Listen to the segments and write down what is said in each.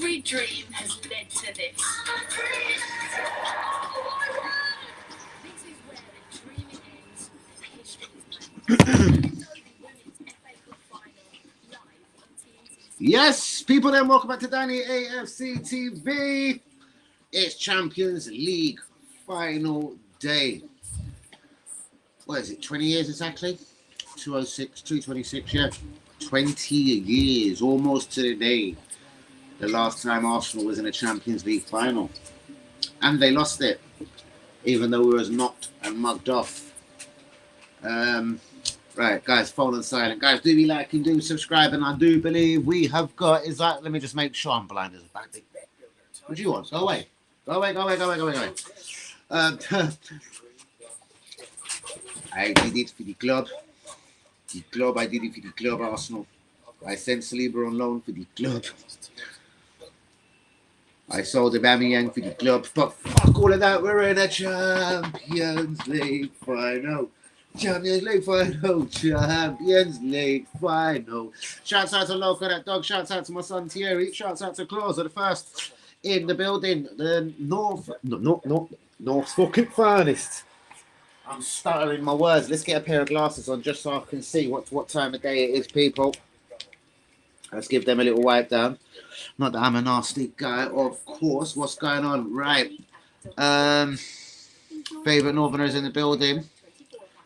Every dream has led to this. This is where the dreaming ends, the history is made. Yes, people then, welcome back to Danny AFC TV. It's Champions League final day. What is it, 20 years exactly? 206, 226, yeah. 20 years, almost to the day. The last time Arsenal was in a Champions League final. And they lost it, even though we was knocked and mugged off. Right, guys, phone on silent. Guys, do be liking, do subscribe, and I do believe we have got, is that, let me just make sure I'm blind as a bat. What do you want? Go away. Go away, go away, go away, go away, go away. I did it for the club. The club, I did it for the club, Arsenal. I sent Saliba on loan for the club. I sold Aubameyang for the club. But fuck all of that, we're in a Champions League final. Champions League final, Champions League final. Shouts out to Loco, that dog. Shouts out to my son Thierry. Shouts out to Claus, the first in the building. The North fucking finest. I'm stuttering my words. Let's get a pair of glasses on just so I can see what time of day it is, people. Let's give them a little wipe down. Not that I'm a nasty guy, of course. What's going on? Right. Favourite Northerners in the building.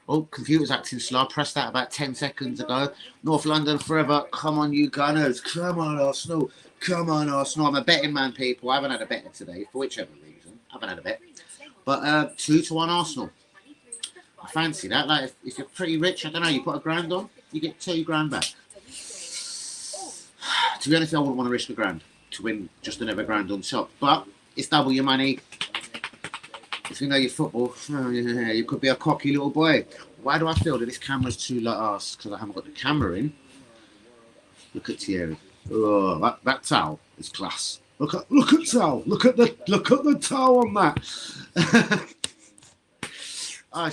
Oh, computer's acting slow. I pressed that about 10 seconds ago. North London forever. Come on, you Gunners. Come on, Arsenal. Come on, Arsenal. I'm a betting man, people. I haven't had a better today, for whichever reason. I haven't had a bet. But 2-1 Arsenal. I fancy that. Like, if you're pretty rich, I don't know, you put £1,000 on, you get £2,000 back. To be honest, I wouldn't want to risk £1,000 to win just another £1,000 on top. But it's double your money. If you know your football, you could be a cocky little boy. Why do I feel that this camera's too like us? Because I haven't got the camera in. Look at Thierry. Oh, that towel is class. Look at towel. Look at the towel on that.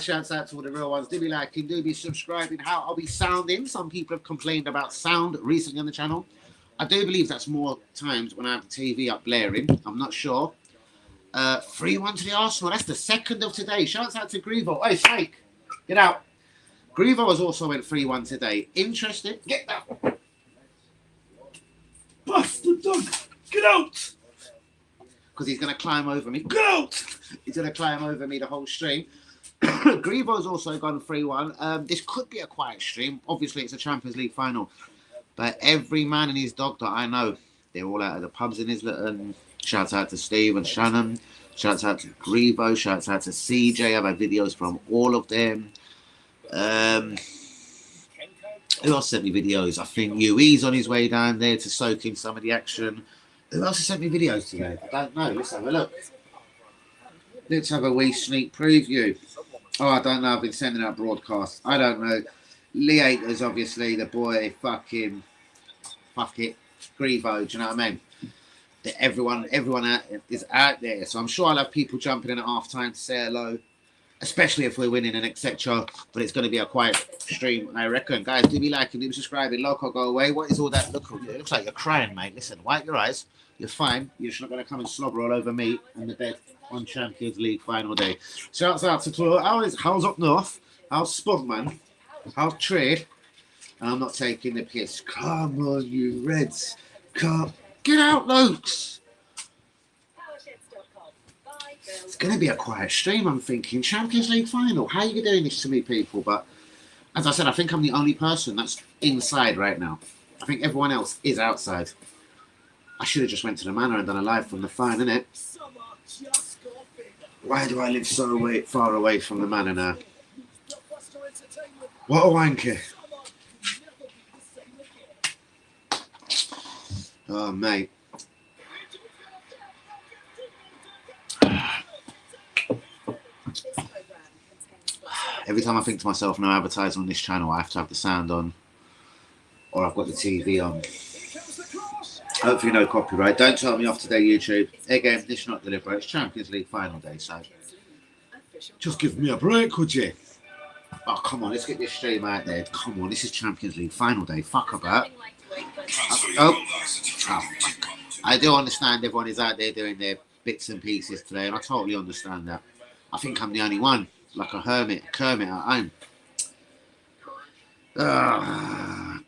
Shouts out to all the real ones. Do be liking, do be subscribing. How are we sounding? Some people have complained about sound recently on the channel. I do believe that's more times when I have the TV up blaring. I'm not sure. 3-1 to the Arsenal. That's the second of today. Shouts out to Grievo. Hey, Snake, get out. Grievo has also went 3-1 today. Interesting. Get that. Bastard dog. Get out. Because he's going to climb over me. Get out. He's going to climb over me the whole stream. Grievo's also gone 3-1. This could be a quiet stream. Obviously, it's a Champions League final. But every man and his dog that I know, they're all out of the pubs in Islington. Shouts out to Steve and Shannon. Shouts out to Grievo. Shouts out to CJ. I've had videos from all of them. Who else sent me videos? I think UE's on his way down there to soak in some of the action. Who else has sent me videos today? I don't know. Let's have a look. Let's have a wee sneak preview. Oh, I don't know. I've been sending out broadcasts. I don't know. Lee Akers, obviously, the boy, fuck it. Grievo, do you know what I mean? That everyone is out there. So I'm sure I'll have people jumping in at half time to say hello, especially if we're winning and etc. But it's going to be a quiet stream, I reckon. Guys, do be liking, do be subscribing. Loco, go away. What is all that? Look, it looks like you're crying, mate. Listen, wipe your eyes. You're fine. You're just not going to come and slobber all over me and the bed on Champions League final day. Shouts out to Claude. How's up north? How's Spudman? How's Trade? I'm not taking the piss. Come on, you Reds. Come. Get out, Lokes. It's going to be a quiet stream, I'm thinking. Champions League final. How are you doing this to me, people? But as I said, I think I'm the only person that's inside right now. I think everyone else is outside. I should have just went to the Manor and done a live from the phone, innit? Why do I live so far away from the Manor now? What a wanker. Oh, mate. Every time I think to myself, no advertising on this channel, I have to have the sound on or I've got the TV on. Hopefully no copyright. Don't tell me off today, YouTube. Again, this is not deliberate. It's Champions League final day, so just give me a break, would you? Oh, come on, let's get this stream out there. Come on, this is Champions League final day. Fuck about. I do understand everyone is out there doing their bits and pieces today, and I totally understand that. I think I'm the only one, like a hermit, a Kermit at home.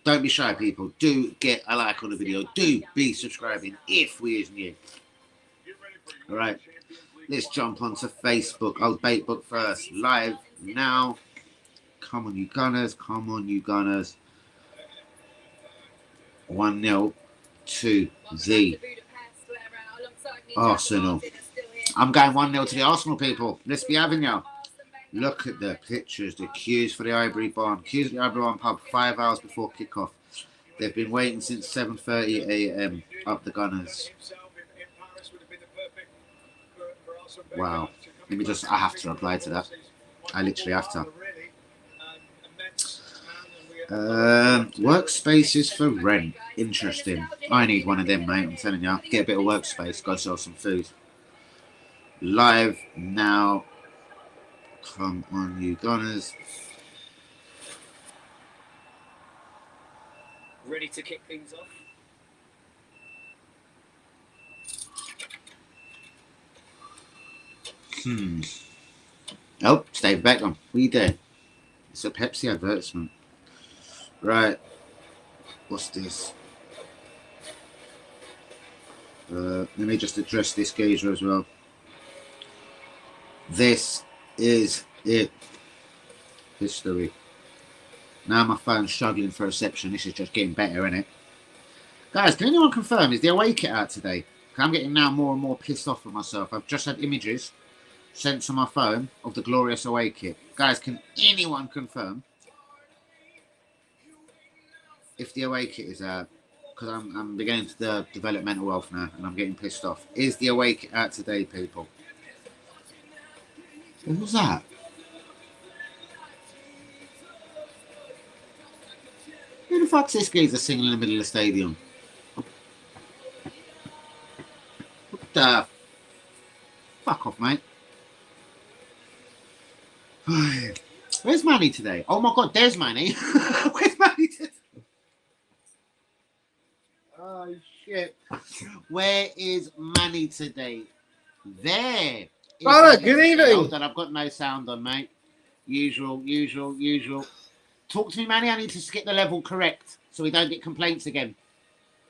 Don't be shy, people. Do get a like on the video. Do be subscribing if we is new. All right, let's jump onto Facebook. I'll Baitbook first. Live now. Come on, you Gunners. Come on, you Gunners. 1-0 to the Arsenal. I'm going 1-0 to the Arsenal, people. Let's be having you. Look at the pictures, the queues for the Ivory Barn. Queues at the Ivory Barn pub 5 hours before kickoff. They've been waiting since 7:30 a.m. up the Gunners. Wow. I have to reply to that. I literally have to. Workspaces for rent. Interesting. I need one of them, mate. I'm telling you. Get a bit of workspace. Go sell some food. Live now. Come on, you Gunners. Ready to kick things off? Oh, it's Dave Beckham. What are you doing? It's a Pepsi advertisement. Right. What's this? Let me just address this geezer as well. This is it. History. Now my phone's struggling for reception. This is just getting better, isn't it? Guys, can anyone confirm, is the away kit out today? I'm getting now more and more pissed off with myself. I've just had images sent to my phone of the glorious away kit. Guys, can anyone confirm if the away kit is out? Because I'm beginning to develop mental health now, and I'm getting pissed off. Is the away kit out today, people? Who's that? Who the fuck's this geezer singing in the middle of the stadium? What the fuck off, mate? Where's Manny today? Oh my god, there's Manny. Where's Manny today? Oh shit. Where is Manny today? There. Brother, good evening. Hold on, I've got no sound on, mate. Usual. Talk to me, Manny. I need to get the level correct so we don't get complaints again.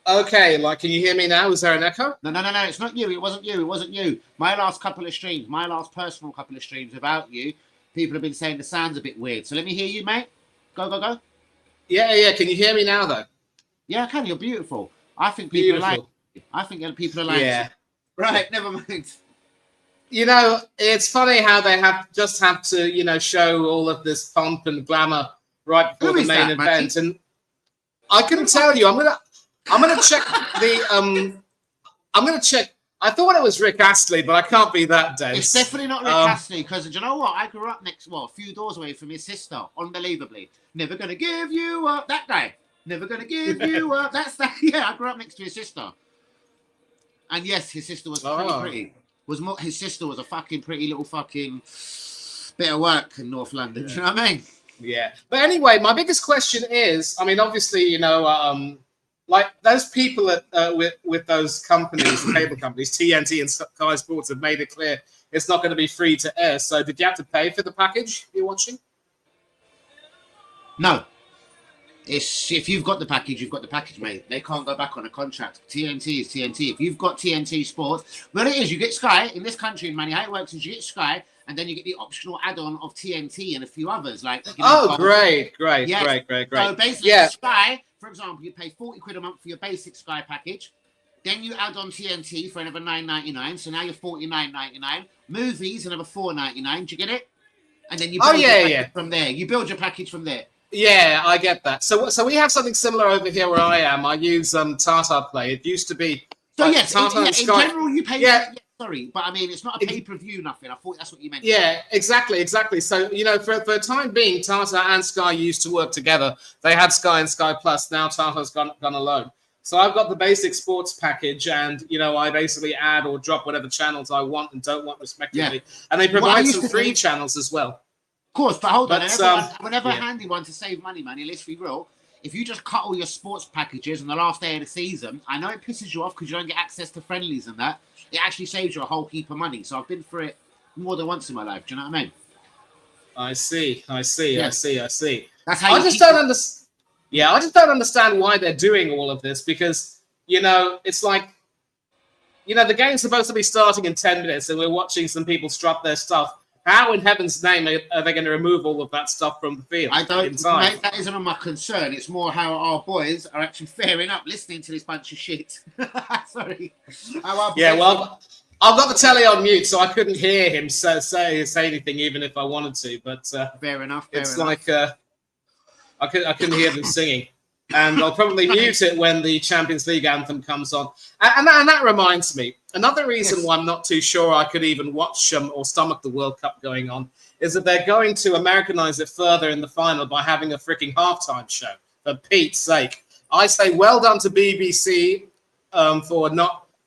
Okay, like, can you hear me now? Is there an echo? No. It's not you. It wasn't you. My last personal couple of streams without you, people have been saying the sound's a bit weird. So let me hear you, mate. Go. Yeah. Can you hear me now, though? Yeah, I can. You're beautiful. I think people are like you. Yeah. Right, never mind. You know, it's funny how they have to, you know, show all of this pomp and glamour right before the main event. Matty? And I can tell you, I'm gonna check I'm gonna check. I thought it was Rick Astley, but I can't be that dense. It's definitely not Rick Astley, because do you know what? I grew up a few doors away from his sister, unbelievably. Never gonna give you up, that guy. Never gonna give you up. That's that. Yeah, I grew up next to his sister. And yes, his sister was pretty. His sister was a fucking pretty little fucking bit of work in North London. Do you know what I mean? Yeah. But anyway, my biggest question is, I mean, obviously, you know, like those people with those companies, the cable companies, TNT and Sky Sports, have made it clear it's not going to be free to air. So did you have to pay for the package you're watching? No. If you've got the package, you've got the package, mate. They can't go back on a contract. TNT is TNT. If you've got TNT Sports, well, it is. You get Sky in this country, man. How it works is you get Sky, and then you get the optional add-on of TNT and a few others. Like, you know, great. Yes. Great. So basically, Sky, for example, you pay 40 quid a month for your basic Sky package. Then you add on TNT for another $9.99. So now you're $49.99. Movies, another $4.99. Do you get it? And then you build your package from there. You build your package from there. Yeah, I get that. So we have something similar over here where I am. I use Tata Play. It used to be. So yes, in general you pay. Yeah, sorry, but I mean it's not a pay-per-view nothing. I thought that's what you meant. Yeah, exactly. So you know, for the time being, Tata and Sky used to work together. They had Sky and Sky Plus. Now Tata's gone alone. So I've got the basic sports package, and you know, I basically add or drop whatever channels I want and don't want, respectively. Yeah. And they provide some free channels as well. Of course, but hold on. Whenever a handy one to save money, man, let's be real. if you just cut all your sports packages on the last day of the season, I know it pisses you off because you don't get access to friendlies and that. It actually saves you a whole heap of money. So I've been through it more than once in my life. Do you know what I mean? I see. Yeah. That's how I you just don't understand. Yeah, I just don't understand why they're doing all of this because, it's like, the game's supposed to be starting in 10 minutes and we're watching some people strut their stuff. How in heaven's name are they going to remove all of that stuff from the field? I don't, in time? mate, that isn't on my concern. It's more how our boys are actually fairing up listening to this bunch of shit. Sorry. Yeah, well, I've got the telly on mute, so I couldn't hear him say anything, even if I wanted to. But fair enough. Like I couldn't hear them singing, and I'll probably mute it when the Champions League anthem comes on. And that reminds me, another reason why I'm not too sure I could even watch or stomach the World Cup going on is that they're going to Americanize it further in the final by having a freaking halftime show. For Pete's sake, I say well done to BBC for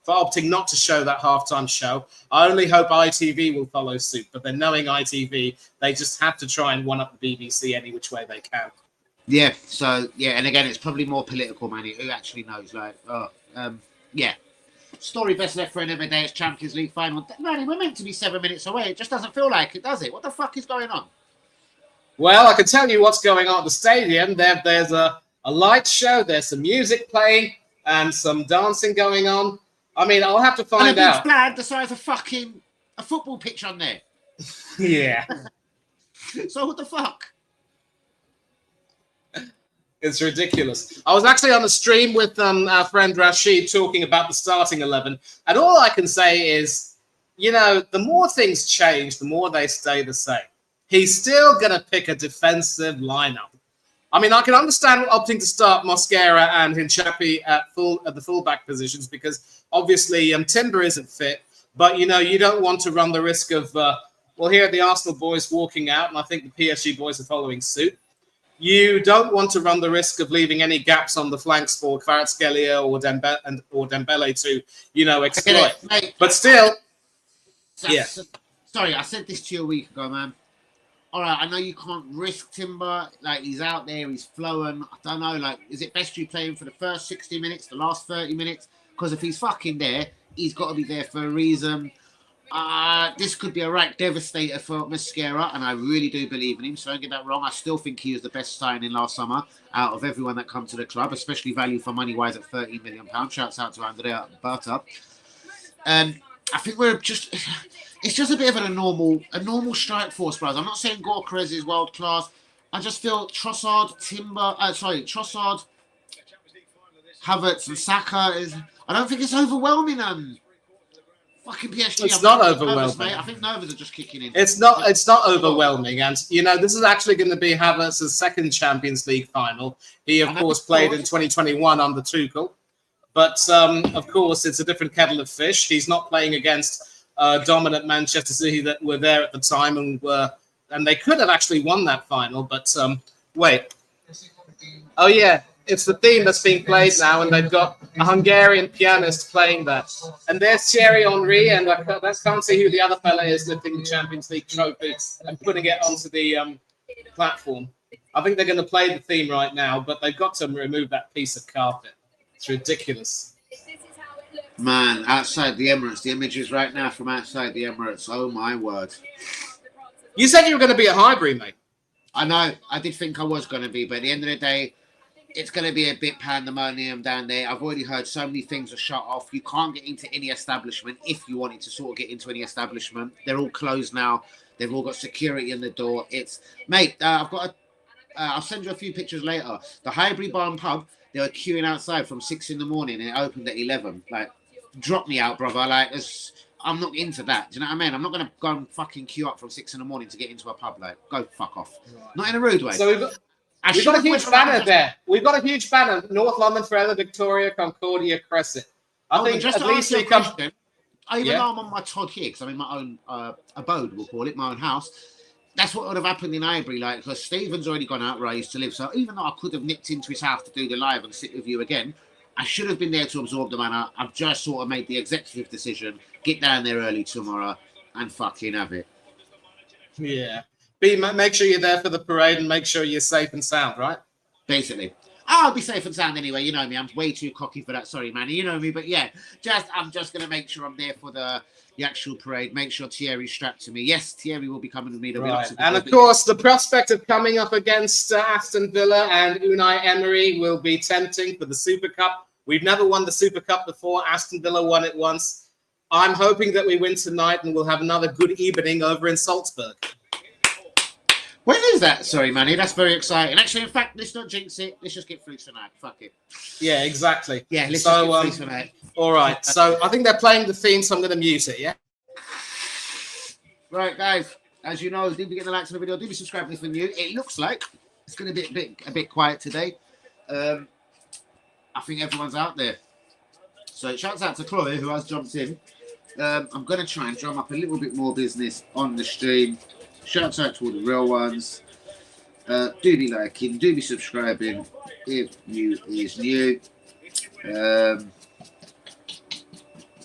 opting not to show that halftime show. I only hope ITV will follow suit, but then knowing ITV, they just have to try and one up the BBC any which way they can. Yeah, so, and again, it's probably more political, man. Who actually knows? Story best left for another day. It's Champions League final. Man, we're meant to be 7 minutes away. It just doesn't feel like it, does it? What the fuck is going on? Well, I can tell you what's going on at the stadium. There's a light show. There's some music playing and some dancing going on. I mean, I'll have to find out. And a flag the size of a football pitch on there. Yeah. So what the fuck? It's ridiculous. I was actually on a stream with our friend Rashid talking about the starting 11. And all I can say is, the more things change, the more they stay the same. He's still going to pick a defensive lineup. I mean, I can understand opting to start Mosquera and Hinchapi at the fullback positions because obviously Timber isn't fit. But, you don't want to run the risk of, here are the Arsenal boys walking out, and I think the PSG boys are following suit. You don't want to run the risk of leaving any gaps on the flanks for Kvaratskhelia or Dembele to, exploit. Mate, but still, Sorry, I said this to you a week ago, man. All right, I know you can't risk Timber. Like, he's out there, he's flowing. I don't know, like, is it best you play him for the first 60 minutes, the last 30 minutes? Because if he's fucking there, he's got to be there for a reason. This could be a right devastator for Mosquera, and I really do believe in him, so don't get that wrong. I still think he was the best signing last summer out of everyone that come to the club, especially value for money-wise at £13 million. Shouts out to Andrea Berta. I think it's just a bit of a normal strike force, brothers. I'm not saying Gyökeres is world-class. I just feel Trossard, Havertz and Saka I don't think it's overwhelming, fucking PSG. It's not overwhelming. Mate. I think nerves are just kicking in. It's not overwhelming. And, this is actually going to be Havertz's second Champions League final. He, of course, played in 2021 under Tuchel. But, of course, it's a different kettle of fish. He's not playing against dominant Manchester City that were there at the time and they could have actually won that final. But, wait. Oh, yeah. It's the theme that's being played now, and they've got a Hungarian pianist playing that. And there's Thierry Henry, and I can't see who the other fella is lifting the Champions League trophy and putting it onto the platform. I think they're going to play the theme right now, but they've got to remove that piece of carpet. It's ridiculous. Man, outside the Emirates, the images right now from outside the Emirates. Oh, my word. You said you were going to be at Highbury, mate. I know. I did think I was going to be, but at the end of the day, it's going to be a bit pandemonium down there. I've already heard so many things are shut off. You can't get into any establishment if you wanted to sort of get into any establishment. They're all closed now. They've all got security in the door. I'll send you a few pictures later. The Highbury Bar and Pub, they were queuing outside from 6 in the morning and it opened at 11. Like, drop me out, brother. Like, I'm not into that. Do you know what I mean? I'm not going to go and fucking queue up from 6 in the morning to get into a pub. Like, go fuck off. Not in a rude way. So we've got a huge banner there. We've got a huge banner. North London Forever, Victoria, Concordia, Crescent. I think just at least we come. Even though I'm on my Todd here, because I'm in my own abode, we'll call it, my own house. That's what would have happened in Highbury, like, because Stephen's already gone out where I used to live. So even though I could have nipped into his house to do the live and sit with you again, I should have been there to absorb the manner. I've just sort of made the executive decision. Get down there early tomorrow and fucking have it. Yeah. Make sure you're there for the parade and make sure you're safe and sound, right? Basically. I'll be safe and sound anyway. You know me. I'm way too cocky for that. Sorry, man. You know me. But yeah, I'm just going to make sure I'm there for the actual parade. Make sure Thierry's strapped to me. Yes, Thierry will be coming with me. Right. And of course, the prospect of coming up against Aston Villa and Unai Emery will be tempting for the Super Cup. We've never won the Super Cup before. Aston Villa won it once. I'm hoping that we win tonight and we'll have another good evening over in Salzburg. When is that? Sorry, Manny. That's very exciting. Actually, in fact, let's not jinx it. Let's just get through tonight. Fuck it. Yeah, exactly. Yeah, let's just get through tonight. All right. So I think they're playing the theme, so I'm going to mute it, yeah? Right, guys. As you know, do be getting the likes on the video. Do be subscribing if you're new. It looks like it's going to be a bit quiet today. I think everyone's out there. So shouts out to Chloe, who has jumped in. I'm going to try and drum up a little bit more business on the stream. Shouts out to all the real ones. Do be liking, do be subscribing if you is new.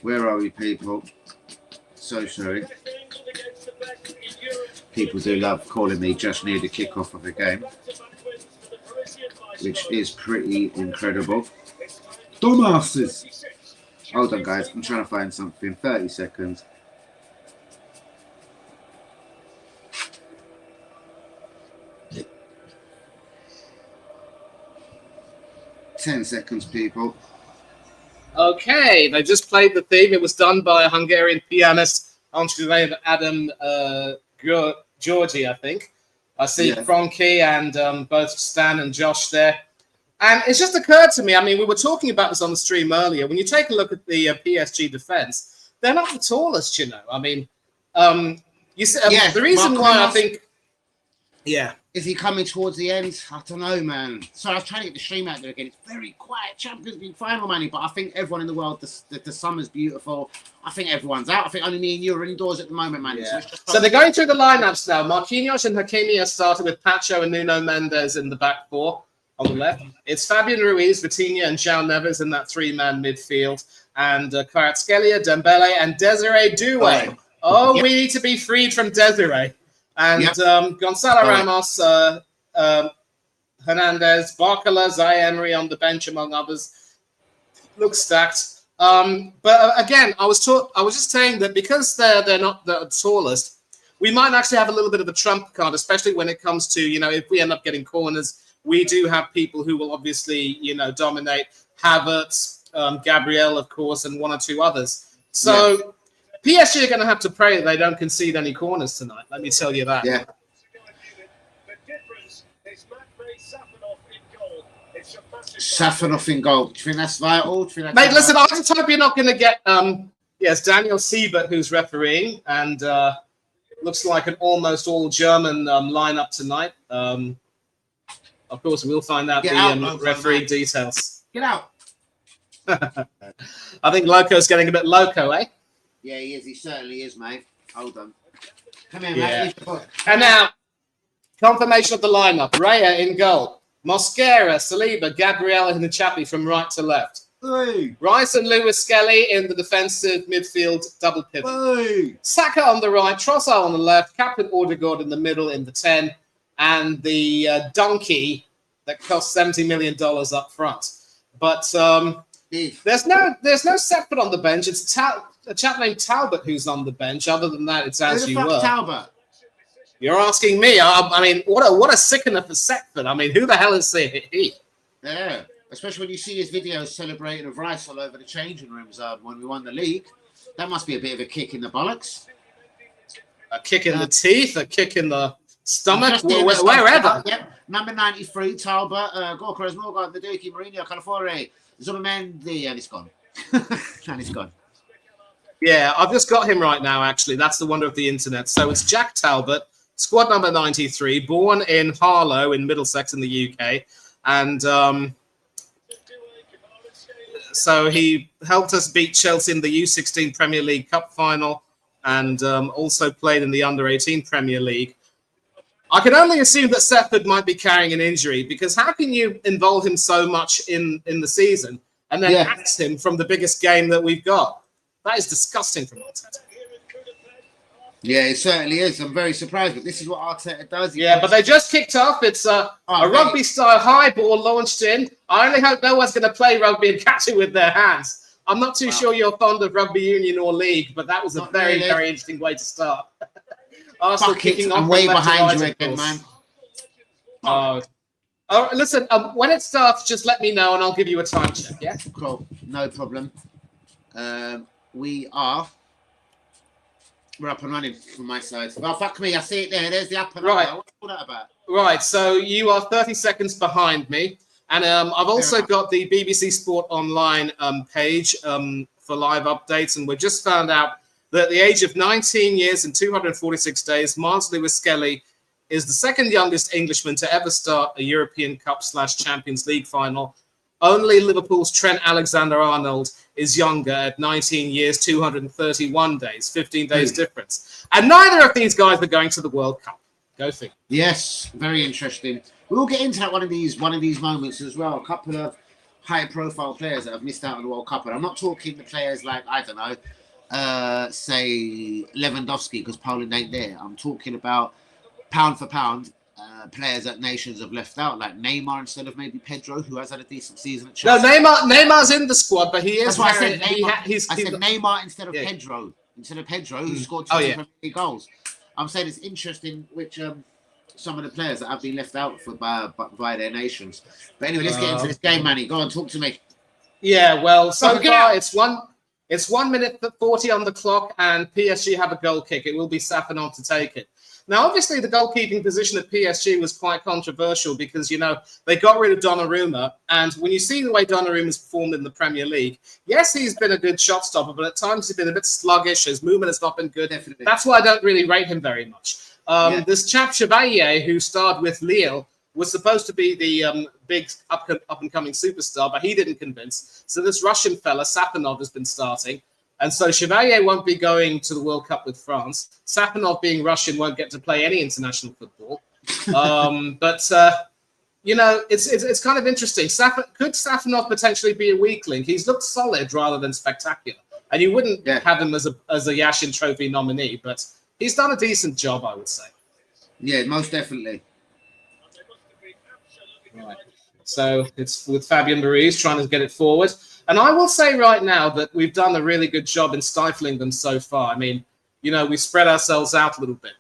Where are we, people? So sorry. People do love calling me just near the kickoff of the game, which is pretty incredible. Dumbasses! Hold on, guys. I'm trying to find something. 30 seconds. 10 seconds, people. Okay, they just played the theme. It was done by a Hungarian pianist, Andrzej Adam Georgi, I think. I see Frankie and both Stan and Josh there. And it's just occurred to me, I mean, we were talking about this on the stream earlier. When you take a look at the PSG defense, they're not the tallest, you know. I mean, you see, the reason why I think... Yeah. Is he coming towards the end? I don't know, man. Sorry, I was trying to get the stream out there again. It's very quiet. Champions League final, Manny. But I think everyone in the world, the summer's beautiful. I think everyone's out. I think only me and you are indoors at the moment, Manny. Yeah. So they're going through the lineups now. Marquinhos and Hakimi have started with Pacho and Nuno Mendes in the back four on the left. It's Fabian Ruiz, Vitinha, and João Neves in that three-man midfield. And Kvaratskhelia, Dembele, and Desiree Doué. We need to be freed from Desiree. And Gonzalo Ramos, Hernandez, Barcola, Zay Emery on the bench, among others. Looks stacked. But again, I was just saying that because they're not the tallest, we might actually have a little bit of a trump card, especially when it comes to, you know, if we end up getting corners, we do have people who will obviously, you know, dominate. Havertz, Gabriel, of course, and one or two others. So PSG are going to have to pray that they don't concede any corners tonight. Let me tell you that. Yeah. Safanov in goal. Do you think that's vital? Mate, listen, I just hope you're not going to get... yes, Daniel Siebert, who's refereeing, and looks like an almost all-German lineup tonight. Of course, we'll find out the referee details. Get out. I think Loco's getting a bit loco, eh? Yeah, he is. He certainly is, mate. Hold on. Come here, mate. And now, confirmation of the lineup. Raya in goal. Mosquera, Saliba, Gabriel, and Chapi from right to left. Hey. Rice and Lewis Skelly in the defensive midfield double pivot. Hey. Saka on the right, Trossard on the left, Captain Odegaard in the middle in the 10, and the donkey that cost $70 million up front. But there's no Setford on the bench. It's a chap named Talbot who's on the bench. Other than that, it's as you were. Talbot? You're asking me. I mean, what a sickener for Setford. I mean, who the hell is he? Yeah, especially when you see his videos celebrating of Rice all over the changing rooms when we won the league. That must be a bit of a kick in the bollocks. A kick in the teeth, a kick in the stomach, wherever. Yep. Number 93, Talbot, Gorka Morgan, the Duki, Mourinho, Calafore, Zumamendi, and it's gone. And it's gone. Yeah, I've just got him right now, actually. That's the wonder of the internet. So it's Jack Talbot, squad number 93, born in Harlow in Middlesex in the UK. And so he helped us beat Chelsea in the U16 Premier League Cup final and also played in the Under-18 Premier League. I can only assume that Setford might be carrying an injury because how can you involve him so much in the season and then axe him from the biggest game that we've got? That is disgusting from Arteta. Yeah, it certainly is. I'm very surprised, but this is what Arteta does. Yeah, but they just kicked off. It's a rugby-style high ball launched in. I only hope no one's going to play rugby and catch it with their hands. I'm not too sure you're fond of rugby union or league, but that was a very, very interesting way to start. Arsenal kicking off. I'm way behind you again, man. Oh, listen, when it starts, just let me know and I'll give you a time check, yeah? Cool, no problem. We're up and running from my side. Oh, fuck me, I see it there. There's the up and right. What's all that about? Right, so you are 30 seconds behind me. And I've also got the BBC Sport Online page for live updates. And we just found out that at the age of 19 years and 246 days, Martin Lewis Skelly is the second youngest Englishman to ever start a European Cup/Champions League final. Only Liverpool's Trent Alexander-Arnold is younger at 19 years, 231 days, 15 days difference. And neither of these guys are going to the World Cup. Go figure. Yes, very interesting. We'll get into that one of these moments as well. A couple of high-profile players that have missed out on the World Cup. And I'm not talking the players like, I don't know, say Lewandowski, because Poland ain't there. I'm talking about pound for pound players that nations have left out, like Neymar instead of maybe Pedro, who has had a decent season at Chelsea. No, Neymar's in the squad, but he is. That's why I said Neymar. I said Neymar instead of Pedro. Instead of Pedro, who scored 2 Premier League goals. I'm saying it's interesting which some of the players that have been left out by their nations. But anyway, let's get into this game, Manny. Go on, talk to me. Yeah, well, so far it's 1 minute 40 on the clock, and PSG have a goal kick. It will be Safanov to take it. Now, obviously, the goalkeeping position at PSG was quite controversial because, you know, they got rid of Donnarumma. And when you see the way Donnarumma's performed in the Premier League, yes, he's been a good shot stopper, but at times he's been a bit sluggish. His movement has not been good. Definitely. That's why I don't really rate him very much. This chap Chevalier, who starred with Lille, was supposed to be the big up-and-coming superstar, but he didn't convince. So this Russian fella, Safanov, has been starting. And so Chevalier won't be going to the World Cup with France. Safanov, being Russian, won't get to play any international football. But you know, it's kind of interesting. Could Safanov potentially be a weak link? He's looked solid rather than spectacular. And you wouldn't have him as a Yashin Trophy nominee, but he's done a decent job, I would say. Yeah, most definitely. Right. So it's with Fabian Ruiz trying to get it forward. And I will say right now that we've done a really good job in stifling them so far. I mean, you know, we spread ourselves out a little bit.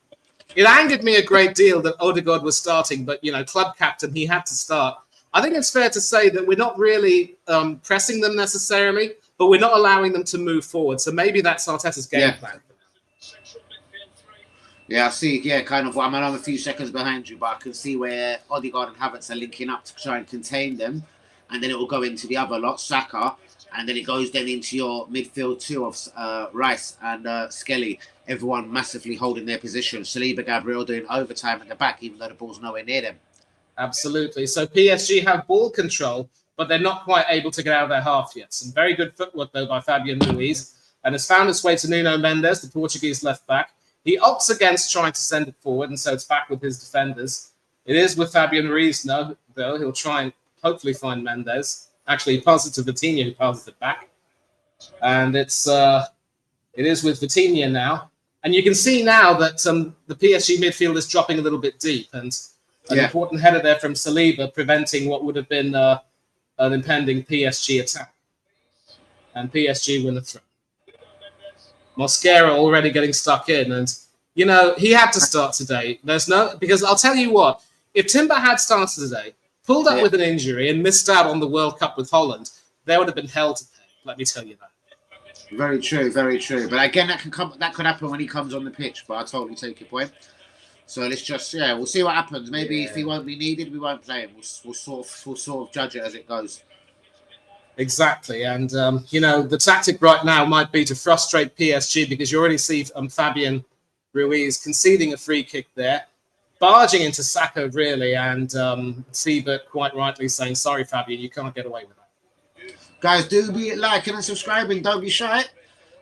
It angered me a great deal that Odegaard was starting, but, you know, club captain, he had to start. I think it's fair to say that we're not really pressing them necessarily, but we're not allowing them to move forward. So maybe that's Arteta's game plan. Yeah, I see. Yeah, kind of. I'm a few seconds behind you, but I can see where Odegaard and Havertz are linking up to try and contain them. And then it will go into the other lot, Saka, and then it goes then into your midfield two of Rice and Skelly. Everyone massively holding their position. Saliba, Gabriel doing overtime at the back, even though the ball's nowhere near them. Absolutely. So PSG have ball control, but they're not quite able to get out of their half yet. Some very good footwork, though, by Fabian Ruiz. And has found its way to Nuno Mendes, the Portuguese left back. He opts against trying to send it forward, and so it's back with his defenders. It is with Fabian Ruiz now, though. He'll try and hopefully find Mendes. Actually, he passes it to Vitinha, who passes it back. And it is with Vitinha now. And you can see now that the PSG midfield is dropping a little bit deep. And an important header there from Saliba, preventing what would have been an impending PSG attack. And PSG win the throw. Mosquera already getting stuck in. And, you know, he had to start today. Because I'll tell you what, if Timber had started today, pulled up with an injury and missed out on the World Cup with Holland, there would have been hell to pay. Let me tell you that. Very true, very true. But again, that could happen when he comes on the pitch. But I totally take your point. So let's just we'll see what happens. Maybe if he won't be needed, we won't play him. We'll sort of judge it as it goes. Exactly, and you know, the tactic right now might be to frustrate PSG because you already see Fabian Ruiz conceding a free kick there, barging into Saka really, and Siebert quite rightly saying, "Sorry, Fabian, you can't get away with that." Guys, do be liking and subscribing. Don't be shy.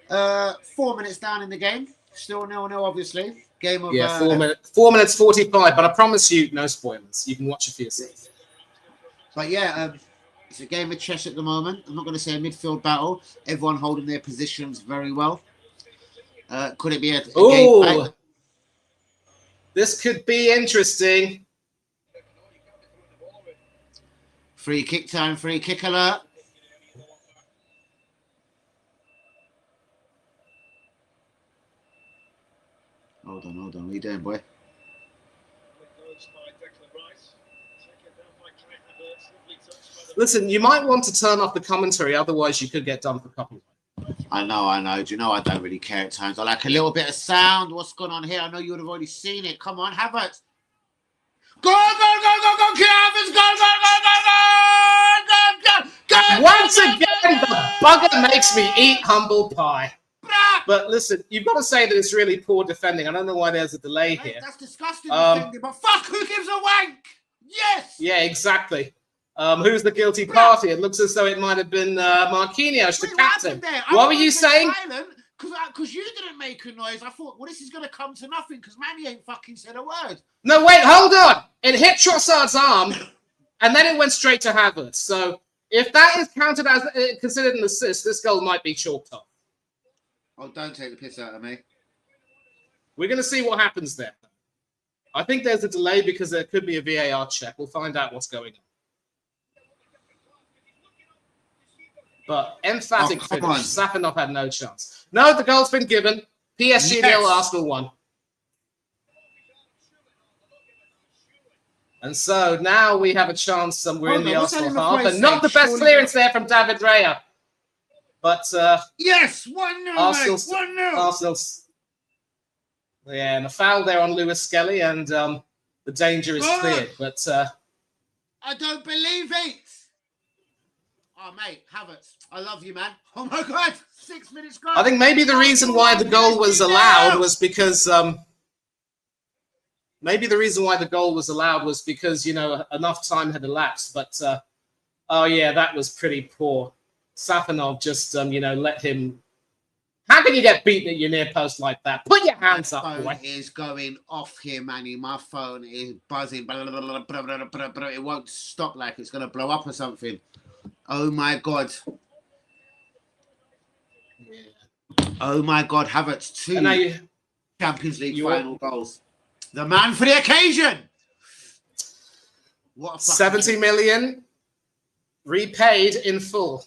4 minutes down in the game, still 0-0, obviously. Game of 4 minutes 45. But I promise you, no spoilers. You can watch it for yourself. But it's a game of chess at the moment. I'm not going to say a midfield battle. Everyone holding their positions very well. Could it be a game? Oh, this could be interesting. Free kick time, free kick alert. Hold on. What are you doing, boy? Listen, you might want to turn off the commentary, otherwise you could get done for copyright. I know. Do you know I don't really care at times? I like a little bit of sound. What's going on here? I know you would have already seen it. Come on, Havertz. Go, Kai Havertz, go. Once again, the bugger makes me eat humble pie. But listen, you've got to say that it's really poor defending. I don't know why there's a delay here. That's disgusting defending, but fuck, who gives a wank? Yes! Yeah, exactly. Who's the guilty party? It looks as though it might have been Marquinhos, the captain. What were you saying? Because you didn't make a noise. I thought, well, this is going to come to nothing because Manny ain't fucking said a word. No, wait, hold on. It hit Trossard's arm, and then it went straight to Havertz. So if that is counted as considered an assist, this goal might be chalked off. Oh, don't take the piss out of me. We're going to see what happens there. I think there's a delay because there could be a VAR check. We'll find out what's going on. But emphatic finish. Safanov had no chance. No, the goal's been given. PSG nil, Arsenal 1. And so now we have a chance. We're in the Arsenal half. And not the best clearance there from David Raya. But yes, 1-0, Arsenal's, 1-0. Arsenal's, yeah, and a foul there on Lewis Skelly, and the danger is cleared. But I don't believe it. Oh, mate, Havertz, I love you, man. Oh my God, 6 minutes gone. I think maybe the reason why the goal was allowed was because enough time had elapsed. But oh yeah, that was pretty poor. Safanov just, let him. How can you get beaten at your near post like that? Put your hands up, boy. My phone is going off here, Manny. My phone is buzzing. It won't stop like it's going to blow up or something. Oh, my God. Yeah. Oh, my God. Havertz, 2 Champions League final goals. The man for the occasion. What a 70 million repaid in full.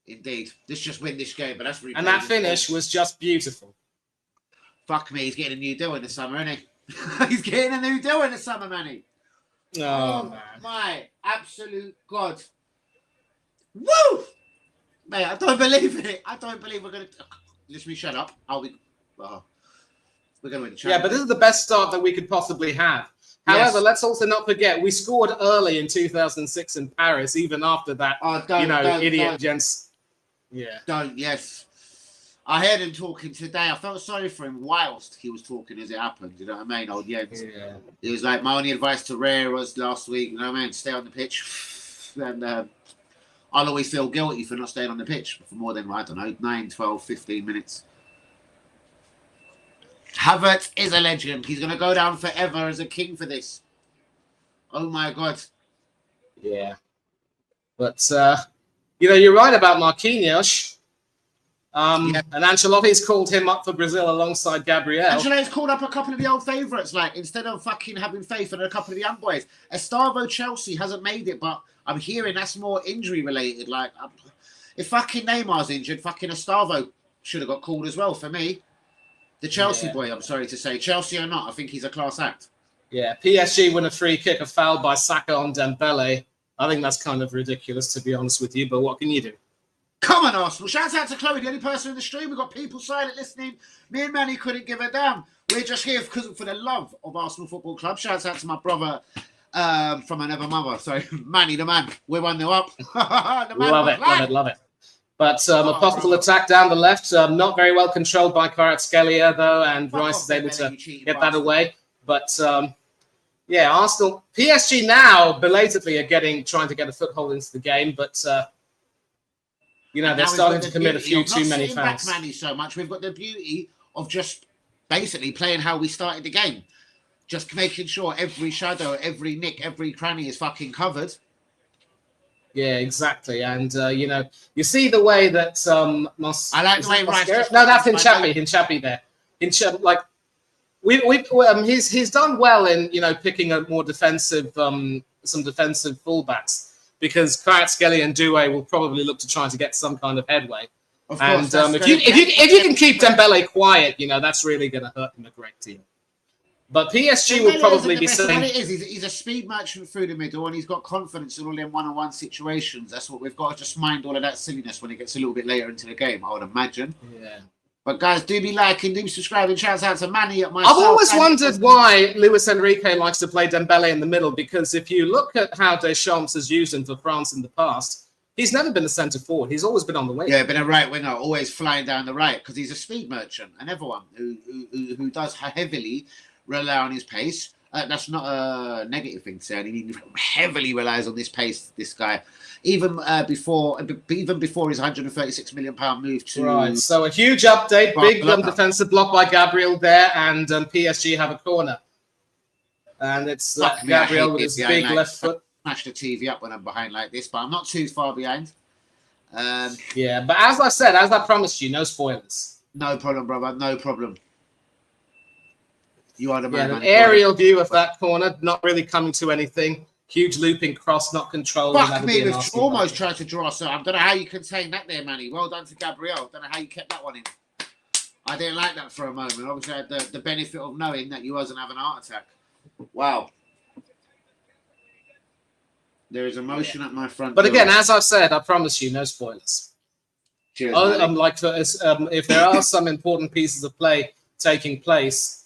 Indeed. Let's just win this game, but that's repaid. And that finish was just beautiful. Fuck me, he's getting a new deal in the summer, isn't he? He's getting a new deal in the summer, Manny. Oh, man. My absolute God. Woo! Mate, I don't believe it. I don't believe we're going to... Just me shut up. We're going to win the championship. Yeah, but this is the best start that we could possibly have. However, let's also not forget, we scored early in 2006 in Paris, even after that, idiot gents. Yeah. Yes. I heard him talking today. I felt sorry for him whilst he was talking as it happened. You know what I mean? Old Jens. Yeah. It was like, my only advice to Rare was last week, you know what I mean? Stay on the pitch. And I'll always feel guilty for not staying on the pitch for more than, 9, 12, 15 minutes. Havertz is a legend. He's going to go down forever as a king for this. Oh, my God. Yeah. But, you're right about Marquinhos. And Ancelotti's called him up for Brazil alongside Gabriel. Ancelotti's called up a couple of the old favourites, instead of fucking having faith in a couple of the young boys. Estavo Chelsea hasn't made it, but I'm hearing that's more injury-related. If fucking Neymar's injured, fucking Estavo should have got called as well for me. The Chelsea boy, I'm sorry to say. Chelsea or not, I think he's a class act. Yeah, PSG win a free kick, a foul by Saka on Dembele. I think that's kind of ridiculous, to be honest with you, but what can you do? Come on, Arsenal. Shout out to Chloe, the only person in the stream. We've got people silent listening. Me and Manny couldn't give a damn. We're just here for the love of Arsenal Football Club. Shout out to my brother from another mother. Sorry, Manny, the man. We're 1-0 up. Love it. But a possible attack down the left, not very well controlled by Kvaratskhelia, though, and Rice is able to get that away. But, Arsenal, PSG now belatedly are trying to get a foothold into the game, but, they're starting to commit a few too many fouls. Manny so much. We've got the beauty of just basically playing how we started the game. Just making sure every shadow, every nick, every cranny is fucking covered. Yeah, exactly. And you see the way that I like the way Rice. No, that's Hinchapi there. Like he's done well in picking a more defensive some defensive fullbacks, because Kvaratskhelia and Doué will probably look to try to get some kind of headway. Of And course, if you can keep Dembele quiet, that's really going to hurt him a great deal. But PSG will probably be saying, what it is, he's a speed merchant through the middle, and he's got confidence in all them one-on-one situations. That's what we've got to just mind all of that silliness when it gets a little bit later into the game, I would imagine. Yeah. But guys, do be liking, do be subscribing. Shouts out to Manny at my. I've always wondered why Luis Enrique likes to play Dembele in the middle, because if you look at how Deschamps has used him for France in the past, he's never been a centre forward. He's always been on the wing. Yeah, been a right winger, always flying down the right, because he's a speed merchant, and everyone who does heavily rely on his pace. That's not a negative thing to say. He heavily relies on this pace, this guy. Even before his £136 million move to... Right, so a huge update. Big defensive block by Gabriel there, and PSG have a corner. And it's Gabriel with his big left foot. Smash the TV up when I'm behind like this, but I'm not too far behind. Yeah, but as I promised you, no spoilers. No problem, brother. No problem. You are the man. An aerial view of that corner, not really coming to anything. Huge looping cross, not controlled. Fuck me, we've almost tried to draw, so I don't know how you contained that there, Manny. Well done to Gabriel. Don't know how you kept that one in. I didn't like that for a moment. Obviously, I had the benefit of knowing that you wasn't having a heart attack. Wow. There is emotion at my front. But again, as I've said, I promise you, no spoilers. Cheers, if there are some important pieces of play taking place,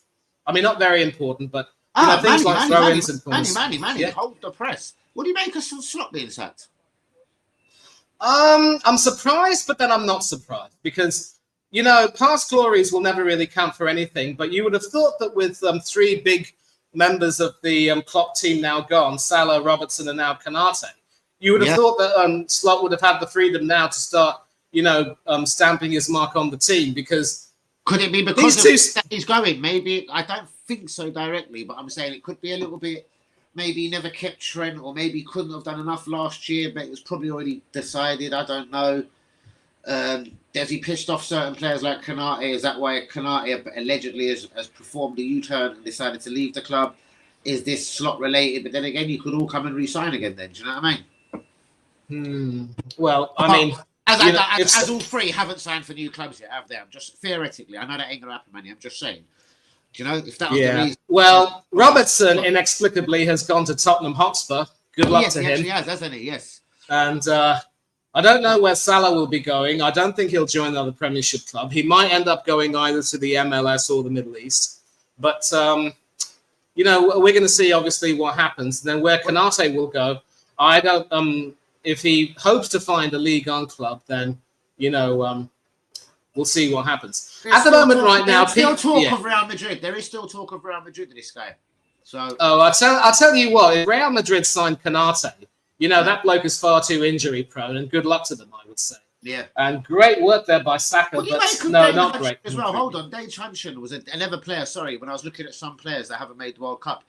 I mean, not very important, but things like throw-ins and points. Manny, yeah. Hold the press. What do you make of Slot being sacked? I'm surprised, but then I'm not surprised, because past glories will never really count for anything. But you would have thought that with three big members of the Klopp team now gone, Salah, Robertson, and now Konate, you would have thought that Slot would have had the freedom now to start, stamping his mark on the team, because. Could it be because he's going? Maybe, I don't think so directly, but I'm saying it could be a little bit, maybe he never kept Trent, or maybe he couldn't have done enough last year, but it was probably already decided. I don't know. Has he pissed off certain players like Konate? Is that why Konate allegedly has performed a U-turn and decided to leave the club? Is this Slot related? But then again, you could all come and re-sign again then. Do you know what I mean? Well, I mean... As all three haven't signed for new clubs yet, have they? I'm just theoretically, I know that ain't gonna happen, Manny. I'm just saying. Do you know if that was the reason? Well, Robertson inexplicably has gone to Tottenham Hotspur. Good luck to him. He has, hasn't he? Yes. And I don't know where Salah will be going. I don't think he'll join another Premiership club. He might end up going either to the MLS or the Middle East. But we're going to see obviously what happens. Then where Konate will go, I don't. If he hopes to find a Ligue 1 club, then, we'll see what happens. At the moment right now... There's still talk of Real Madrid. There is still talk of Real Madrid, this guy. So... Oh, I'll tell you what. If Real Madrid signed Konate, that bloke is far too injury prone, and good luck to them, I would say. Yeah. And great work there by Saka, but no, not great. As well, hold on. Dave Hutchinson was another player, when I was looking at some players that haven't made the World Cup.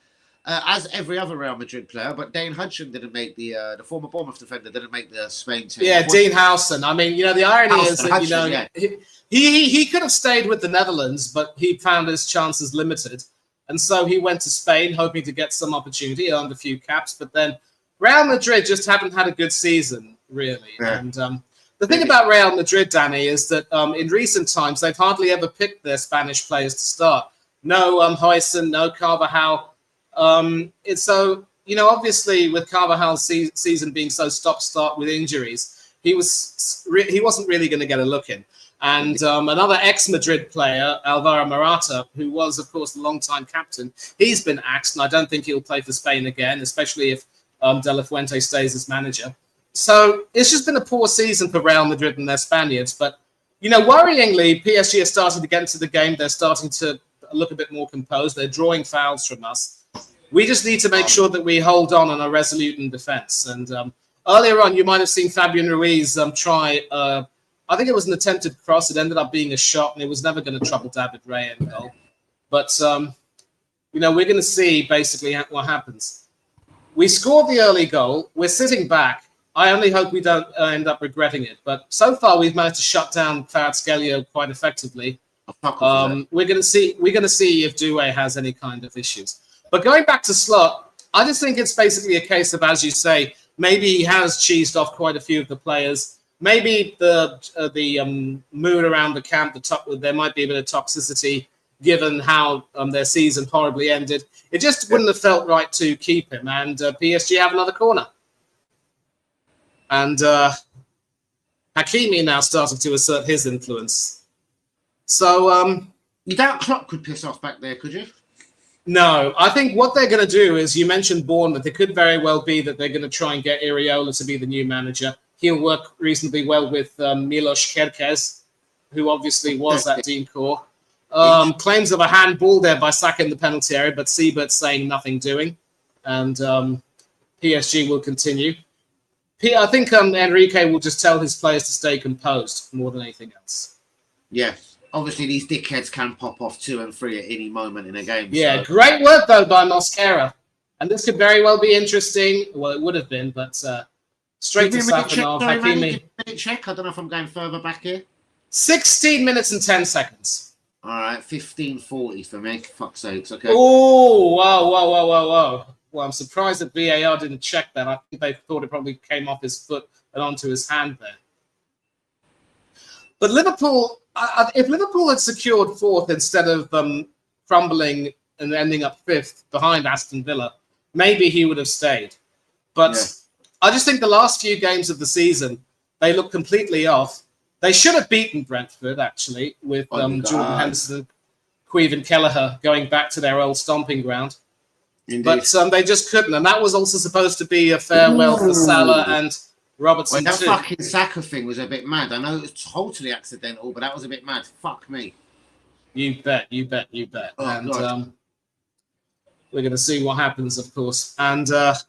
As every other Real Madrid player, but Dane Hudson didn't make the former Bournemouth defender didn't make the Spain team. Yeah, Dean Howson. I mean, the irony is that he could have stayed with the Netherlands, but he found his chances limited, and so he went to Spain hoping to get some opportunity, earned a few caps, but then Real Madrid just haven't had a good season really. Yeah. And the thing about Real Madrid, Danny, is that in recent times they've hardly ever picked their Spanish players to start. No Huijsen, no Carvajal. It's so, obviously with Carvajal's season being so stop-start with injuries, he wasn't really going to get a look in. And another ex-Madrid player, Alvaro Morata, who was, of course, the long-time captain, he's been axed, and I don't think he'll play for Spain again, especially if De La Fuente stays as manager. So it's just been a poor season for Real Madrid and their Spaniards. But, worryingly, PSG are starting to get into the game. They're starting to look a bit more composed. They're drawing fouls from us. We just need to make sure that we hold on and are resolute in defence. And earlier on, you might have seen Fabian Ruiz try, I think it was an attempted cross. It ended up being a shot, and it was never going to trouble David Raya in goal. But, we're going to see basically what happens. We scored the early goal. We're sitting back. I only hope we don't end up regretting it. But so far, we've managed to shut down Kvaratskhelia quite effectively. We're going to see if Due has any kind of issues. But going back to Slot, I just think it's basically a case of, as you say, maybe he has cheesed off quite a few of the players. Maybe the mood around the camp, there might be a bit of toxicity given how their season horribly ended. It just wouldn't have felt right to keep him. And PSG have another corner. And Hakimi now starting to assert his influence. So you doubt Klopp could piss off back there, could you? No, I think what they're going to do is, you mentioned Bournemouth. It could very well be that they're going to try and get Iraola to be the new manager. He'll work reasonably well with Milos Kerkez, who obviously was at Dean Core. Claims of a handball there by Saka in the penalty area, but Siebert saying nothing doing. And PSG will continue. I think Enrique will just tell his players to stay composed more than anything else. Yeah. Obviously, these dickheads can pop off 2 and 3 at any moment in a game. Yeah, so. Great work, though, by Mosquera. And this could very well be interesting. Well, it would have been, but straight to Safanov. Hakimi. Check. I don't know if I'm going further back here. 16 minutes and 10 seconds. All right, 15:40 for me. Fuck's sakes, okay. Oh, whoa. Well, I'm surprised that VAR didn't check that. I think they thought it probably came off his foot and onto his hand there. But Liverpool, if Liverpool had secured 4th instead of crumbling and ending up 5th behind Aston Villa, maybe he would have stayed. But I just think the last few games of the season, they look completely off. They should have beaten Brentford, actually, with Jordan Henderson, Queeve and Kelleher going back to their old stomping ground. Indeed. But they just couldn't. And that was also supposed to be a farewell for Salah and Robertson. Well, that fucking Saka thing was a bit mad. I know it was totally accidental, but that was a bit mad. Fuck me. You bet. Oh, and we're going to see what happens, of course. And but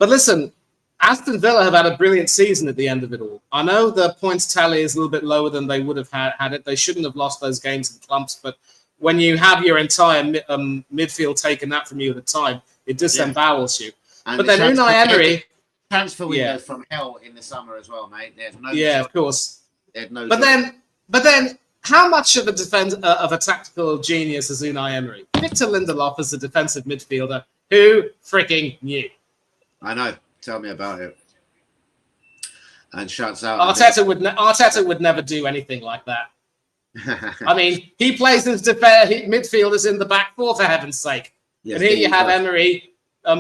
listen, Aston Villa have had a brilliant season at the end of it all. I know the points tally is a little bit lower than they would have had it. They shouldn't have lost those games in clumps, but when you have your entire midfield taken that from you at the time, it disembowels you. And but then Unai Emery... Transfer window from hell in the summer as well, mate. There's no of course. No but then, how much of a tactical genius is Unai Emery? Victor Lindelof is a defensive midfielder. Who freaking knew? I know. Tell me about it. And shuts out. Arteta would never do anything like that. I mean, he plays his midfielders in the back four, for heaven's sake. Yes, and here you have Emery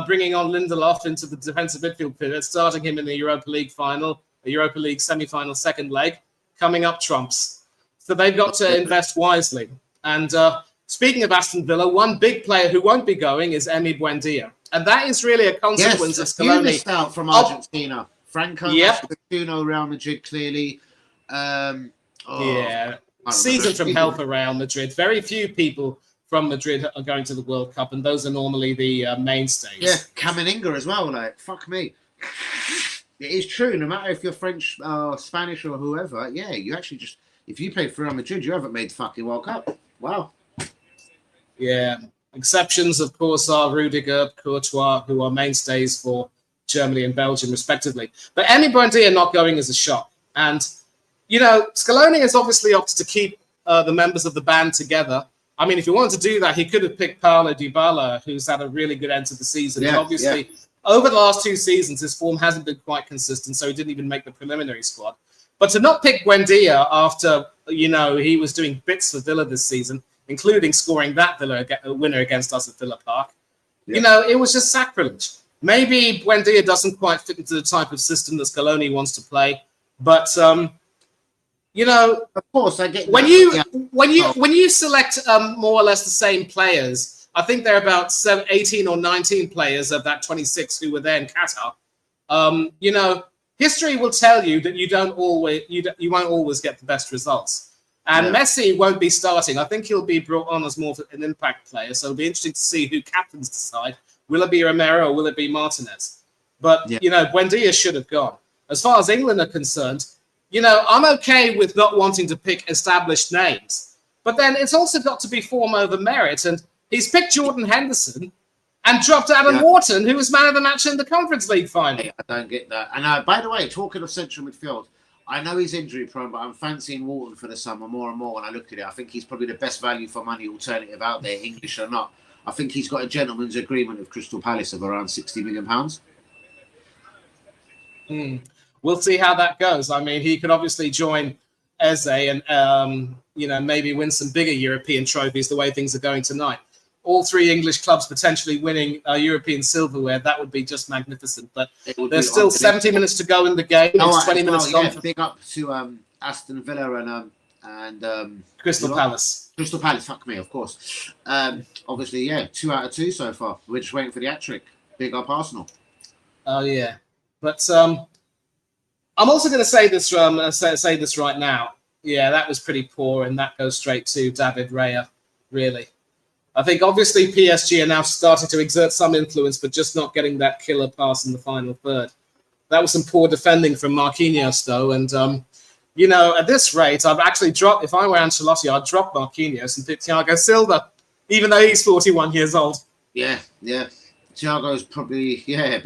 bringing on Lindelof into the defensive midfield pivot, starting him in the Europa League final, the Europa League semi-final second leg, coming up trumps. So they've got to invest wisely. And speaking of Aston Villa, one big player who won't be going is Emi Buendia. And that is really a consequence of Scaloni. Yes, out from Argentina. Franco, Real Madrid, clearly. Season from hell for Real Madrid. Very few people from Madrid are going to the World Cup, and those are normally the mainstays. Yeah, Camavinga as well. Like, fuck me. It is true. No matter if you're French, Spanish, or whoever, you actually just, if you play for Real Madrid, you haven't made the fucking World Cup. Wow. Yeah. Exceptions, of course, are Rudiger, Courtois, who are mainstays for Germany and Belgium, respectively. But Emi Buendia not going is a shock. And, you know, Scaloni has obviously opted to keep the members of the band together. I mean, if he wanted to do that, he could have picked Paulo Dybala, who's had a really good end to the season. Yeah, and obviously, over the last 2 seasons, his form hasn't been quite consistent, so he didn't even make the preliminary squad. But to not pick Buendia after, you know, he was doing bits for Villa this season, including scoring that Villa winner against us at Villa Park, you know, it was just sacrilege. Maybe Buendia doesn't quite fit into the type of system that Scaloni wants to play, but you know, of course, I get when you select more or less the same players. I think there are about 18 or 19 players of that 26 who were there in Qatar. You know, history will tell you that you won't always get the best results. And Messi won't be starting. I think he'll be brought on as more of an impact player. So it'll be interesting to see who captains decide. Will it be Romero or will it be Martinez? But, you know, Buendia should have gone. As far as England are concerned, you know, I'm okay with not wanting to pick established names. But then it's also got to be form over merit. And he's picked Jordan Henderson. and dropped Adam Yeah. Wharton, who was man of the match in the Conference League final. I don't get that. And by the way, talking of central midfield, I know he's injury prone, but I'm fancying Wharton for the summer more and more when I look at it. I think he's probably the best value for money alternative out there, English or not. I think he's got a gentleman's agreement with Crystal Palace of around £60 million. We'll see how that goes. I mean, he could obviously join Eze and maybe win some bigger European trophies the way things are going tonight. All 3 English clubs potentially winning European silverware. That would be just magnificent. But there's still 70 minutes to go in the game. It's 20 minutes gone. Big up to Aston Villa and Crystal Palace. Crystal Palace, fuck me, of course. Obviously, 2 out of 2 so far. We're just waiting for the hat-trick. Big up Arsenal. Oh, yeah. But I'm also going to say this say this right now. Yeah, that was pretty poor, and that goes straight to David Raya, really. I think obviously PSG are now starting to exert some influence, but just not getting that killer pass in the final third. That was some poor defending from Marquinhos, though. And, at this rate, I've actually dropped, if I were Ancelotti, I'd drop Marquinhos and pick Thiago Silva, even though he's 41 years old. Yeah. Thiago's probably, a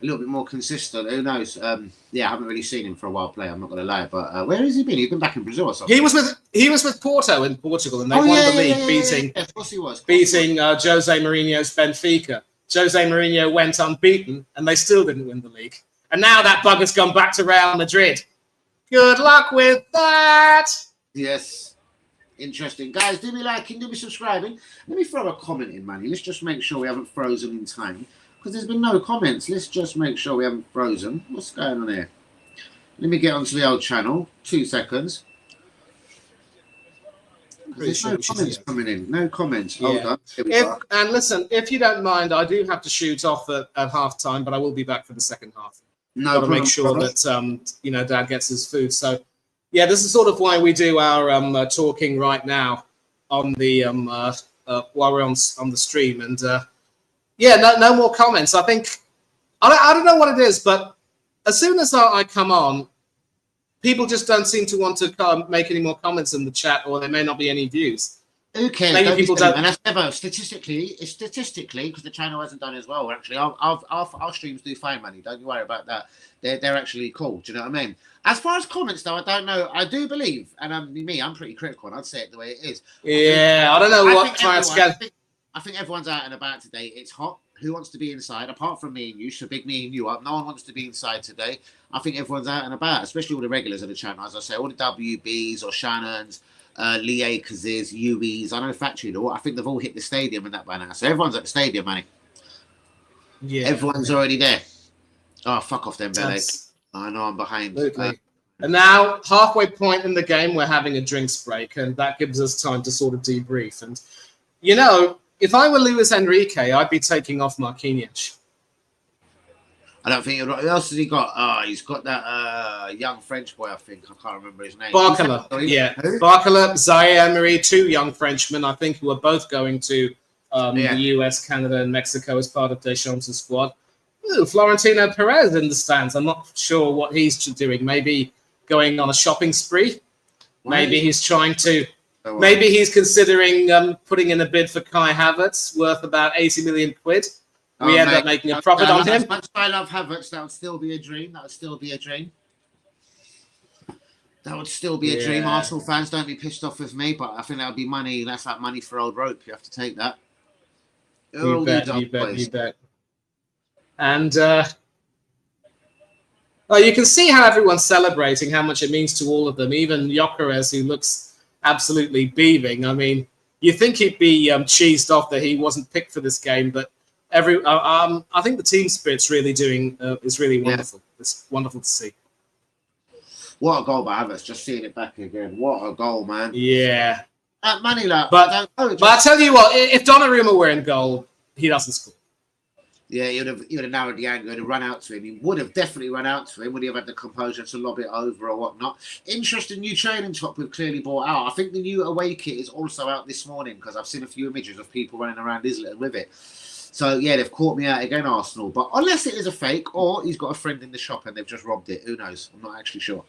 little bit more consistent. Who knows? I haven't really seen him for a while play. I'm not going to lie. But where has he been? He's been back in Brazil or something. He was with Porto in Portugal, and they won the league, beating Jose Mourinho's Benfica. Jose Mourinho went unbeaten, and they still didn't win the league. And now that bugger's gone back to Real Madrid. Good luck with that. Yes. Interesting. Guys, do me liking, do me subscribing. Let me throw a comment in, Manny. Let's just make sure we haven't frozen in time. Because there's been no comments. Let's just make sure we haven't frozen. What's going on here? Let me get onto the old channel. 2 seconds. There's no comments coming in. No comments. Hold on. Here we go. And listen, if you don't mind, I do have to shoot off at half time, but I will be back for the second half. No Got to make sure that Dad gets his food. So, yeah, this is sort of why we do our talking right now on the while we're on the stream. And no more comments. I think I don't know what it is, but as soon as I come on, people just don't seem to want to make any more comments in the chat, or there may not be any views. Who cares? Maybe people don't. And that's never statistically, because the channel hasn't done as well. Actually, our streams do fine, Manny. Don't you worry about that. They're actually cool. Do you know what I mean? As far as comments, though, I don't know. I do believe, and I'm pretty critical, and I'd say it the way it is. Yeah, I don't know what clients get. I think everyone's out and about today. It's hot. Who wants to be inside? Apart from me and you, so big me and you up. No one wants to be inside today. I think everyone's out and about, especially all the regulars of the channel. As I say, all the WBs or Shannons, Lee Akers, UEs. I know Factory Law. I think they've all hit the stadium and that by now. So everyone's at the stadium, Manny. Yeah, everyone's already there. Oh, fuck off them, Bele. I know I'm behind. Absolutely. And now, halfway point in the game, we're having a drinks break, and that gives us time to sort of debrief. And, if I were Luis Enrique, I'd be taking off Marquinhos. I don't think. Who else has he got? He's got that young French boy, I think. I can't remember his name. Barcola. Yeah. Barcola, Zaire Emery, 2 young Frenchmen, I think, who are both going to the US, Canada, and Mexico as part of Deschamps' squad. Ooh, Florentino Perez in the stands. I'm not sure what he's doing. Maybe going on a shopping spree. Maybe he's trying to. Maybe he's considering putting in a bid for Kai Havertz, worth about 80 million quid. We end up making a profit on him. As much as I love Havertz, that would still be a dream. That would still be a dream. Arsenal fans, don't be pissed off with me, but I think that would be money. That's like money for old rope. You have to take that. You bet. And you can see how everyone's celebrating, how much it means to all of them. Even Gyökeres, who looks absolutely beaming. I mean, you think he'd be cheesed off that he wasn't picked for this game, but I think the team spirit's really is really wonderful. Yeah. It's wonderful to see. What a goal by Havertz! Just seeing it back again. What a goal, man! Yeah, money, like, but I tell you what, if Donnarumma were in goal, he doesn't score. Yeah, he would have narrowed the angle and run out to him. He would have definitely run out to him. Would he have had the composure to lob it over or whatnot? Interesting new training top we've clearly brought out. I think the new away kit is also out this morning because I've seen a few images of people running around Islington with it. So, yeah, they've caught me out again, Arsenal. But unless it is a fake or he's got a friend in the shop and they've just robbed it, who knows? I'm not actually sure.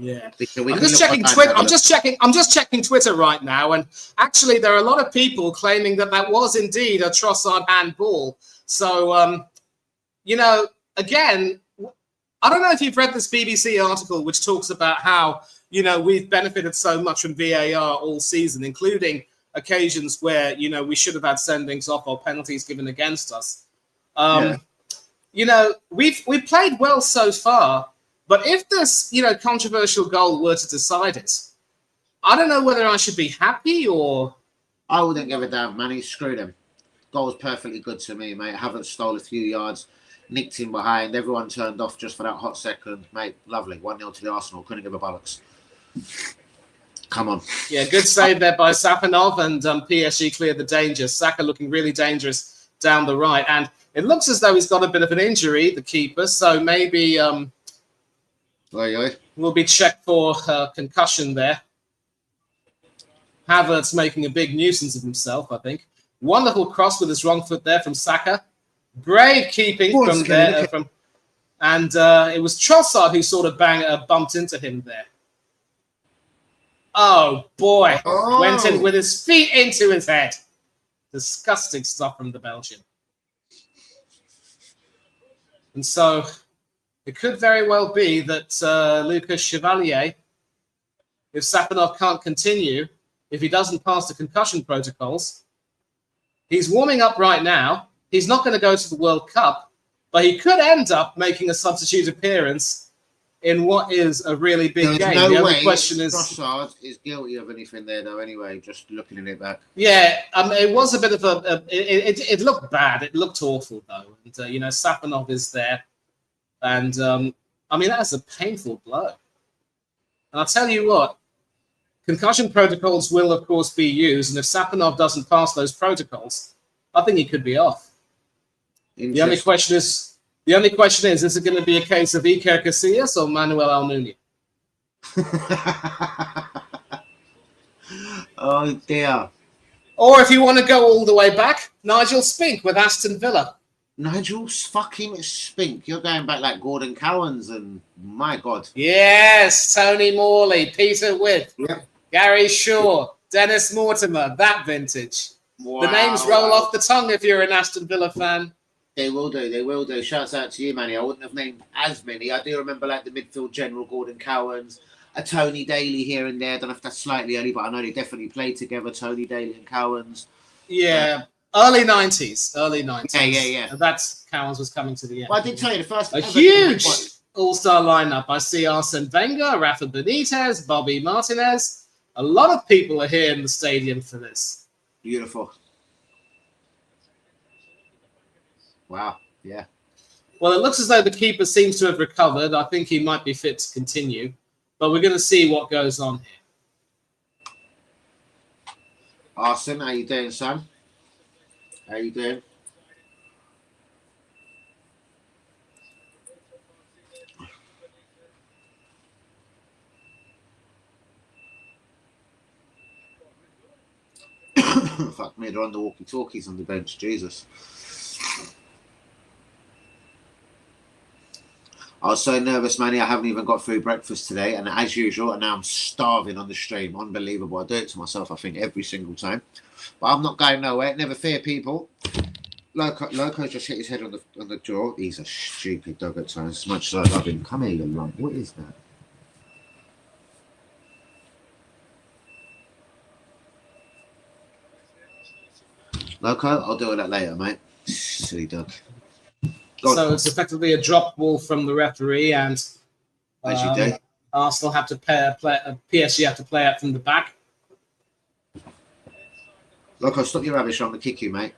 Yeah. We I'm can just look checking online Twitter. and have a look. I'm just checking Twitter right now, and actually, there are a lot of people claiming that was indeed a Trossard handball. So, you know, again, I don't know if you've read this BBC article which talks about how, you know, we've benefited so much from VAR all season, including occasions where, you know, we should have had sendings off or penalties given against us. You know, we've played well so far, but if this, you know, controversial goal were to decide it, I don't know whether I should be happy or... I wouldn't give a damn, Manny. Screw them. Goal's perfectly good to me, mate. Haven't stole a few yards, nicked in behind. Everyone turned off just for that hot second, mate. Lovely. 1-0 to the Arsenal. Couldn't give a bollocks. Come on. Yeah, good save there by Safanov, and PSG cleared the danger. Saka looking really dangerous down the right, and it looks as though he's got a bit of an injury, the keeper, so maybe we'll be checked for concussion there. Havertz making a big nuisance of himself, I think. Wonderful cross with his wrong foot there from Saka. Brave keeping from there. And it was Trossard who sort of bumped into him there. Oh, boy. Oh. Went in with his feet into his head. Disgusting stuff from the Belgian. And so it could very well be that Lucas Chevalier, if Safanov can't continue, if he doesn't pass the concussion protocols, he's warming up right now. He's not going to go to the World Cup, but he could end up making a substitute appearance in what is a really big game. No the way only question is Trossard is guilty of anything there, though. Anyway, just looking at it back. Yeah, it was a bit of it looked bad. It looked awful though. And you know, Safanov is there, and I mean that's a painful blow. And I'll tell you what, concussion protocols will of course be used, and if Safanov doesn't pass those protocols, I think he could be off. The only question is, is it going to be a case of Iker Casillas or Manuel Almunia? Oh dear. Or if you want to go all the way back, Nigel Spink with Aston Villa. Nigel fucking Spink. You're going back like Gordon Cowans and my God. Yes, Tony Morley, Peter Witt, Yep. Gary Shaw, Dennis Mortimer, that vintage. Wow. The names roll off the tongue if you're an Aston Villa fan. They will do. They will do. Shouts out to you, Manny. I wouldn't have named as many. I do remember like the midfield general, Gordon Cowans, a Tony Daly here and there. I don't know if that's slightly early, but I know they definitely played together, Tony Daly and Cowans. Yeah, early 90s. Yeah. That's Cowans was coming to the end. Well, I did tell you the first. A huge all-star lineup. I see Arsene Wenger, Rafa Benitez, Bobby Martinez. A lot of people are here in the stadium for this. Beautiful. Wow. Yeah. Well, it looks as though the keeper seems to have recovered. I think he might be fit to continue, but we're going to see what goes on here. Arsene, how you doing, son? How you doing? Fuck me, they're on the walkie-talkies on the bench. Jesus. I was so nervous, Manny. I haven't even got through breakfast today, and as usual, and now I'm starving on the stream. Unbelievable. I do it to myself, I think, every single time. But I'm not going nowhere. Never fear, people. Loco just hit his head on the jaw. He's a stupid dog at times, as much as I love him. Come here, you lump. What is that? Loco, I'll deal with that later, mate. Silly dog. So it's effectively a drop ball from the referee, and As you do. Arsenal have to PSG have to play out from the back. Loco, stop your rubbish. I'm going to kick you, mate.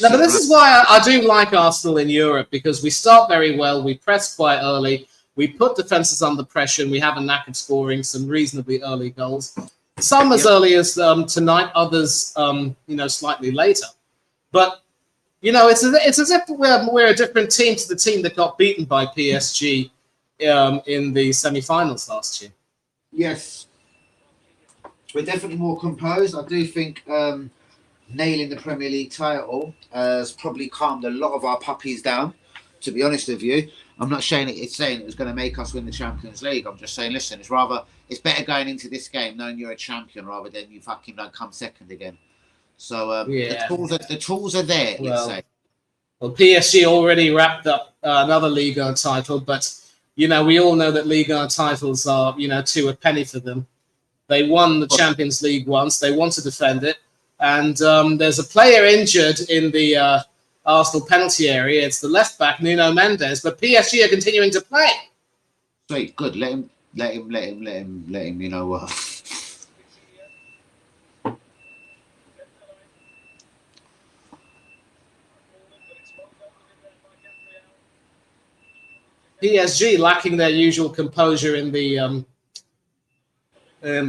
No, but this is why I do like Arsenal in Europe, because we start very well, we press quite early, we put defences under pressure, and we have a knack of scoring some reasonably early goals. Some as early as tonight, others, slightly later. But it's as if we're a different team to the team that got beaten by PSG in the semi-finals last year. Yes. We're definitely more composed. I do think nailing the Premier League title has probably calmed a lot of our puppies down, to be honest with you. I'm not saying it's saying it was going to make us win the Champions League. I'm just saying, listen, it's better going into this game knowing you're a champion rather than you fucking don't come second again. So the tools are there. Let's say. Well, PSG already wrapped up another Liga title, but we all know that Liga titles are to a penny for them. They won the Champions League once. They want to defend it, and there's a player injured in the Arsenal penalty area. It's the left back Nuno Mendes, but PSG are continuing to play. Sweet, good. Let him. You know what? PSG lacking their usual composure in the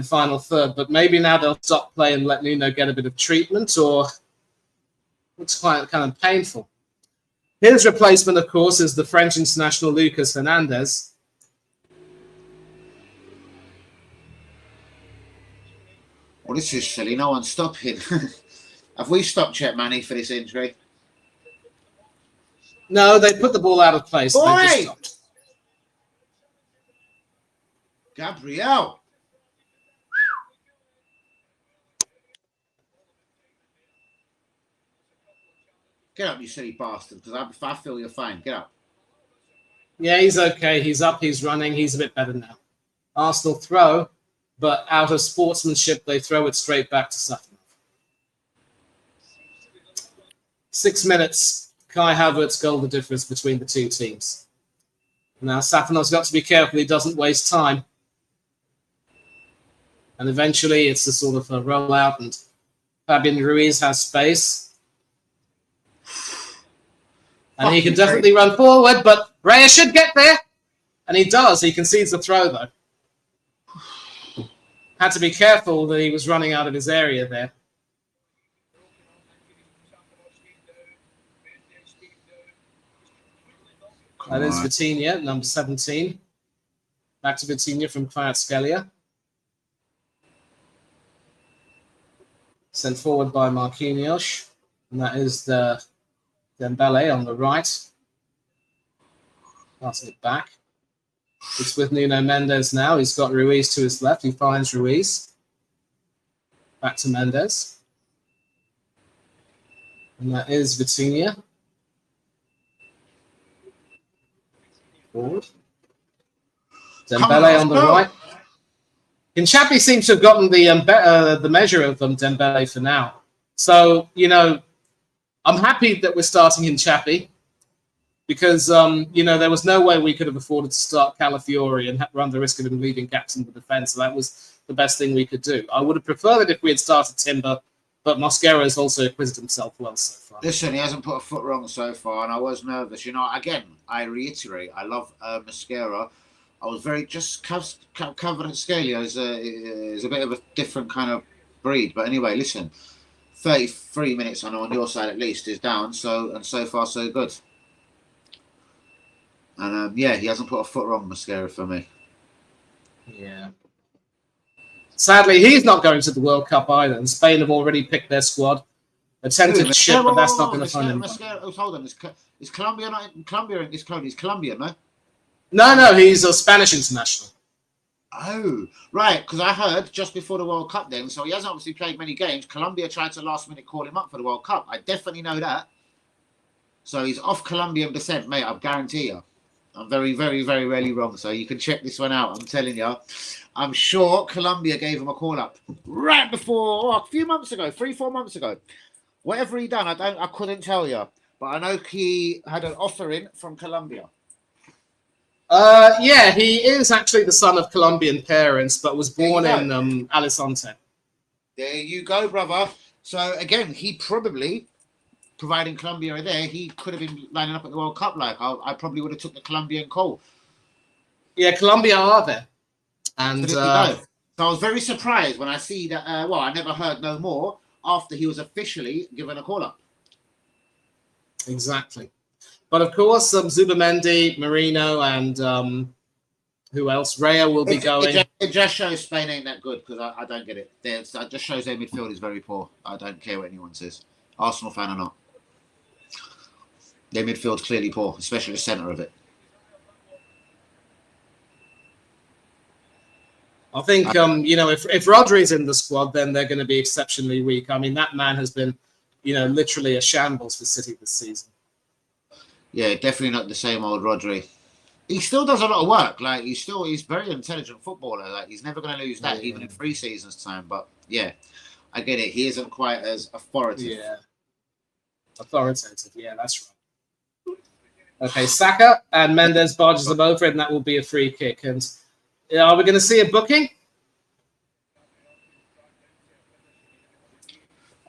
final third, but maybe now they'll stop play and let Nuno get a bit of treatment, or it's quite kind of painful. His replacement, of course, is the French international Lucas Hernandez. Well, this is silly. No one's stopping. Have we stopped Chet Manny for this injury? No, they put the ball out of place. Boy! They just stopped. Gabriel. Get up, you silly bastard, because I feel you're fine. Get up. Yeah, he's okay. He's up. He's running. He's a bit better now. Arsenal throw, but out of sportsmanship, they throw it straight back to Safanov. 6 minutes. Kai Havertz goal the difference between the two teams. Now Safanov's got to be careful he doesn't waste time. And eventually it's a sort of a rollout, and Fabian Ruiz has space. And he can definitely run forward, but Reyes should get there. And he does. He concedes the throw, though. Had to be careful that he was running out of his area there. That is Vitinha, number 17. Back to Vitinha from Kvaratskhelia. Sent forward by Marquinhos. And that is the Dembele on the right. Passing it back. It's with Nuno Mendes now. He's got Ruiz to his left. He finds Ruiz. Back to Mendes. And that is Vitinha. Forward. Dembele on the right. Hinchapi seems to have gotten the measure of Dembele for now. So, I'm happy that we're starting Hinchapi because, there was no way we could have afforded to start Calafiori and run the risk of him leaving gaps in the defence. So that was the best thing we could do. I would have preferred it if we had started Timber, but Mosquera has also acquitted himself well so far. Listen, he hasn't put a foot wrong so far, and I was nervous. Again, I reiterate, I love Mosquera. I was very Kvaratskhelia is a bit of a different kind of breed. But anyway, listen, 33 minutes on your side at least is down. So far so good. And he hasn't put a foot wrong, Mosquera, for me. Yeah. Sadly, he's not going to the World Cup either. And Spain have already picked their squad. Attempted ship, but that's not going to find him. Hold on, is Colombia not Colombia? Is Colombia, no? No, he's a Spanish international. Oh, right, because I heard just before the World Cup then, so he hasn't obviously played many games. Colombia tried to last minute call him up for the World Cup. I definitely know that. So he's off Colombian descent, mate, I guarantee you. I'm very, very, very rarely wrong, so you can check this one out. I'm telling you. I'm sure Colombia gave him a call up right before, a few months ago, 3-4 months ago. Whatever he done, I couldn't tell you. But I know he had an offer in from Colombia. He is actually the son of Colombian parents, but was born in Alicante. There you go, brother. So again, he probably, providing Colombia are there, he could have been lining up at the World Cup. Like I probably would have took the Colombian call. Yeah, Colombia are there, and so I was very surprised when I see that. I never heard no more after he was officially given a call up. Exactly. But of course, Zubamendi, Marino, and who else? Raya will be going. It just shows Spain ain't that good because I don't get it. It just shows their midfield is very poor. I don't care what anyone says. Arsenal fan or not. Their midfield's clearly poor, especially the centre of it. I think, if Rodri's in the squad, then they're going to be exceptionally weak. I mean, that man has been, literally a shambles for City this season. Yeah, definitely not the same old Rodri. He still does a lot of work. Like he's very intelligent footballer. Like he's never going to lose that, even in 3 seasons' time. But yeah, I get it. He isn't quite as authoritative. Yeah, authoritative. Yeah, that's right. Okay, Saka and Mendes barges them over, and that will be a free kick. And are we going to see a booking?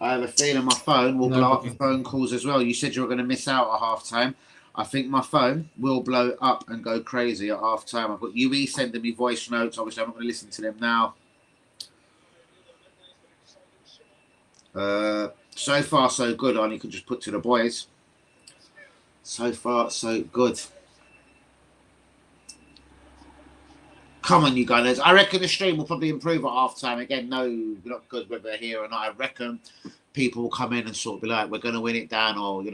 I have a feeling my phone will blow up the phone calls as well. You said you were going to miss out at half time. I think my phone will blow up and go crazy at half time. I've got UE sending me voice notes. Obviously, I'm not going to listen to them now. So far, so good. You could just put to the boys. So far, so good. Come on, you guys. I reckon the stream will probably improve at half time. Again, no, not good whether they're here or not. I reckon people will come in and sort of be like, we're going to win it down, or,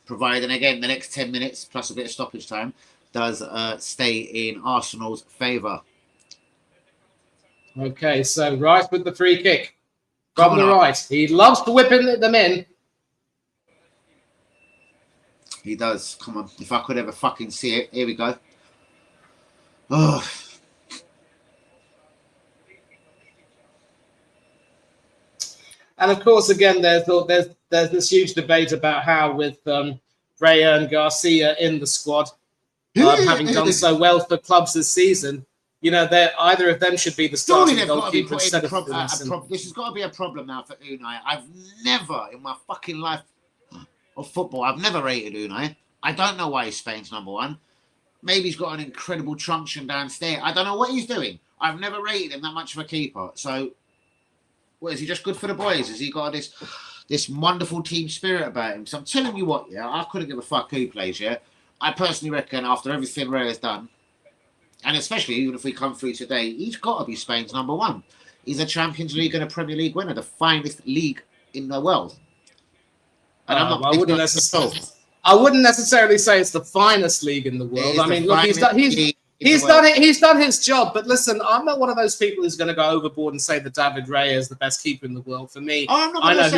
providing, again, the next 10 minutes plus a bit of stoppage time does stay in Arsenal's favour. Okay, so Rice with the free kick from the right. He loves to whip them in. He does. Come on. If I could ever fucking see it. Here we go. Oh. And of course, again, there's this huge debate about how with Raya and Garcia in the squad, having done so well for clubs this season, either of them should be the starting goalkeeper instead of this has got to be a problem now for Unai. I've never in my fucking life of football, I've never rated Unai. I don't know why he's Spain's number 1. Maybe he's got an incredible truncheon downstairs. I don't know what he's doing. I've never rated him that much of a keeper. So, what, is he just good for the boys? Has he got this wonderful team spirit about him? So I'm telling you what, I couldn't give a fuck who plays, I personally reckon after everything Raya's done, and especially even if we come through today, he's got to be Spain's number 1. He's a Champions League and a Premier League winner, the finest league in the world. And I wouldn't necessarily say it's the finest league in the world. I mean, look, he's done his job. But listen, I'm not one of those people who's going to go overboard and say that David Raya is the best keeper in the world. For me, I'm not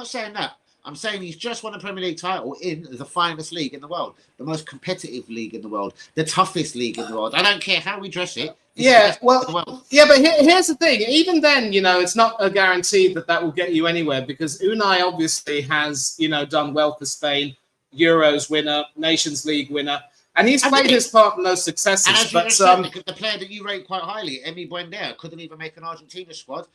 saying that. I'm saying he's just won a Premier League title in the finest league in the world, the most competitive league in the world, the toughest league in the world. I don't care how we dress it. But here's the thing. Even then, it's not a guarantee that will get you anywhere, because Unai obviously has, done well for Spain, Euros winner, Nations League winner, and he's played his part in those successes. But the player that you rate quite highly, Emi Buendia, couldn't even make an Argentina squad.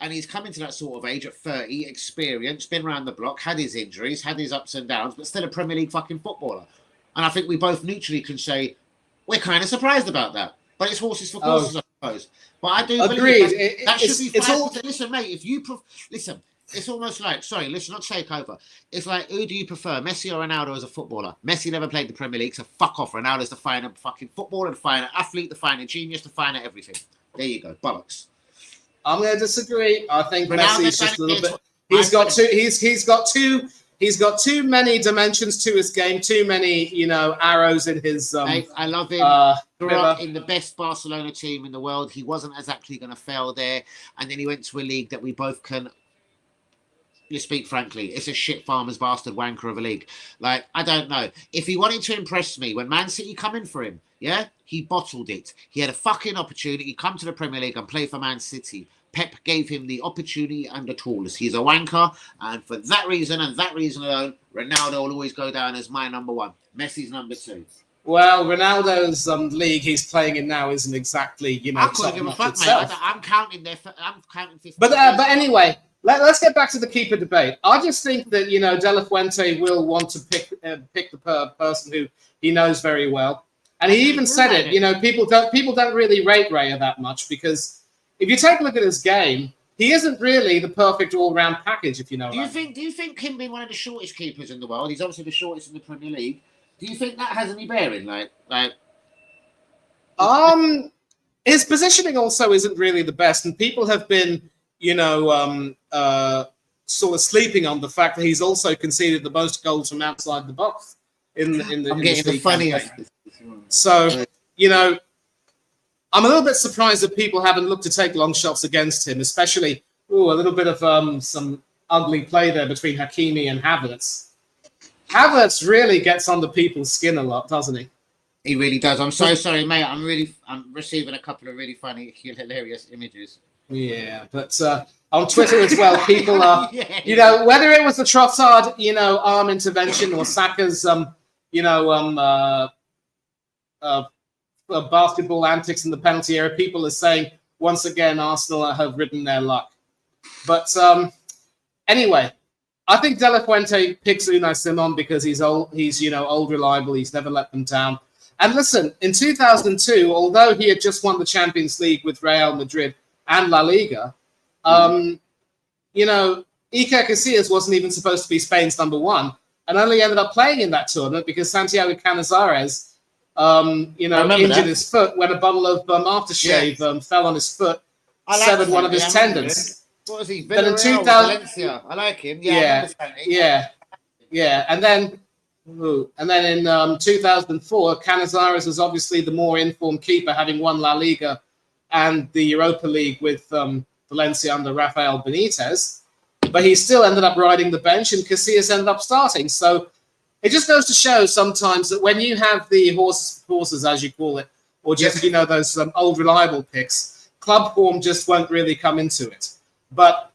And he's coming to that sort of age at 30, experienced, been around the block, had his injuries, had his ups and downs, but still a Premier League fucking footballer. And I think we both neutrally can say we're kind of surprised about that. But it's horses for courses, I suppose. But I do believe that should be fine. Listen, mate, if you... Listen, it's almost like... Sorry, let's not take over. It's like, who do you prefer, Messi or Ronaldo as a footballer? Messi never played the Premier League, so fuck off. Ronaldo's the finer fucking footballer, the finer athlete, the finer genius, the finer everything. There you go. Bollocks. I'm going to disagree. I think Messi's just a little bit. He's got too many dimensions to his game. Too many, arrows in his. I love him. Grew up in the best Barcelona team in the world. He wasn't exactly going to fail there, and then he went to a league that we both can. You speak frankly, it's a shit farmer's bastard wanker of a league. Like, I don't know. If he wanted to impress me, when Man City come in for him, he bottled it. He had a fucking opportunity to come to the Premier League and play for Man City. Pep gave him the opportunity and the tools. He's a wanker, and for that reason and that reason alone, Ronaldo will always go down as my number 1. Messi's number 2. Well, Ronaldo's league he's playing in now isn't exactly, I couldn't give a fuck, mate. I'm counting 50. But anyway, let's get back to the keeper debate. I just think that De La Fuente will want to pick the person who he knows very well, and he even said it. People don't really rate Raya that much, because if you take a look at his game, he isn't really the perfect all-round package, if you know. Do you think him being one of the shortest keepers in the world? He's obviously the shortest in the Premier League. Do you think that has any bearing? His positioning also isn't really the best, and people have been, sort of sleeping on the fact that he's also conceded the most goals from outside the box in the. I'm getting the funniest. So I'm a little bit surprised that people haven't looked to take long shots against him, especially a little bit of some ugly play there between Hakimi and Havertz. Havertz really gets under people's skin a lot, doesn't he? He really does. I'm so sorry, mate. I'm receiving a couple of really funny, hilarious images. Yeah, but on Twitter as well, people are, you know, whether it was the Trossard, you know, arm intervention or Saka's, basketball antics in the penalty area, people are saying once again Arsenal have ridden their luck. But anyway, I think De La Fuente picks Unai Simon because he's old, old, reliable. He's never let them down. And listen, in 2002, although he had just won the Champions League with Real Madrid and La Liga, Iker Casillas wasn't even supposed to be Spain's number one, and only ended up playing in that tournament because Santiago Canizares, injured his foot when a bottle of aftershave fell on his foot, severed one of his tendons. What was he? But in Valencia. I like him. Yeah. And then in 2004, Canizares was obviously the more informed keeper, having won La Liga and the Europa League with Valencia under Rafael Benitez. But he still ended up riding the bench, and Casillas ended up starting. So it just goes to show sometimes that when you have the horses, as you call it, or just those old reliable picks, club form just won't really come into it. But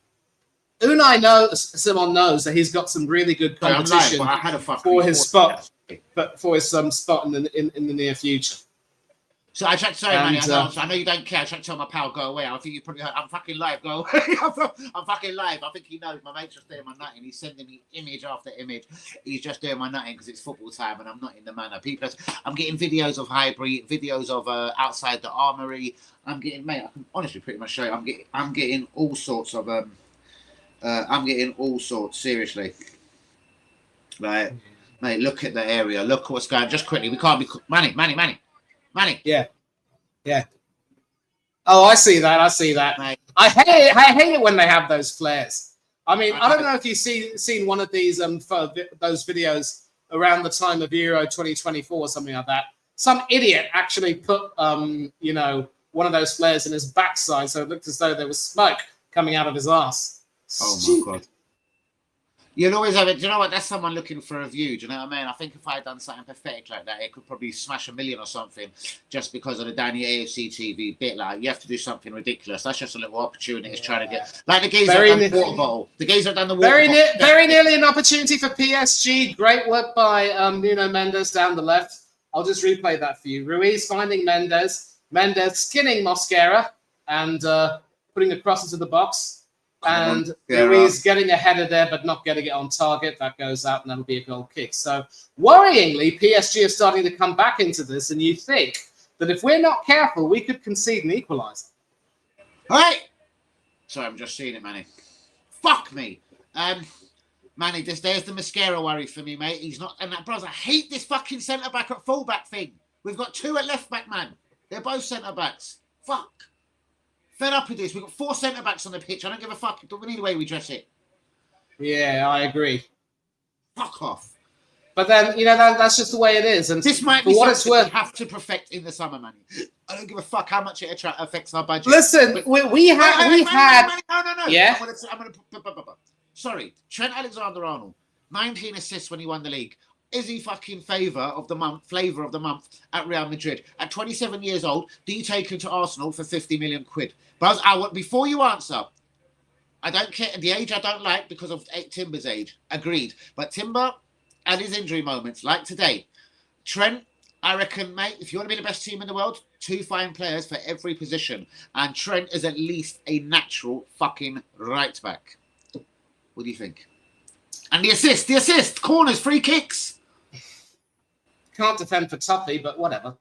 Simon knows that he's got some really good competition for his spot, but for his spot in the near future. So I tried. Sorry, Manny. I know you don't care. I tried to tell my pal go away. I think you probably heard. I'm fucking live. Go away. I'm fucking live. I think he knows. My mate's just doing my nutting. He's sending me image after image. He's just doing my nutting because it's football time and I'm not in the manner. I'm getting videos of Highbury, videos of outside the Armory. I'm getting, mate. I can honestly pretty much show you. I'm getting all sorts of I'm getting all sorts. Seriously, like, mate. Look at the area. Look at what's going. Just quickly, we can't be Manny. Yeah. Oh, I see that. Mate. I hate it when they have those flares. I mean, I don't know if you've seen one of these those videos around the time of Euro 2024 or something like that. Some idiot actually put one of those flares in his backside, so it looked as though there was smoke coming out of his ass. Oh my God. You'll always have it. Do you know what? That's someone looking for a view. Do you know what I mean? I think if I had done something pathetic like that, it could probably smash 1 million or something just because of the Danny AFC TV bit. Like, you have to do something ridiculous. That's just a little opportunity. It's trying to get, like, the gays have done the water bottle. The gays have done the water bottle. Very nearly an opportunity for PSG. Great work by Nuno Mendes down the left. I'll just replay that for you. Ruiz finding Mendes skinning Mosquera and putting the cross into the box. And Ruiz getting a header there, but not getting it on target. That goes out, and that'll be a goal kick. So, worryingly, PSG are starting to come back into this, and you think that if we're not careful, we could concede an equaliser. All right. Sorry, I'm just seeing it, Manny. Fuck me. Manny, there's the Mosquera worry for me, mate. He's not, and that brother, I hate this fucking centre-back at full-back thing. We've got 2 at left-back, man. They're both centre-backs. Fuck. Fed up with this. We've got 4 centre-backs on the pitch. I don't give a fuck. We need a way we dress it. Yeah, I agree. Fuck off. But then, that's just the way it is. And this might be something we have to perfect in the summer, man. I don't give a fuck how much it affects our budget. Listen, we had... No. Yeah? Sorry. Trent Alexander-Arnold, 19 assists when he won the league. Is he fucking flavour of the month at Real Madrid? At 27 years old, do you take him to Arsenal for 50 million quid? Buzz, before you answer, I don't care. The age I don't like because of Timber's age. Agreed. But Timber and his injury moments, like today. Trent, I reckon, mate, if you want to be the best team in the world, 2 fine players for every position. And Trent is at least a natural fucking right back. What do you think? And the assist, corners, free kicks. Can't defend for Tuffy, but whatever.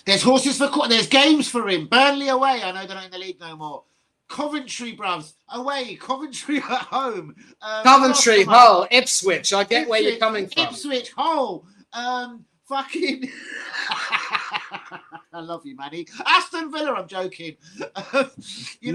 There's there's games for him. Burnley away. I know they're not in the league no more. Coventry, bruvs, away. Coventry at home. Coventry, Hull, Ipswich. I get where you're coming from. Ipswich, Hull. Fucking. I love you, Manny. Aston Villa. I'm joking.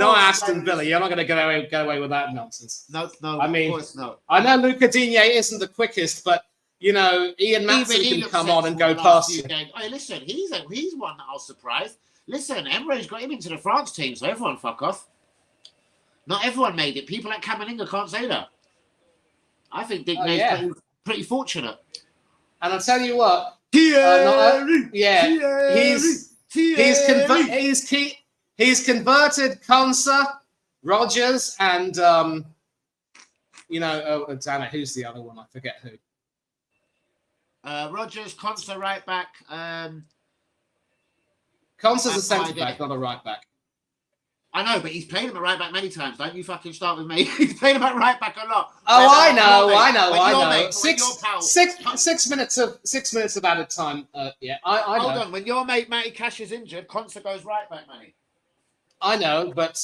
Aston Villa. You're not going to get away with that nonsense. No. I mean, of course not. I know Luca Digne isn't the quickest, but Ian Maatsen can come on and go past you. Hey, listen, he's one that I was surprised. Listen, Emre's got him into the France team, so everyone fuck off. Not everyone made it. People like Camavinga can't say that. I think Digne's pretty fortunate. And I'll tell you what. Thierry, he's converted Konsa, Rogers, and damn it, who's the other one? I forget who. Rogers, Konsa, right back. Konsa's a centre back, not a right back. I know, but he's played him at right back many times. Don't you fucking start with me. He's played him at right back a lot. Oh, I know. 6 minutes of added time. I know. Hold on. When your mate Matty Cash is injured, Konsa goes right back, Matty. I know, but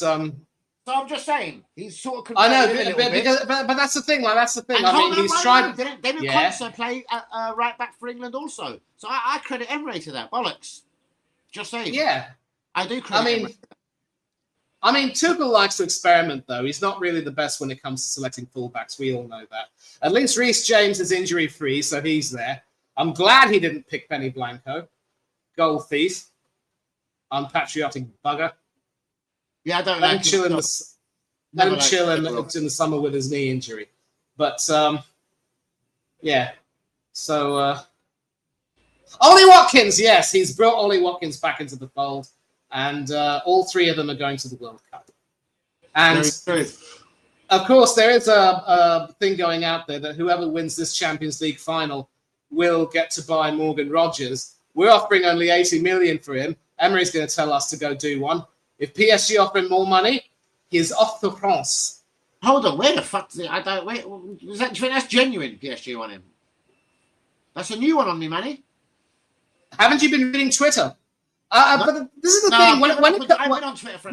So I'm just saying, he's sort of. I know, but that's the thing. Like that's the thing. And I mean, he's tried. Didn't Konsa play right back for England also? So I credit Emre to that. Bollocks. Just saying. Yeah, I do credit. I mean, Tuchel likes to experiment, though. He's not really the best when it comes to selecting fullbacks. We all know that. At least Reece James is injury-free, so he's there. I'm glad he didn't pick Penny Blanco. Goal thief. Unpatriotic bugger. Yeah, I don't let like him chill in the summer with his knee injury. But, yeah. So, Ollie Watkins, yes. He's brought Ollie Watkins back into the fold. And all three of them are going to the World Cup. And, of course, there is a thing going out there that whoever wins this Champions League final will get to buy Morgan Rogers. We're offering only 80 million for him. Emery's going to tell us to go do one. If PSG offer him more money, he's off to France. Hold on, where the fuck is it? I don't wait. Do you think that's genuine? PSG on him. That's a new one on me, Manny. Haven't you been reading Twitter? But this is the thing. I went on Twitter for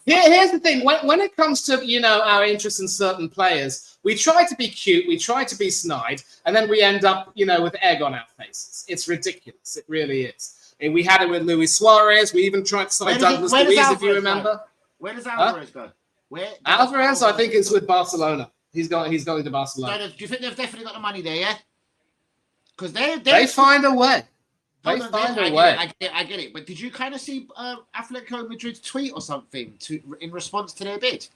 here's the thing. When it comes to our interest in certain players, we try to be cute, we try to be snide, and then we end up with egg on our faces. It's ridiculous. It really is. And we had it with Luis Suarez. We even tried to sign Douglas Luiz, if you remember. Where does Alvarez go? Alvarez, I think, is with Barcelona. He's going to Barcelona. So do you think they've definitely got the money there? Yeah. Because they find a way. I get it. But did you kind of see Atletico Madrid's tweet or something in response to their bid?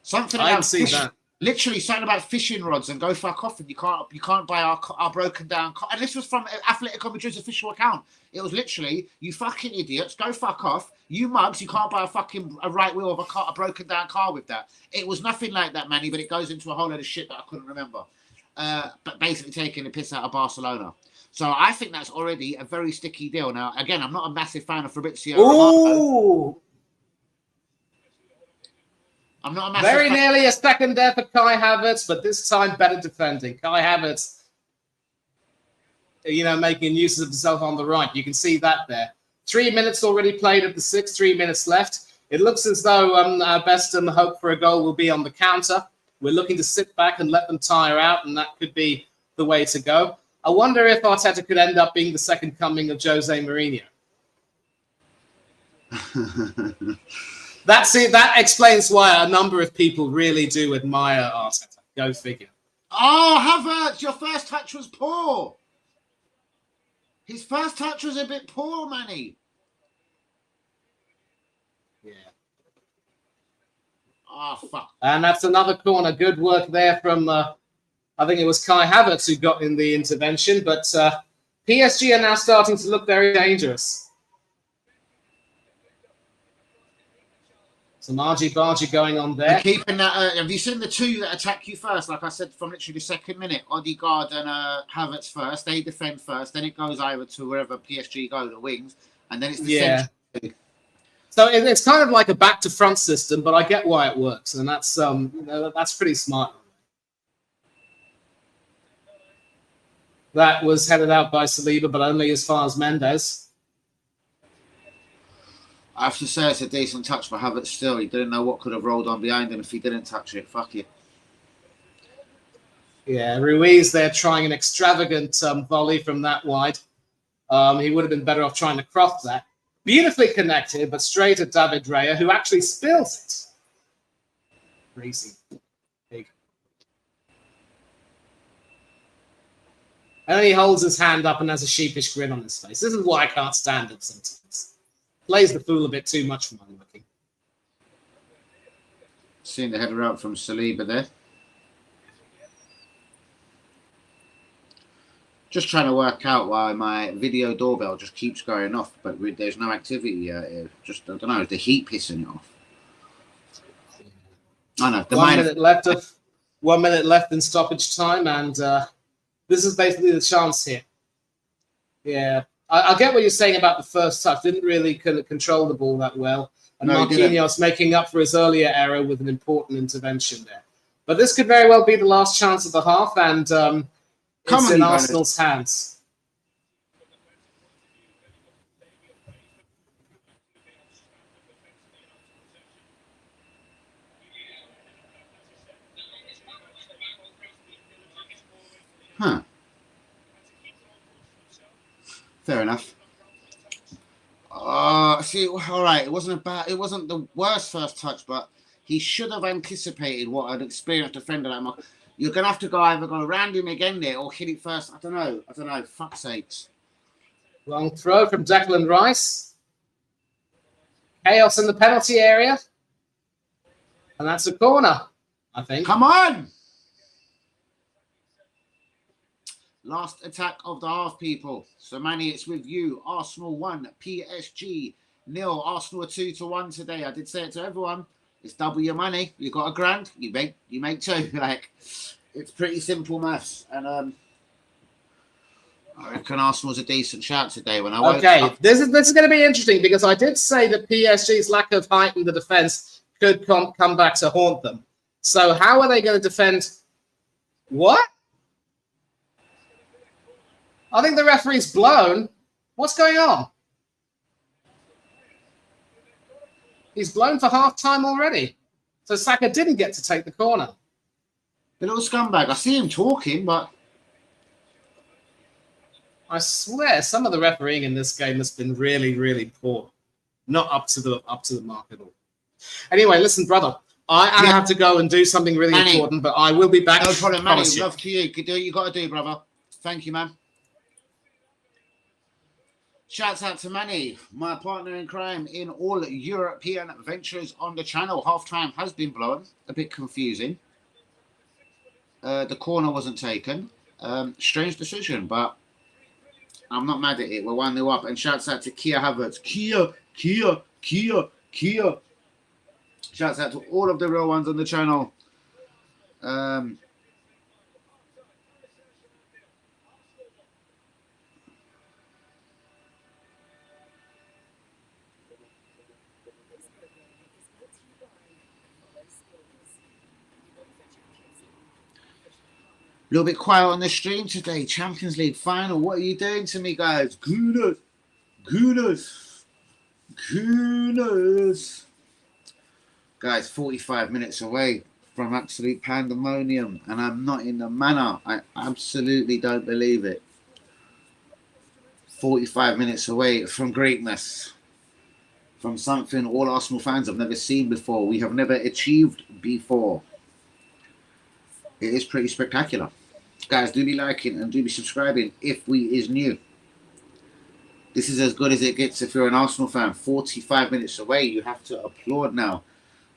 Something about I didn't see that. Literally something about fishing rods and go fuck off, and you can't buy our broken down car. And this was from Atletico Madrid's official account. It was literally, you fucking idiots, go fuck off. You mugs, you can't buy a right wheel of a broken down car with that. It was nothing like that, Manny, but it goes into a whole load of shit that I couldn't remember. But basically taking the piss out of Barcelona. So I think that's already a very sticky deal. Now, again, I'm not a massive fan of Fabrizio Romano. I'm not a massive Very nearly a second there for Kai Havertz, but this time better defending. Kai Havertz, making use of himself on the right. You can see that there. 3 minutes already played at the 6, 3 minutes left. It looks as though our best hope for a goal will be on the counter. We're looking to sit back and let them tire out, and that could be the way to go. I wonder if Arteta could end up being the second coming of Jose Mourinho. That explains why a number of people really do admire Arteta. Go figure. Oh, Havertz, your first touch was poor. His first touch was a bit poor, Manny. Yeah. Oh, fuck. And that's another corner. Good work there from... I think it was Kai Havertz who got in the intervention, but PSG are now starting to look very dangerous. Some argy-bargy going on there. Keeping that. Have you seen the two that attack you first? Like I said, from literally the second minute, Odegaard and Havertz first. They defend first, then it goes over to wherever PSG go, the wings, and then it's the central. So it's kind of like a back-to-front system, but I get why it works, and that's that's pretty smart. That was headed out by Saliba, but only as far as Mendes. I have to say it's a decent touch for Havertz still. He didn't know what could have rolled on behind him if he didn't touch it. Fuck you. Yeah, Ruiz there trying an extravagant volley from that wide. He would have been better off trying to cross that. Beautifully connected, but straight at David Raya, who actually spills it. Crazy. Big. And then he holds his hand up and has a sheepish grin on his face. This is why I can't stand him sometimes. Plays the fool a bit too much for my liking. Seeing the header out from Saliba there. Just trying to work out why my video doorbell just keeps going off, but there's no activity here. Just, I don't know, is the heat pissing it off? I know. 1 minute left in stoppage time, and this is basically the chance here. Yeah, I get what you're saying about the first touch. Didn't really control the ball that well. And No, Marquinhos making up for his earlier error with an important intervention there. But this could very well be the last chance of the half, and it's in Arsenal's hands. Huh. Fair enough. See, all right. It wasn't the worst first touch, but he should have anticipated what an experienced defender like Mark. You're gonna have to either go around him again there or hit it first. I don't know. Fuck's sakes. Long throw from Declan Rice. Chaos in the penalty area, and that's a corner, I think. Come on. Last attack of the half, people. So, Manny, it's with you. Arsenal 1, PSG 0. Arsenal are 2-1 today. I did say it to everyone. It's double your money. You got £1,000. You make 2. Like, it's pretty simple maths. And I reckon Arsenal's a decent shout today. When I woke up. This is going to be interesting because I did say that PSG's lack of height in the defense could come back to haunt them. So, how are they going to defend? What? I think the referee's blown. What's going on? He's blown for half-time already. So Saka didn't get to take the corner. The little scumbag. I see him talking, but I swear some of the refereeing in this game has been really, really poor. Not up to the mark at all. Anyway, listen, brother. I have to go and do something really important, but I will be back. No problem, Manny. Love to you. Do what you got to do, brother. Thank you, man. Shouts out to Manny, my partner in crime in all European ventures on the channel. Half-time has been blown. A bit confusing. The corner wasn't taken. Strange decision, but I'm not mad at it. We're 1-0 up. And shouts out to Kia Havertz. Kia. Shouts out to all of the real ones on the channel. A little bit quiet on the stream today. Champions League final. What are you doing to me, guys? Goodness. Guys, 45 minutes away from absolute pandemonium, and I'm not in the manor. I absolutely don't believe it. 45 minutes away from greatness. From something all Arsenal fans have never seen before. We have never achieved before. It is pretty spectacular. Guys, do be liking and do be subscribing if we is new. This is as good as it gets if you're an Arsenal fan. 45 minutes away. You have to applaud now.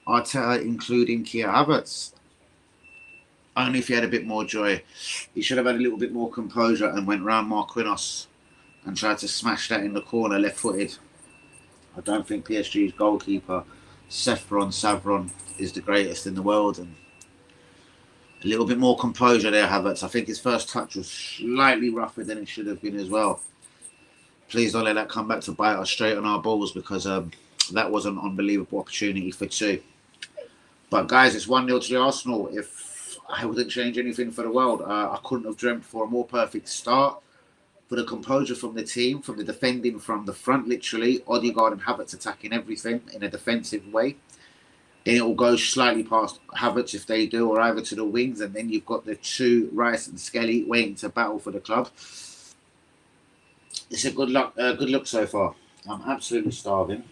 Arteta, including Kia Havertz. Only if he had a bit more joy. He should have had a little bit more composure and went round Marquinhos and tried to smash that in the corner left-footed. I don't think PSG's goalkeeper, Savron, is the greatest in the world. And a little bit more composure there, Havertz. I think his first touch was slightly rougher than it should have been as well. Please don't let that come back to bite us straight on our balls, because that was an unbelievable opportunity for 2. But guys, it's 1-0 to the Arsenal. If I wouldn't change anything for the world, I couldn't have dreamt for a more perfect start. For the composure from the team, from the defending from the front, literally, Odegaard and Havertz attacking everything in a defensive way. Then it will go slightly past Havertz if they do, or either to the wings, and then you've got the 2, Rice and Skelly, waiting to battle for the club. It's a good look so far. I'm absolutely starving.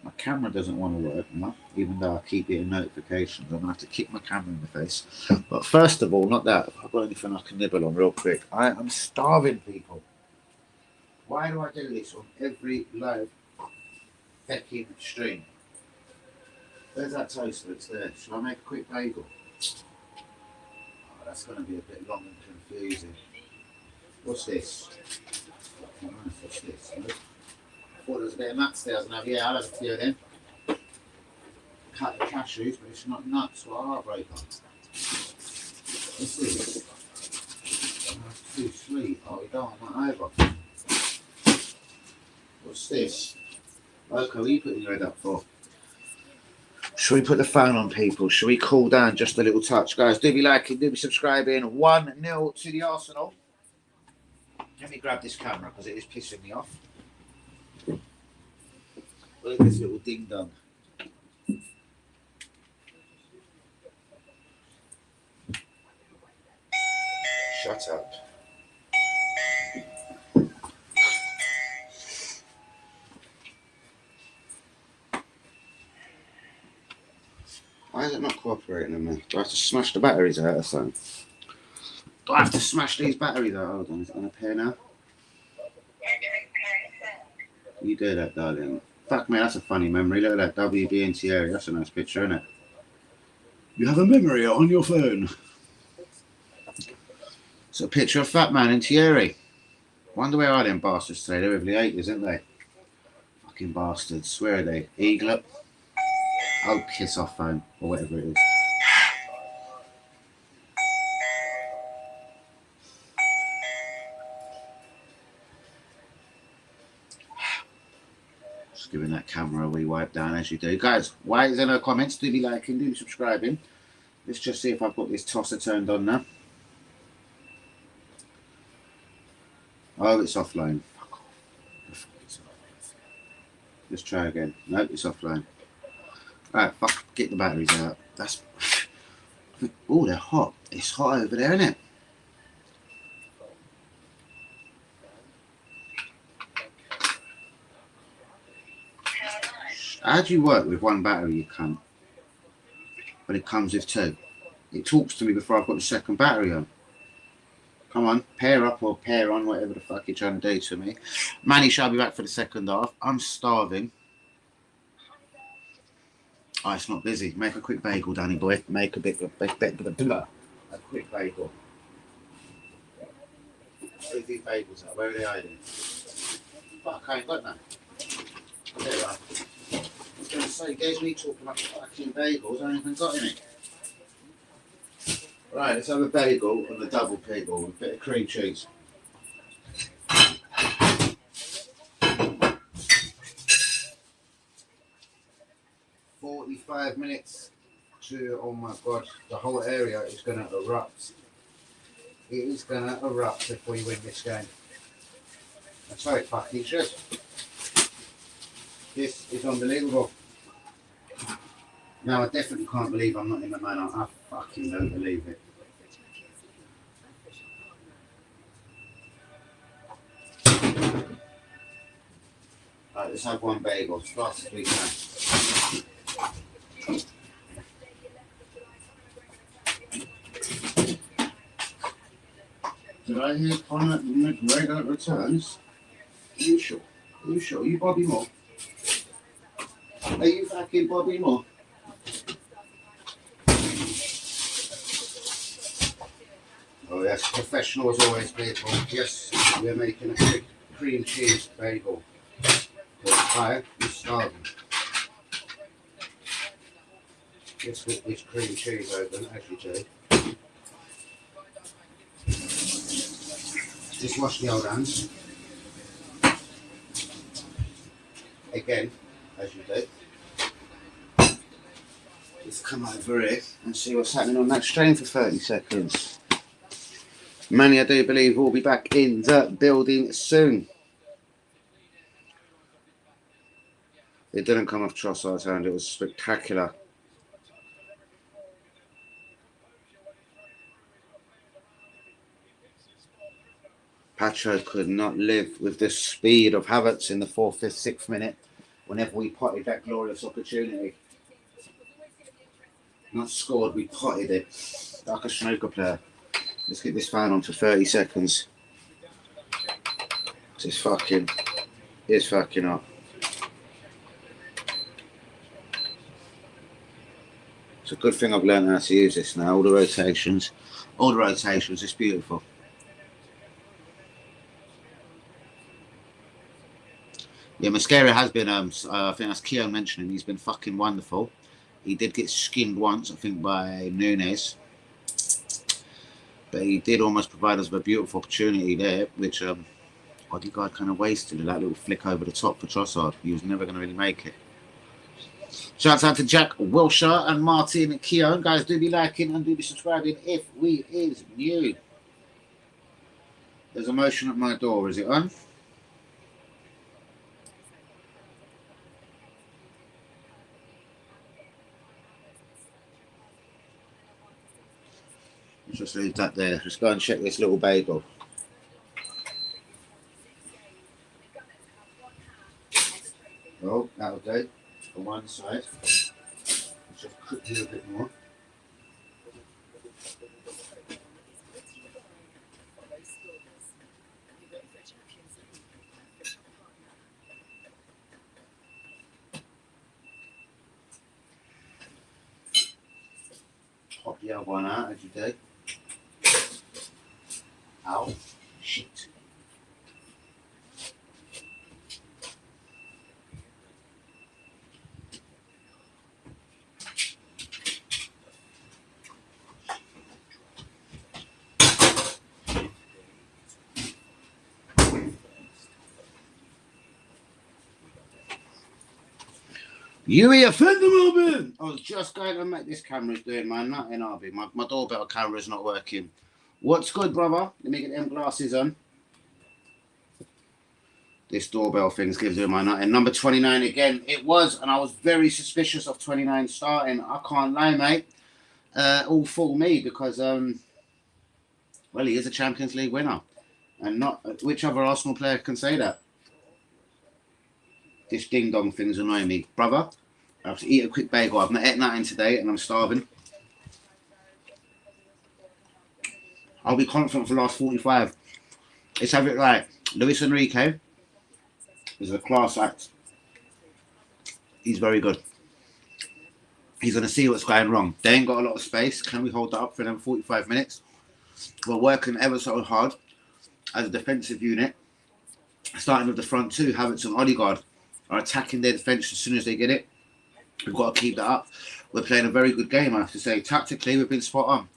My camera doesn't want to work enough, even though I keep getting notifications. I'm going to have to kick my camera in the face. But first of all, not that. I've got anything I can nibble on real quick. I am starving, people. Why do I do this on every live fecking stream? Where's that toaster? It's there. Shall I make a quick bagel? Oh, that's going to be a bit long and confusing. What's this? What's this? I thought there was a bit of nuts there. I was going to have, yeah, I'll have a few of them. Cut the cashews, but it's not nuts. What a heartbreaker. What's this? Oh, that's too sweet. Oh, we don't want that over. What's this? Okay, what are you putting your head up for? Should we put the phone on, people? Should we cool down just a little touch? Guys, do be liking, do be subscribing. 1-0 to the Arsenal. Let me grab this camera because it is pissing me off. Look at this little ding dong. Shut up. Why is it not cooperating in there? Do I have to smash the batteries out or something? Do I have to smash these batteries out? Hold on, is it going to pair now? You do that, darling. Fuck me, that's a funny memory. Look at that WB and Thierry. That's a nice picture, isn't it? You have a memory on your phone. It's a picture of Fat Man and Thierry. Wonder where are them bastards today? They're with the 80s, aren't they? Fucking bastards. Where are they? Eagle. Oh, piss off phone. Or whatever it is. Just giving that camera a wee wipe down as you do. Guys, why is there no comments? Do be liking, do be subscribing. Let's just see if I've got this tosser turned on now. Oh, it's offline. Fuck off. Let's try again. Nope, it's offline. Alright, fuck, get the batteries out. That's... Oh, they're hot. It's hot over there, isn't it? How do you work with one battery, you cunt? But it comes with two. It talks to me before I've got the second battery on. Come on, pair up or pair on, whatever the fuck you're trying to do to me. Manny shall be back for the second half. I'm starving. Oh, it's not busy. Make a quick bagel, Danny boy. Make a quick bagel. Where's these bagels at? Where are they hiding? Fuck, I ain't got none. There they are. I was going to say, there's me talking about fucking bagels. I ain't even got any. Right, let's have a bagel and a double bagel with a bit of cream cheese. $45 to, oh my god, the whole area is going to erupt. It is going to erupt if we win this game. That's how it fucking should. This is unbelievable. Now I definitely can't believe I'm not in the man. I fucking don't believe it. Right, let's have one bagel as fast as we can. Did I hear Connor McGregor returns? Are you sure? Are you sure? Are you Bobby Moore? Are you fucking Bobby Moore? Oh yes, professional as always, people. Yes, we're making a quick cream cheese bagel. I am starving. Let's whip this cream cheese open, as you do. Just wash the old hands. Again, as you do. Just come over here and see what's happening on that stream for 30 seconds. Manny, I do believe we'll be back in the building soon. It didn't come off Trossard's hand, it was spectacular. Pacho could not live with the speed of Havertz in the 4th, 5th, 6th minute. whenever we potted that glorious opportunity. Not scored, we potted it like a snooker player. Let's get this fan on for 30 seconds. It's fucking up. It's a good thing I've learned how to use this now. All the rotations, it's beautiful. Yeah, Mosquera has been, I think that's Keown mentioning, he's been fucking wonderful. He did get skinned once, I think, by Nunes. But he did almost provide us with a beautiful opportunity there, which Odegaard kind of wasted, that little flick over the top for Trossard. He was never going to really make it. Shouts out to Jack Wilshire and Martin and Keown. Guys, do be liking and do be subscribing if we is new. There's a motion at my door. Is it on? Let's just leave that there. Let's go and check this little bagel. Oh, that'll do. On one side. Let's just cook it a bit more. Pop the other one out as you do. Ow. Shit. You offend the moment! I was just going to make this camera's doing my nut in RB. My doorbell camera's not working. What's good, brother? Let me get them glasses on. This doorbell thing's doing my nut in. Number 29 again. It was, and I was very suspicious of 29 starting. I can't lie, mate. All for me because, well, he is a Champions League winner. And not which other Arsenal player can say that? This ding-dong thing's annoying me. Brother, I have to eat a quick bagel. I've not eaten nothing today and I'm starving. I'll be confident for the last 45. Let's have it right. Luis Enrique is a class act. He's very good. He's going to see what's going wrong. They ain't got a lot of space. Can we hold that up for another 45 minutes? We're working ever so hard as a defensive unit. Starting with the front two, Havertz and Odegaard are attacking their defence as soon as they get it. We've got to keep that up. We're playing a very good game, I have to say. Tactically, we've been spot on.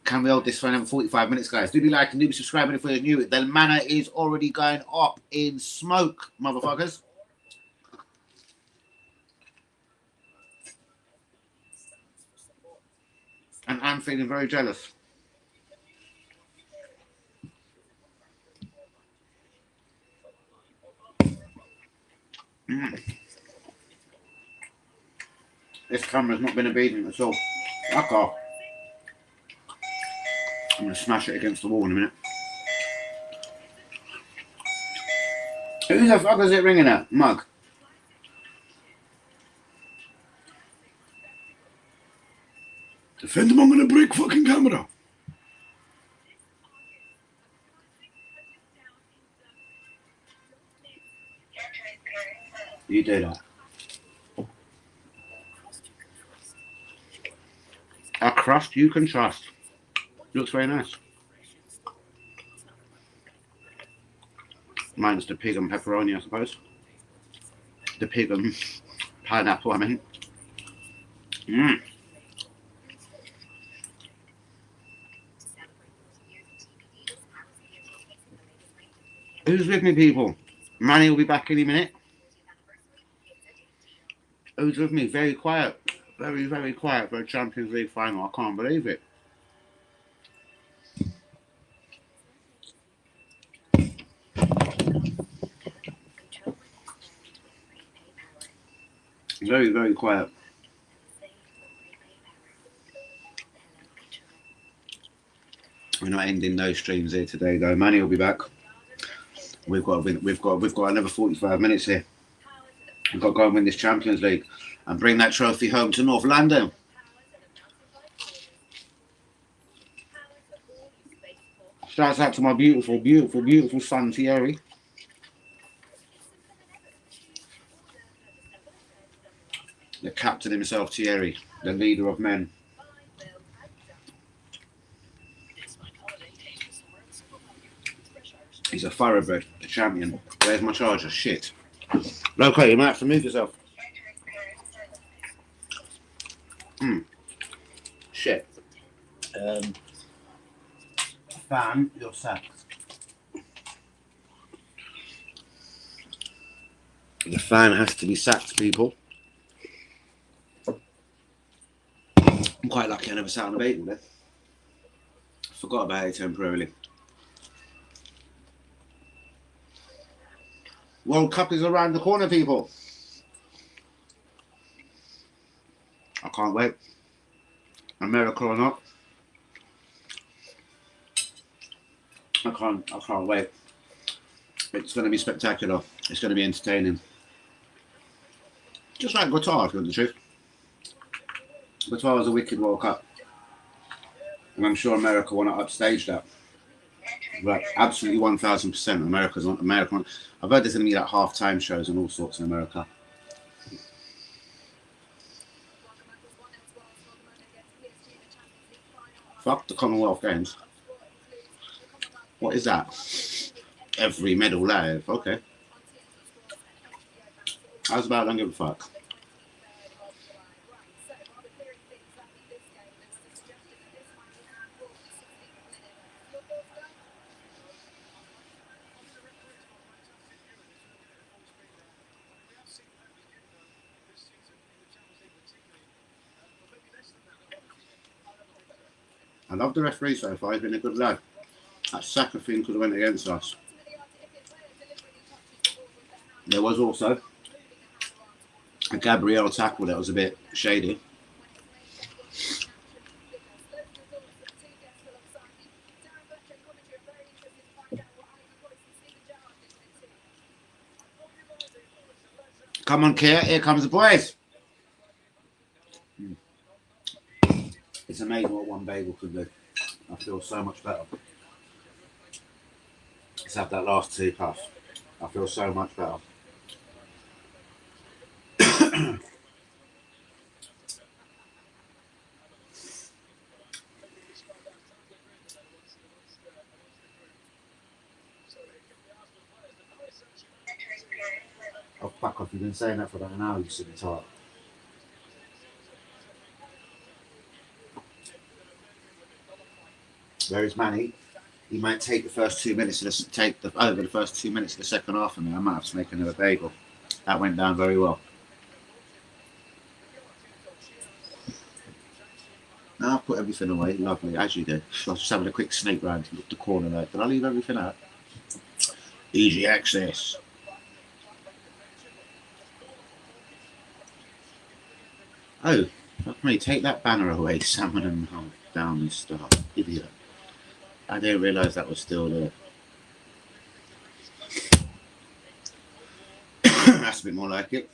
Can we hold this for another 45 minutes, guys? Do be liking, do be subscribing if you're new. The manor is already going up in smoke, motherfuckers. And I'm feeling very jealous. This camera's not been obedient at all. Fuck off. I'm going to smash it against the wall in a minute. Who the fuck is it ringing at? Mug. Defend him, I'm going to break fucking camera. You do that. A crust you can trust. Looks very nice. Mine's the pig and pepperoni, I suppose. The pig and pineapple, I mean. Who's with me, people? Manny will be back any minute. Who's with me? Very quiet. Very, very quiet for a Champions League final. I can't believe it. Very, very quiet. We're not ending those streams here today, though. Manny will be back. We've got another 45 minutes here. We've Got to go and win this Champions League and bring that trophy home to North London. Shouts out to my beautiful, beautiful, beautiful son Thierry. The captain himself, Thierry, the leader of men. He's a thoroughbred, a champion. Where's my charger? Shit. Okay, you might have to move yourself. Shit. Fan, you're sacked. The fan has to be sacked, people. I'm quite lucky I never sat on a bagel there. Forgot about it temporarily. World Cup is around the corner, people. I can't wait. America or not. I can't wait. It's going to be spectacular. It's going to be entertaining. Just like Qatar, if you want the truth. Qatar was a wicked World Cup. And I'm sure America want to upstage that. Right, absolutely 1000%. America's on America. I've heard there's going to be like half-time shows and all sorts in America. Fuck the Commonwealth Games. What is that? Every medal live. Okay. How's about I don't give a fuck? I love the referee so far. He's been a good lad. That Saka thing could have went against us. There was also a Gabriel tackle that was a bit shady. Come on, Kia. Here comes the boys. It's amazing what one bagel can do. I feel so much better. Let's have that last 2 puffs. I feel so much better. Oh, fuck off. You've been saying that for about an hour, you silly tart. Whereas Manny, he might take the first 2 minutes of the first 2 minutes of the second half of me. I might have to make another bagel. That went down very well. Now I've put everything away, lovely, as you do. I was just having a quick snake round to look the corner there. Did I leave everything out? Easy access. Oh, fuck me, take that banner away, salmon and half down and stuff. Idiot. I didn't realise that was still there. That's a bit more like it.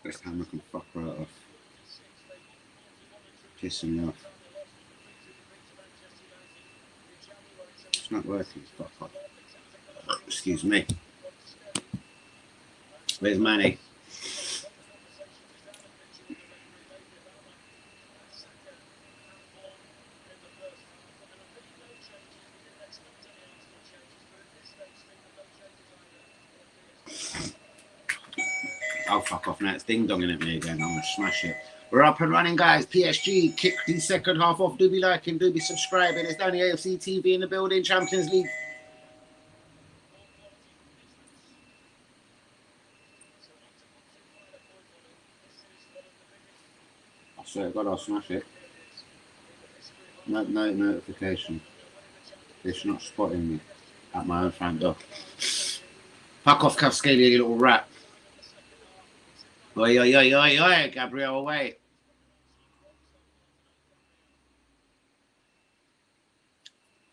This time I can fuck right off. Pissing me off. It's not working, fuck off. Excuse me. Where's Manny? Oh, fuck off now. It's ding-donging at me again. I'm going to smash it. We're up and running, guys. PSG kick the second half off. Do be liking, do be subscribing. It's Danny AFC TV in the building. Champions League. I swear to God, I'll smash it. No notification. It's not spotting me at my own front door. Fuck off, Cascadia, you little rat. Oi, oi, oi, oi, oi, Gabriel, away.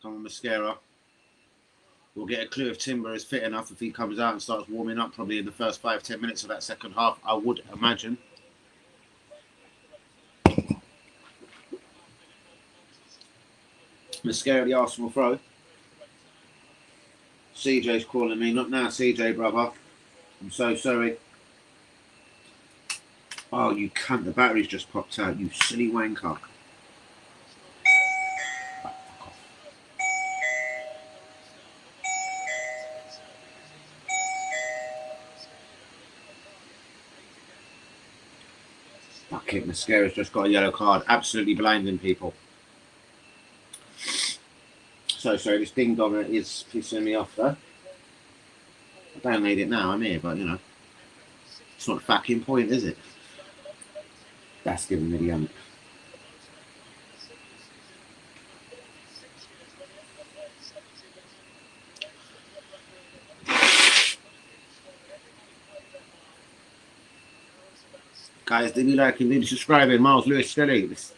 Come on, Mascara. We'll get a clue if Timber is fit enough if he comes out and starts warming up probably in the first 5-10 minutes of that second half, I would imagine. Mascara the Arsenal throw. CJ's calling me. Not now, CJ, brother. I'm so sorry. Oh, you cunt. The battery's just popped out. You silly wanker. Fuck it. Mascara's just got a yellow card. Absolutely blinding people. So sorry, this ding donger is pissing me off though. I don't need it now, I'm here, but you know, it's not a fucking point, is it? That's giving me the ump. Guys, did you like and leave subscribing? Miles Lewis Skelly. This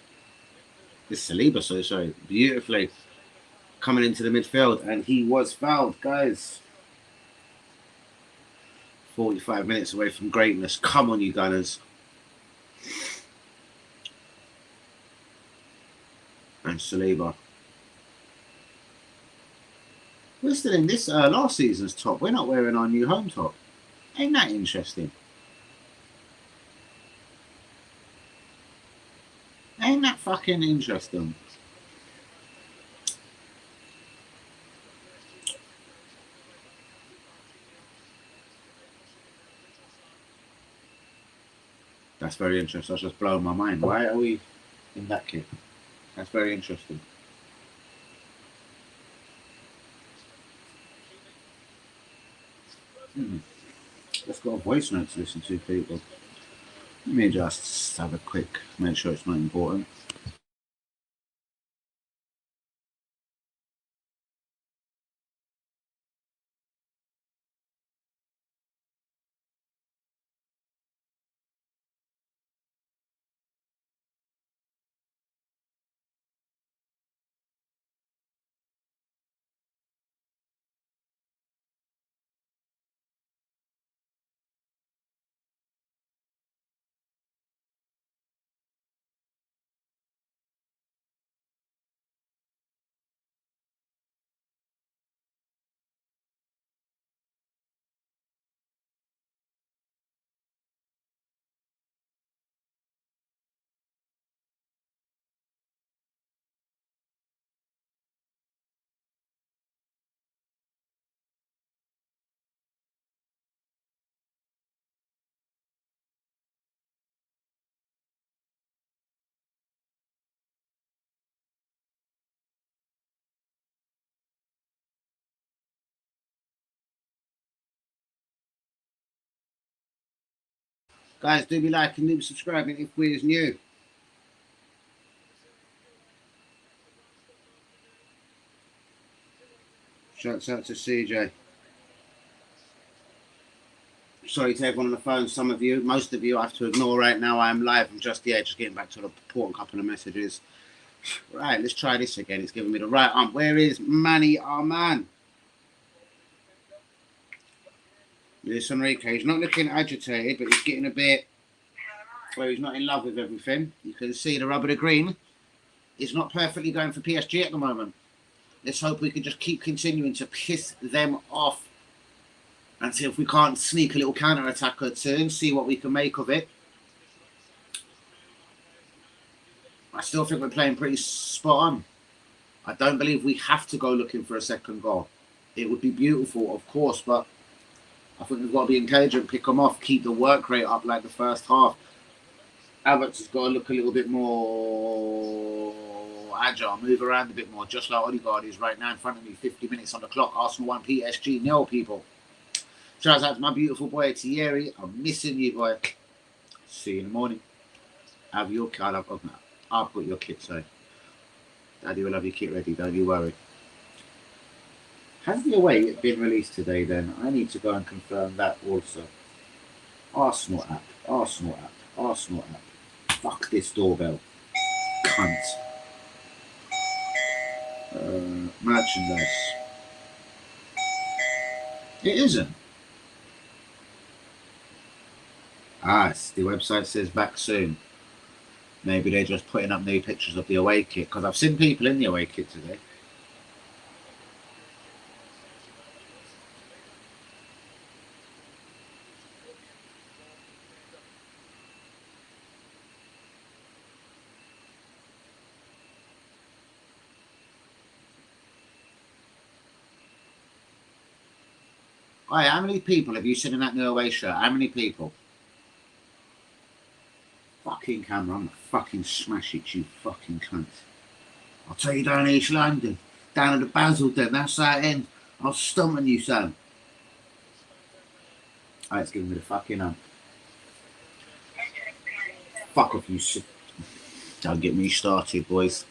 Saliba, so sorry, beautifully coming into the midfield, and he was fouled, guys. 45 minutes away from greatness. Come on, you Gunners. And Saliba. We're still in this last season's top. We're not wearing our new home top. Ain't that interesting? Ain't that fucking interesting? That's very interesting. That's just blown my mind. Why are we in that kit? That's very interesting. Let's got a voice note to listen to, people. Let me just have a quick, make sure it's not important. Guys, do be liking, do be subscribing if we're new. Shouts out to CJ. Sorry to everyone on the phone. Some of you, most of you, I have to ignore right now. I am live. I'm just getting back to the important couple of messages. Right, let's try this again. It's giving me the right ump. Where is Manny, our man? Luis Enrique, he's not looking agitated, but he's getting a bit where he's not in love with everything. You can see the rub of the green. It's not perfectly going for PSG at the moment. Let's hope we can just keep continuing to piss them off and see if we can't sneak a little counter-attack or two and see what we can make of it. I still think we're playing pretty spot on. I don't believe we have to go looking for a second goal. It would be beautiful, of course, but I think we've got to be intelligent, pick them off, keep the work rate up like the first half. Havertz has got to look a little bit more agile, move around a bit more, just like Odegaard is right now in front of me. 50 minutes on the clock. Arsenal 1, PSG 0, people. Shout out to my beautiful boy Thierry. I'm missing you, boy. See you in the morning. Have your kit. I've got your kit, so Daddy will have your kit ready, don't you worry. Has the away been released today then? I need to go and confirm that also. Arsenal app, Arsenal app, Arsenal app. Fuck this doorbell. Cunt. Merchandise. It isn't. The website says back soon. Maybe they're just putting up new pictures of the away kit, because I've seen people in the away kit today. Alright, how many people have you seen in that new away shirt? How many people? Fucking camera, I'm gonna fucking smash it, you fucking cunt. I'll take you down East London, down at the Basildon, that's that end. I'll stomp on you, son. Alright, it's giving me the fucking fuck off, you shit. Don't get me started, boys.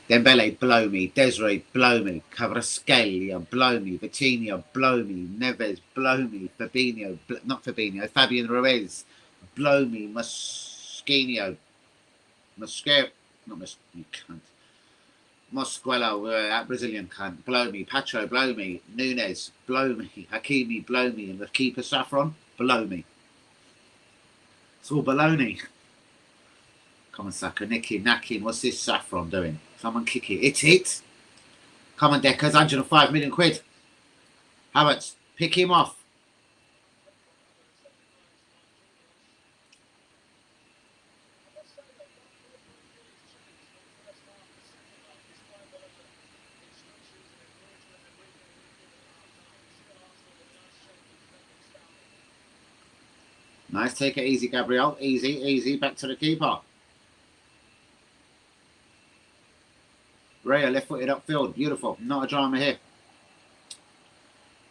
Dembele, blow me. Desiree, blow me. Kvaratskhelia, blow me. Vitinha, blow me. Neves, blow me. Fabinho, not Fabinho, Fabian Ruiz, blow me. Mosquito, not you cunt. Mosquello, that Brazilian cunt, blow me. Pacho, blow me. Nunes, blow me. Hakimi, blow me. And the keeper Saffron, blow me. It's all baloney. Come on, Saka, Nicky, Nakin, what's this Saffron doing? Someone kick it. It's it. Come on, Deckers, 105 million quid. Havertz, pick him off. Nice, take it easy, Gabriel. Easy, easy. Back to the keeper. Raya, left-footed upfield. Beautiful. Not a drama here.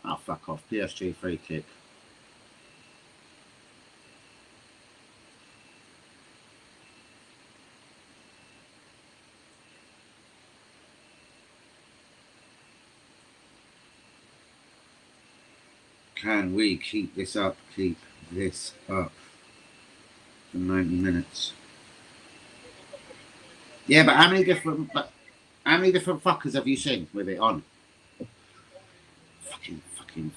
Oh, fuck off. PSG free kick. Can we keep this up? Keep this up for 90 minutes. Yeah, but how many different fuckers have you seen with it on? Fucking.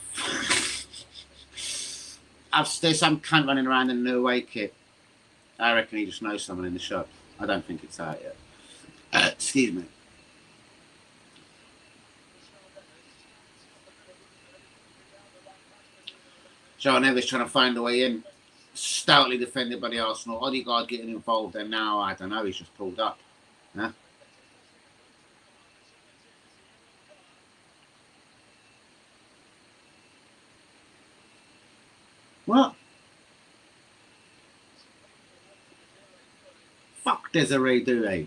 There's some cunt running around in a new away kit. I reckon he just knows someone in the shop. I don't think it's out yet. Excuse me. Joe Neves trying to find a way in. Stoutly defended by the Arsenal. Odegaard getting involved, and now, I don't know, he's just pulled up. Huh? What? Fuck Desiree Doué.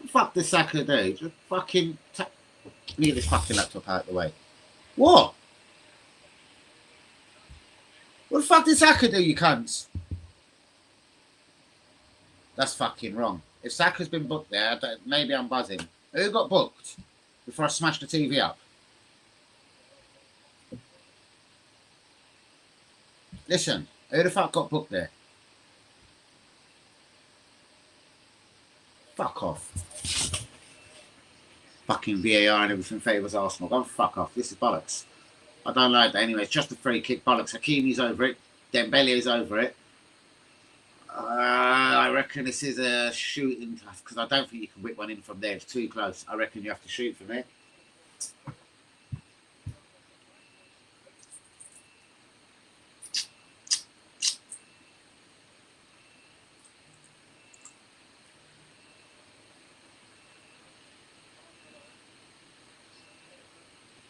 Fuck the Saka do. Just fucking leave this fucking laptop out of the way. What? What the fuck did Saka do, you cunts? That's fucking wrong. If Saka's been booked there, maybe I'm buzzing. Who got booked before I smashed the TV up? Listen, who the fuck got booked there? Fuck off. Fucking VAR and everything favours Arsenal. Go fuck off. This is bollocks. I don't like that anyway. It's just a free kick. Bollocks. Hakimi's over it. Dembele is over it. I reckon this is a shooting task because I don't think you can whip one in from there. It's too close. I reckon you have to shoot from there.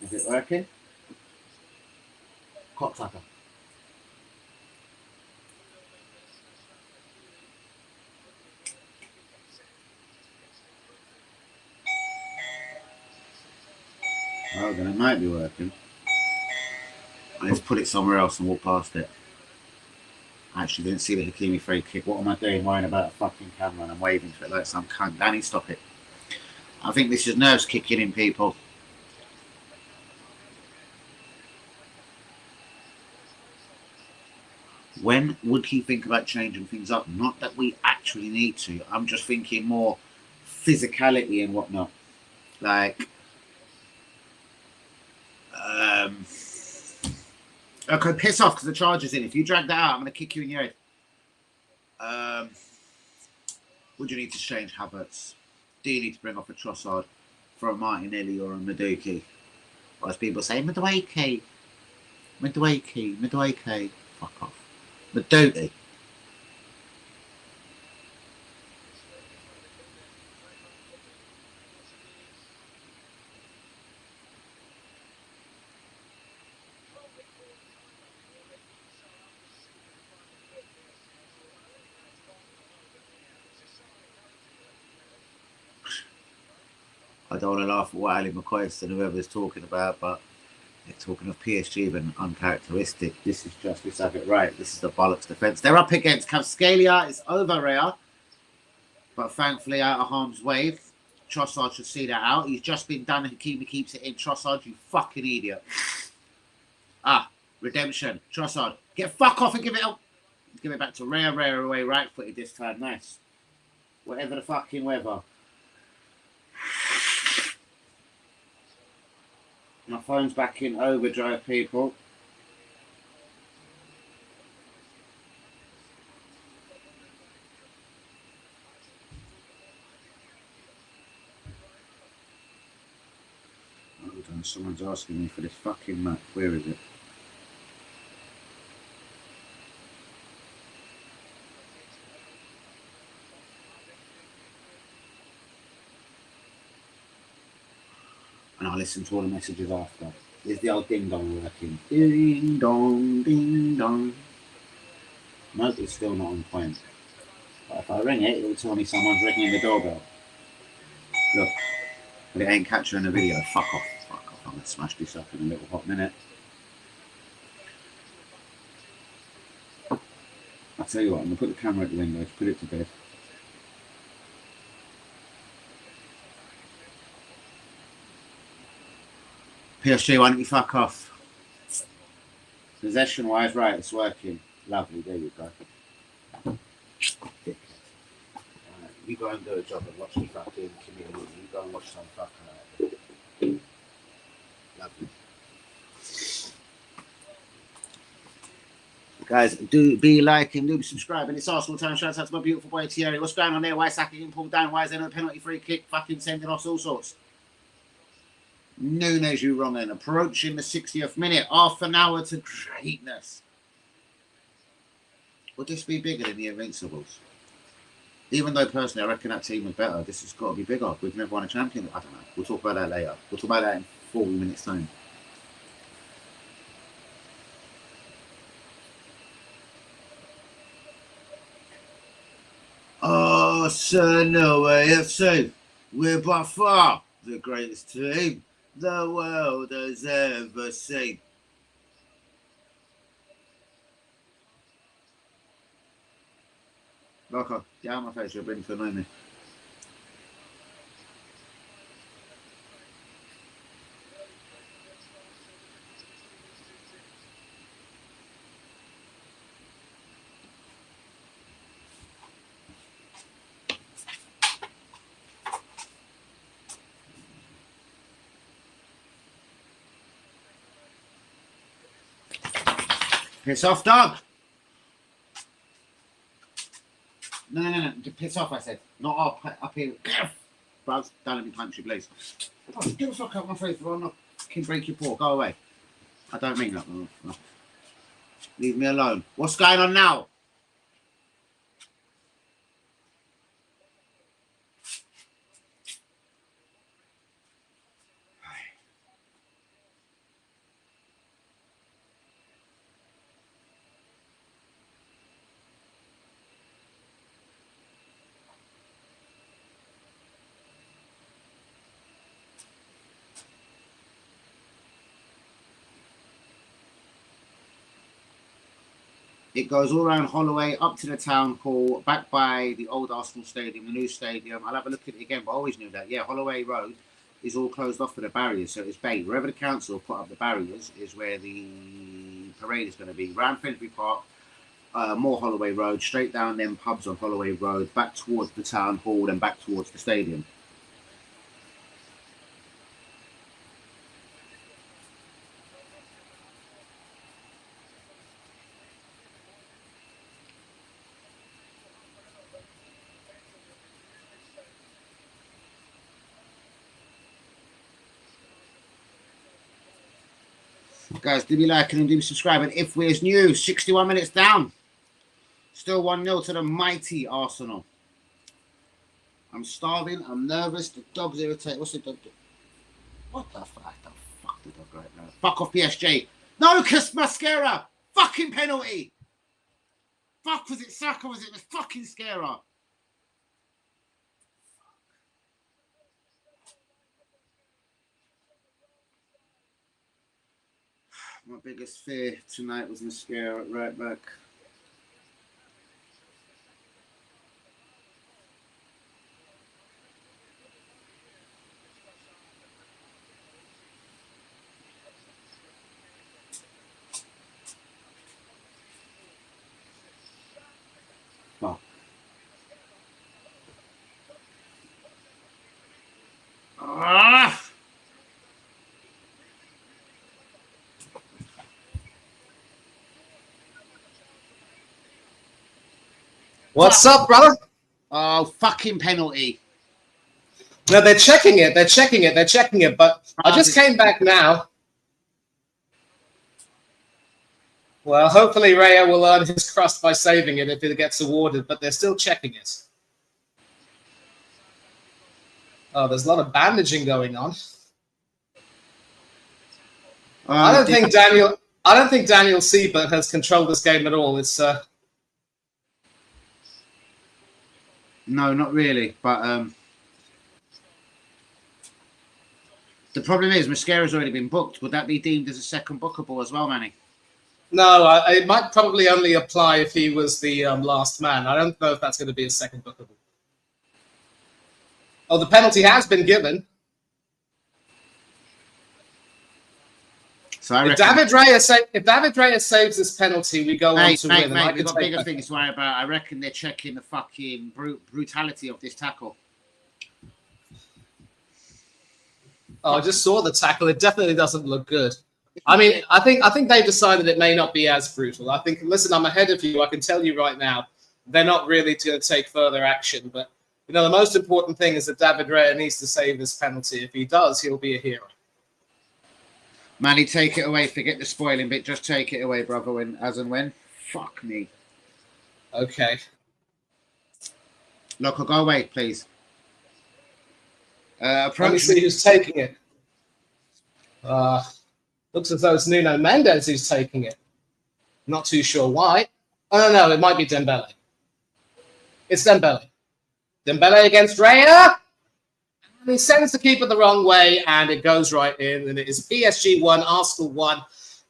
Is it working? Cocksucker. Oh, then it might be working. Let's put it somewhere else and walk past it. I actually didn't see the Hakimi free kick. What am I doing worrying about a fucking camera and I'm waving to it like some cunt? Danny, stop it. I think this is nerves kicking in, people. When would he think about changing things up? Not that we actually need to. I'm just thinking more physicality and whatnot. Like, Okay, piss off because the charger's in. If you drag that out, I'm going to kick you in your head. Would you need to change Havertz? Do you need to bring off a Trossard for a Martinelli or a Madueke? Or as people say, Madueke. Fuck off. Madueke. I don't want to laugh at what Ali McCoy and whoever's talking about, but they're talking of PSG being uncharacteristic. This is just, let's have it right. This is the bollocks defence. They're up against Cavscalia. It's over Rhea, but thankfully out of harm's way. Trossard should see that out. He's just been done and Hakimi keeps it in. Trossard, you fucking idiot. Redemption. Trossard, get fuck off and give it out. Give it back to Rhea. Rhea away right footed this time. Nice. Whatever the fucking weather. My phone's back in overdrive, people. Hold on, someone's asking me for this fucking map. Where is it? And I'll listen to all the messages after. Is the old ding dong working? Ding dong, ding dong. Nope, it's still not on point. But if I ring it, it will tell me someone's ringing the doorbell. Look, but it ain't capturing the video. Fuck off. Fuck off. I'm going to smash this up in a little hot minute. I'll tell you what, I'm going to put the camera at the window, put it to bed. PSG, why don't you fuck off? Possession wise, right, it's working. Lovely, there you go. You go and do a job and watch the fucking community. You go and watch some fucking lovely. Guys, do be liking, do be subscribing. It's Arsenal time. Shout out to my beautiful boy Thierry. What's going on there? Why is Saka getting pulled down? Why is there no penalty free kick? Fucking sending us all sorts. Nunes, you wrong then. Approaching the 60th minute. Half an hour to greatness. Would this be bigger than the Invincibles? Even though personally I reckon that team was better, this has got to be bigger. We've never won a champion. I don't know. We'll talk about that later. We'll talk about that in 40 minutes time. Arsenal AFC. We're by far the greatest team the world has ever seen. Locker, get out of my face, you're ready to annoy me. Piss off, dog! No. Piss off, I said. Not up here. Buzz, don't let me punch you, please. Oh, get the fuck out of my face, or I'm not fucking break your paw. Go away. I don't mean that. No. Leave me alone. What's going on now? It goes all around Holloway, up to the town hall, back by the old Arsenal stadium, the new stadium. I'll have a look at it again, but I always knew that. Yeah, Holloway Road is all closed off for the barriers, so it's bait. Wherever the council put up the barriers is where the parade is going to be. Round Finsbury Park, more Holloway Road, straight down them pubs on Holloway Road, back towards the town hall and back towards the stadium. Guys, do be liking and do be subscribing. If we're new, 61 minutes down. Still 1-0 to the mighty Arsenal. I'm starving. I'm nervous. The dog's irritated. What's the dog do? What the fuck? The fuck the dog right now? Fuck off PSG. No, Lucas Mascara. Fucking penalty. Fuck, was it Saka? Was it the fucking Mascara? My biggest fear tonight was Mascara at right back. Oh. Ah! What's up, brother? Oh, fucking penalty. No, they're checking it. They're checking it. They're checking it. But I just came back now. Well, hopefully Raya will earn his crust by saving it if it gets awarded, but they're still checking it. Oh, there's a lot of bandaging going on. I don't think Daniel Siebert has controlled this game at all. It's No, not really. But the problem is Mascara's already been booked. Would that be deemed as a second bookable as well, Manny? no, it might probably only apply if he was the last man. I don't know if that's going to be a second bookable. Oh, the penalty has been given. So I If David Raya saves this penalty, we go on to win. Mate, we've got bigger things to worry about. I reckon they're checking the fucking brutality of this tackle. Oh, I just saw the tackle. It definitely doesn't look good. I mean, I think they've decided it may not be as brutal. I think, listen, I'm ahead of you. I can tell you right now, they're not really going to take further action. But, you know, the most important thing is that David Raya needs to save this penalty. If he does, he'll be a hero. Manny, take it away. Forget the spoiling bit. Just take it away, brother, when. Fuck me. Okay. Look, go away, please. Let me see who's taking it. Looks as though it's Nuno Mendes who's taking it. Not too sure why. Oh, no, it might be Dembele. It's Dembele. Dembele against Raya. And he sends the keeper the wrong way, and it goes right in. And it is PSG 1, Arsenal 1.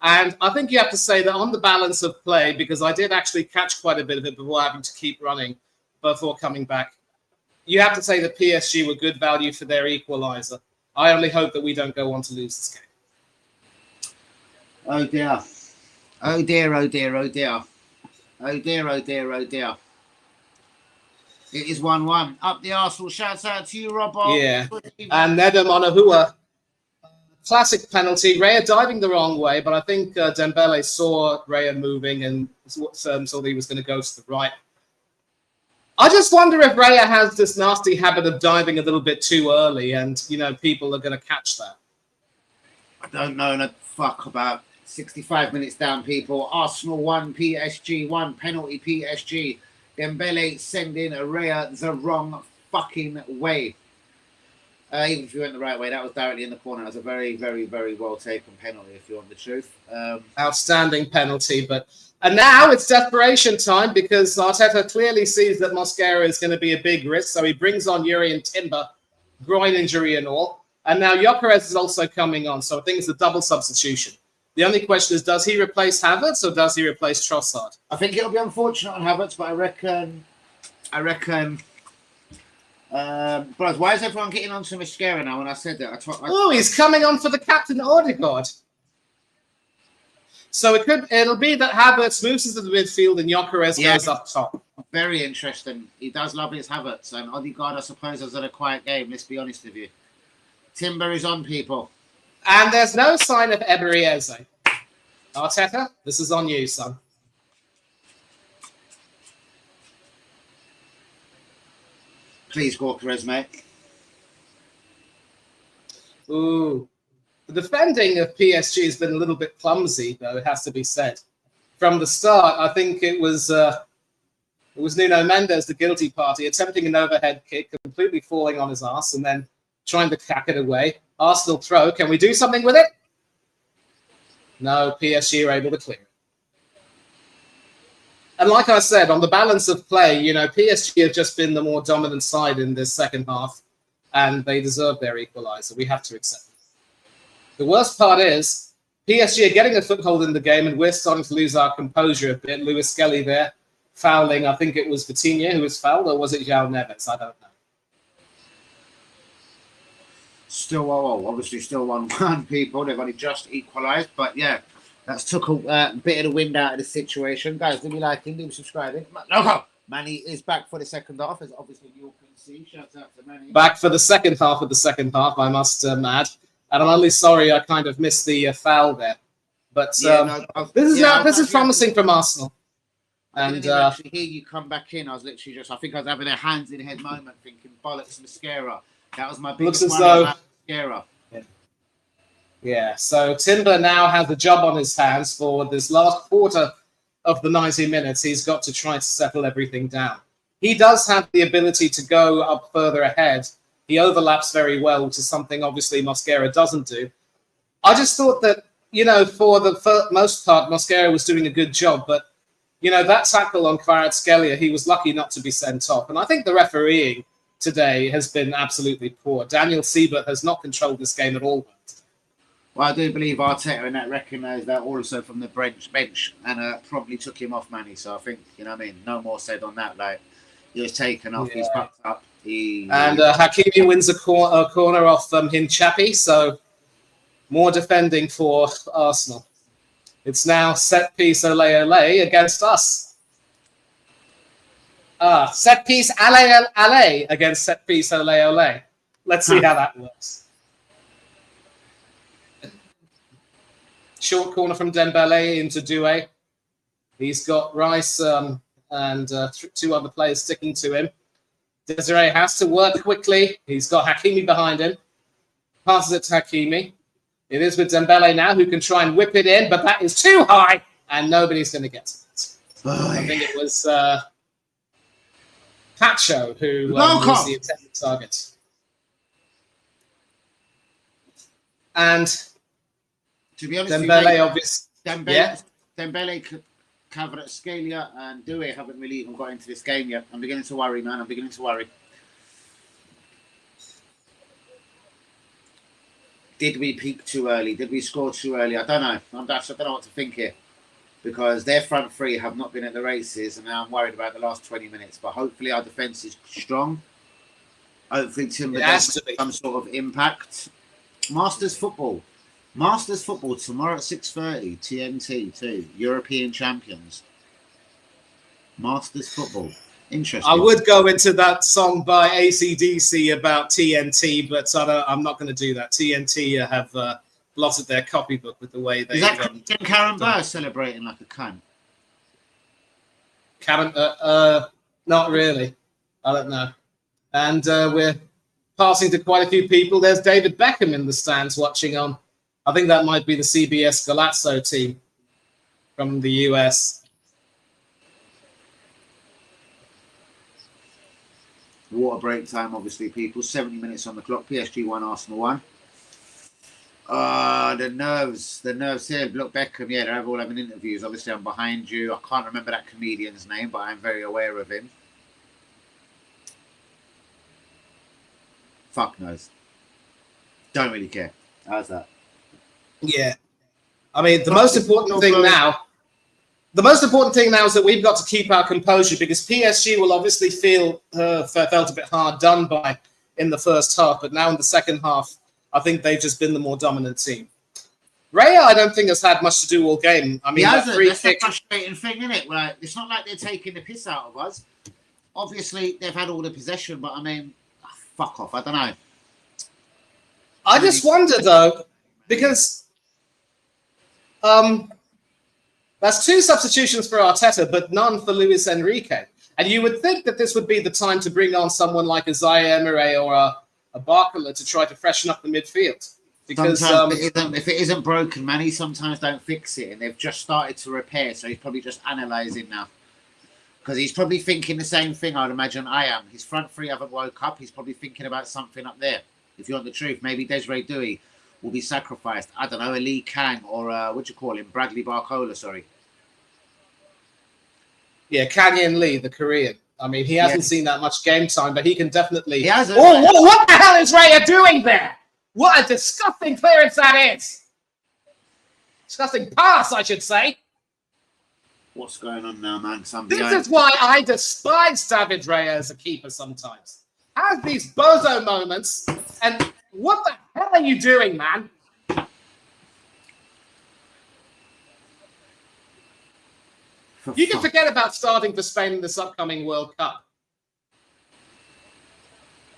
And I think you have to say that on the balance of play, because I did actually catch quite a bit of it before having to keep running before coming back. You have to say that PSG were good value for their equaliser. I only hope that we don't go on to lose this game. Oh dear. Oh dear, oh dear, oh dear. Oh dear, oh dear, oh dear. It is 1-1. Up the Arsenal. Shouts out to you, Robbo. Yeah. And Nedum Onahua. Classic penalty. Raya diving the wrong way, but I think Dembele saw Raya moving and saw that he was going to go to the right. I just wonder if Raya has this nasty habit of diving a little bit too early and, you know, people are going to catch that. I don't know a fuck about 65 minutes down, people. Arsenal 1, PSG 1, penalty PSG. Dembele sending Raya the wrong fucking way. Even if you went the right way, that was directly in the corner. That was a very, very, very well taken penalty, if you want the truth. Outstanding penalty, and now it's desperation time because Arteta clearly sees that Mosquera is going to be a big risk, so he brings on Jurrien Timber, groin injury and all, and now Gyökeres is also coming on, so I think it's a double substitution. The only question is, does he replace Havertz or does he replace Trossard? I think it'll be unfortunate on Havertz, but I reckon. Bros, why is everyone getting on to Mosquera now? When I said that, Oh, he's coming on for the captain Odegaard. So it'll be that Havertz moves into the midfield and Gyökeres goes up top. Very interesting. He does love his Havertz, and Odegaard, I suppose, has had a quiet game. Let's be honest with you. Timber is on, people. And there's no sign of Ebery Eze. Arteta, this is on you, son. Please, Gyökeres, mate. Ooh. The defending of PSG has been a little bit clumsy, though, it has to be said. From the start, I think it was Nuno Mendes, the guilty party, attempting an overhead kick, completely falling on his ass, and then trying to cack it away. Arsenal throw. Can we do something with it? No, PSG are able to clear it. And like I said, on the balance of play, PSG have just been the more dominant side in this second half, and they deserve their equaliser. We have to accept it. The worst part is PSG are getting a foothold in the game, and we're starting to lose our composure a bit. Lewis Skelly there fouling. I think it was Vitinha who was fouled, or was it João Neves? I don't know. Still, obviously still 1-1, people. They've only just equalised, but yeah, that's took a bit of the wind out of the situation. Guys, do be liking, do be subscribing. No, Manny is back for the second half, as obviously you all can see. Shout out to Manny. Back for the second half of the second half, I must add. And I'm only sorry I kind of missed the foul there. But this is promising from Arsenal. I And didn't actually hear you come back in. I was literally I think I was having a hands in head moment, thinking bollocks Mascara. That was my biggest looks as worry though about Mascara. Yeah, so Timber now has a job on his hands for this last quarter of the 90 minutes. He's got to try to settle everything down. He does have the ability to go up further ahead. He overlaps very well, which is something obviously Mosquera doesn't do. I just thought that, for the most part, Mosquera was doing a good job, but, that tackle on Kvaratskhelia, he was lucky not to be sent off. And I think the refereeing today has been absolutely poor. Daniel Siebert has not controlled this game at all. Well, I do believe Arteta and that recognised that also from the bench and probably took him off, Manny. So I think, no more said on that. Like, he was taken off, he's fucked up. And Hakimi wins a corner off Hinchapi, so more defending for Arsenal. It's now set piece Ole Ole against us. Set piece Ale against set piece Ole Ole. Let's see how that works. Short corner from Dembele into Doué. He's got Rice and two other players sticking to him. Desiree has to work quickly. He's got Hakimi behind him. Passes it to Hakimi. It is with Dembele now, who can try and whip it in, but that is too high, and nobody's going to get to it. I think it was Pacho who was the intended target. And to be honest, Dembele, Dembele, Kvaratskhelia and Doué haven't really even got into this game yet. I'm beginning to worry, man. I'm beginning to worry. Did we peak too early? Did we score too early? I don't know. I don't know what to think here. Because their front three have not been at the races, and now I'm worried about the last 20 minutes. But hopefully our defence is strong. Hopefully Timber does make some sort of impact. Masters football tomorrow at 6:30. TNT too. European champions. Masters football. Interesting. I would go into that song by AC/DC about TNT, but I'm not going to do that. TNT have blotted their copybook with the way they. Is that Karen Burr celebrating like a cunt? Karen, not really. I don't know. And we're passing to quite a few people. There's David Beckham in the stands watching on. I think that might be the CBS Galazzo team from the US. Water break time, obviously, people. 70 minutes on the clock. PSG 1, Arsenal 1. The nerves here. Look, Beckham, yeah, they're all having interviews. Obviously, I'm behind you. I can't remember that comedian's name, but I'm very aware of him. Fuck knows. Don't really care. How's that? Yeah. I mean, the most important thing now is that we've got to keep our composure, because PSG will obviously felt a bit hard done by in the first half, but now in the second half, I think they've just been the more dominant team. Raya, I don't think has had much to do all game. I mean, that's the frustrating thing, isn't it? Like, it's not like they're taking the piss out of us. Obviously, they've had all the possession, but I mean, fuck off. I don't know. I just wonder though, because that's 2 substitutions for Arteta, but none for Luis Enrique. And you would think that this would be the time to bring on someone like a Zaire Emery or a Barcola to try to freshen up the midfield. Because if it isn't broken, Manny sometimes don't fix it, and they've just started to repair. So he's probably just analysing now, because he's probably thinking the same thing. I'd imagine I am. His front three haven't woke up. He's probably thinking about something up there. If you want the truth, maybe Desiree Dewey will be sacrificed. I don't know, a Lee Kang or what do you call him, Bradley Barcola. Sorry. Yeah, Canyon Lee, the Korean. I mean, he hasn't seen that much game time, but he can definitely. He hasn't. Oh, what the hell is Raya doing there? What a disgusting clearance that is! Disgusting pass, I should say. What's going on now, man? This is why I despise David Raya as a keeper sometimes. Has these bozo moments, and what the hell are you doing, man? You can forget about starting for Spain in this upcoming World Cup.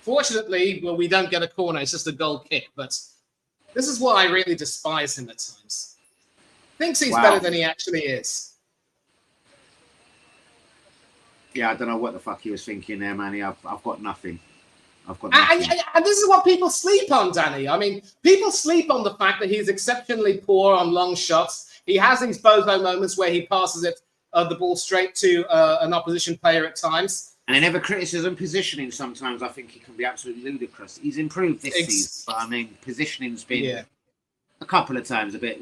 Fortunately, well, we don't get a corner. It's just a goal kick. But this is why I really despise him at times. Thinks he's better than he actually is. Yeah, I don't know what the fuck he was thinking there, Manny. I've got nothing. I've got nothing. And this is what people sleep on, Danny. I mean, people sleep on the fact that he's exceptionally poor on long shots. He has these bozo moments where he passes the ball straight to an opposition player at times. And in every criticism, positioning sometimes I think he can be absolutely ludicrous. He's improved this season, but I mean, positioning's been a couple of times a bit.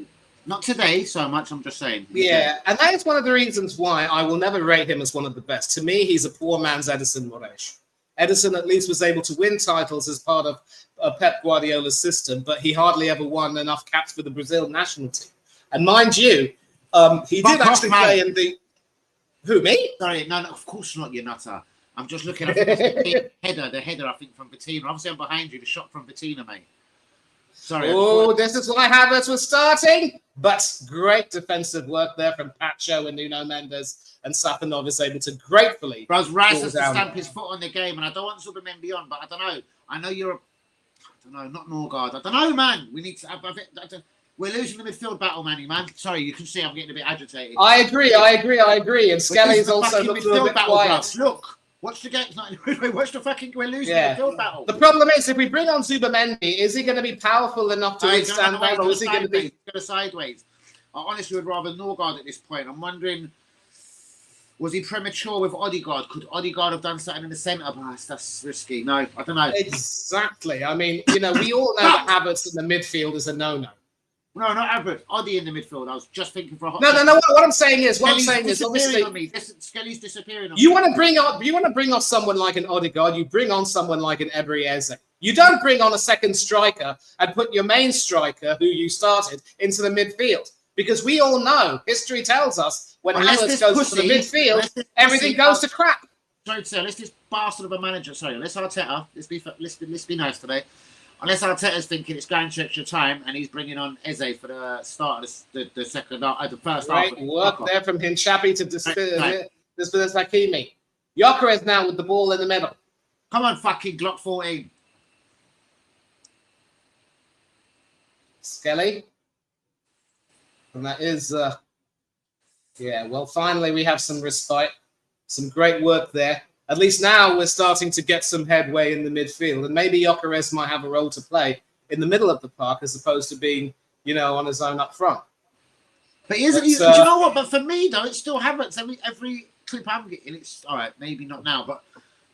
Not today so much, I'm just saying. Yeah, and that is one of the reasons why I will never rate him as one of the best. To me, he's a poor man's Edison Moraes. Edison at least was able to win titles as part of Pep Guardiola's system, but he hardly ever won enough caps for the Brazil national team. And mind you, he did actually play in the... Who, me? Sorry, no, of course not, you nutter. I'm just looking at the header, I think, from Bettina. Obviously, I'm behind you, the shot from Bettina, mate. Sorry. Oh, this is why Havertz was starting. But great defensive work there from Pacho and Nuno Mendes, and Safanov is able to gratefully. Bros, Rice has to stamp his foot on the game, and I don't want Zubimendi on, but I don't know. I know you're not Norgard. I don't know, man. We need to. We're losing the midfield battle, Manny, man. Sorry, you can see I'm getting a bit agitated. I agree. And Skelly's also looking a bit quiet. Look. Watch the game. Watch the fucking. We're losing the midfield battle. The problem is, if we bring on Zubimendi, is he going to be powerful enough to withstand that, or is he going to be sideways? I honestly would rather Norgard at this point. I'm wondering, was he premature with Odegaard? Could Odegaard have done something in the centre? That's risky. No, I don't know. Exactly. I mean, we all know that Havertz in the midfield is a no-no. No, not Havertz. Oddie in the midfield. I was just thinking for a hot. No. What I'm saying is, obviously, Skelly's disappearing. You want to bring off someone like an Odegaard. You bring on someone like an Ebery Eze. You don't bring on a second striker and put your main striker, who you started, into the midfield, because we all know history tells us when Havertz goes to the midfield, everything goes to crap. Sorry, sir. Let's this bastard of a manager. Sorry, let's Arteta. Let's be nice today. Unless Arteta's thinking it's going to extra time and he's bringing on Eze for the start of the second, the first half. Great work there from Hinshapi to this Hakimi. Gyökeres now with the ball in the middle. Come on, fucking Glock 14. Skelly. And that is, well, finally we have some respite. Some great work there. At least now we're starting to get some headway in the midfield, and maybe Gyökeres might have a role to play in the middle of the park as opposed to being, on his own up front. But do you know what? But for me, though, it still Havertz. Every clip I'm getting, it's all right. Maybe not now, but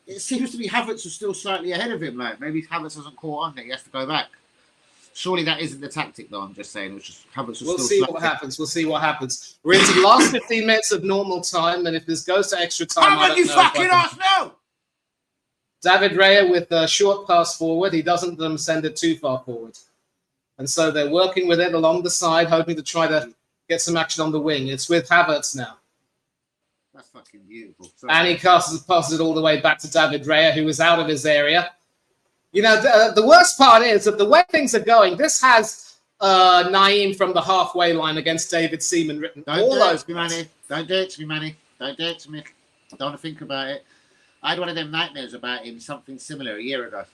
it seems to be Havertz is still slightly ahead of him. Like maybe Havertz hasn't caught on that he has to go back. Surely that isn't the tactic, though. I'm just saying. We'll see what happens. We're into the last 15 minutes of normal time, and if this goes to extra time, how about you fucking ass now? David Raya with a short pass forward. He doesn't send it too far forward, and so they're working with it along the side, hoping to try to get some action on the wing. It's with Havertz now. That's fucking beautiful. Sorry. And he passes it all the way back to David Raya, who is out of his area. The worst part is that the way things are going, this has Naeem from the halfway line against David Seaman written all over. Don't do it to me, Manny. Don't do it to me. I don't want to think about it. I had one of them nightmares about him, something similar, a year ago.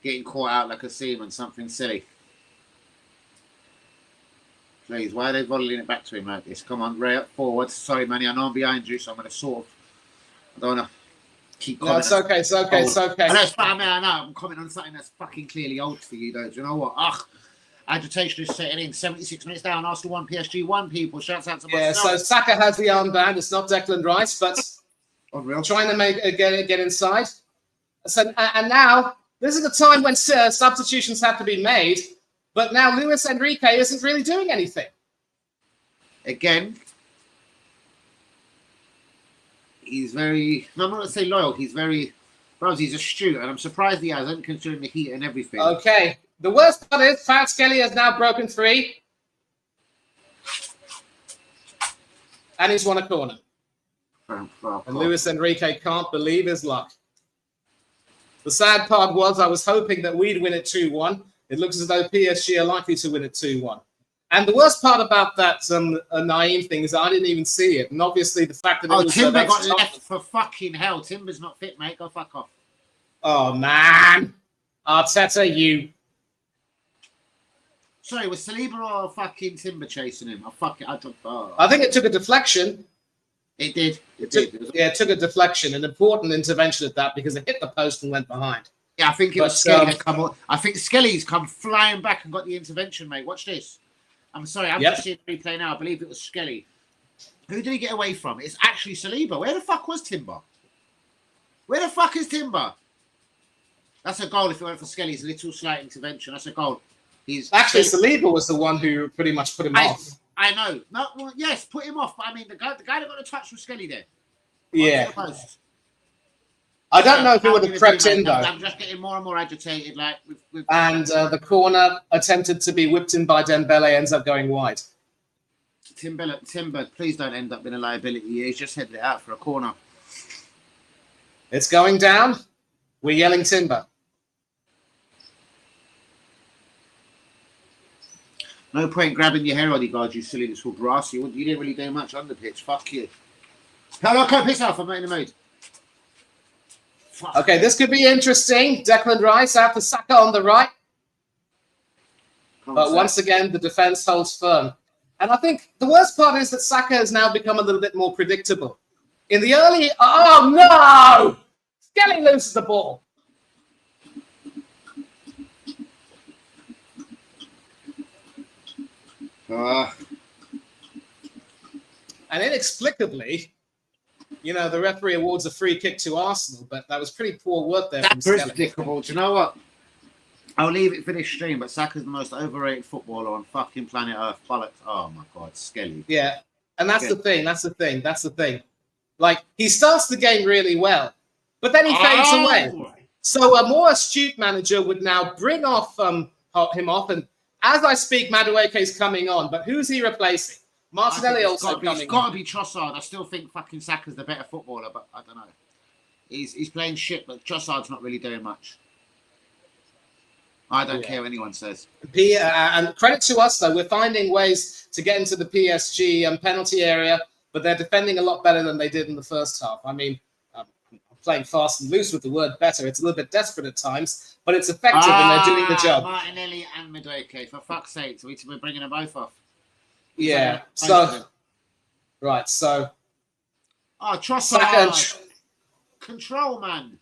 Getting caught out like a Seaman, something silly. Please, why are they volleying it back to him like this? Come on, Ray, up forward. Sorry, Manny, I know I'm behind you, so I'm going to sort of... I don't know. keep No, commenting. it's okay. It's okay. It's okay. I know, I know. I'm commenting on something that's fucking clearly old for you, though. Do you know what? Ugh. Agitation is setting in. 76 minutes down. Arsenal 1, PSG 1. People, shouts out to Yeah. myself. So Saka has the armband. It's not Declan Rice, but Unreal. trying to get inside. So and now this is the time when substitutions have to be made. But now Luis Enrique isn't really doing anything. Again, he's very. No, I'm not going to say loyal. He's very. Bro, he's astute, and I'm surprised he hasn't, considering the heat and everything. Okay. The worst part is Kvaratskhelia has now broken free. And he's won a corner. And Luis Enrique can't believe his luck. The sad part was I was hoping that we'd win it 2-1. It looks as though PSG are likely to win it 2-1. And the worst part about that Naeem thing is I didn't even see it. And obviously the fact that it was... Timber got left for fucking hell. Timber's not fit, mate. Go fuck off. Oh, man. Arteta, you... Sorry, was Saliba or fucking Timber chasing him? I think it took a deflection. It did. It took a deflection, an important intervention at that because it hit the post and went behind. Yeah, I think it was Skelly that come on. I think Skelly's come flying back and got the intervention, mate. Watch this. I'm sorry, I'm just seeing the replay now. I believe it was Skelly. Who did he get away from? It's actually Saliba. Where the fuck was Timber? Where the fuck is Timber? That's a goal if it went for Skelly's little slight intervention. That's a goal. He's actually Saliba was the one who pretty much put him off. I know. No, well, yes, put him off. But I mean, the guy that got a touch was Skelly there. Yeah. I don't know if he would have crept in though. I'm just getting more and more agitated. Like, and the corner attempted to be whipped in by Dembele ends up going wide. Timber, please don't end up being a liability. He's just headed it out for a corner. It's going down. We're yelling timber. No point grabbing your hair, Odegaard, you silly little brass. You didn't really do much on the pitch. Fuck you. No, go piss off. I'm not in the mood. Fuck. Okay, this could be interesting. Declan Rice after Saka on the right. But once again, the defense holds firm. And I think the worst part is that Saka has now become a little bit more predictable. In the early... Oh, no! Skelly loses the ball. And inexplicably, you know, the referee awards a free kick to Arsenal, but that was pretty poor work there. That's predictable. Do you know what? I'll leave it for this stream, but Saka's the most overrated footballer on fucking planet Earth. Bollocks. Oh my God, Skelly. Yeah, and that's the thing. That's the thing. Like, he starts the game really well, but then he fades away. So a more astute manager would now bring him off, and as I speak, Madueke is coming on, but who's he replacing? Martinelli also coming on. It's got to be Trossard. I still think fucking Saka's the better footballer, but I don't know. He's playing shit, but Trossard's not really doing much. I don't care what anyone says. And credit to us, though. We're finding ways to get into the PSG penalty area, but they're defending a lot better than they did in the first half. I mean, I'm playing fast and loose with the word better. It's a little bit desperate at times, but it's effective and they're doing the job. Martinelli and Madueke, for fuck's sake. So we're bringing them both off. Yeah. So, right. So. Oh, Trossard. Control, man.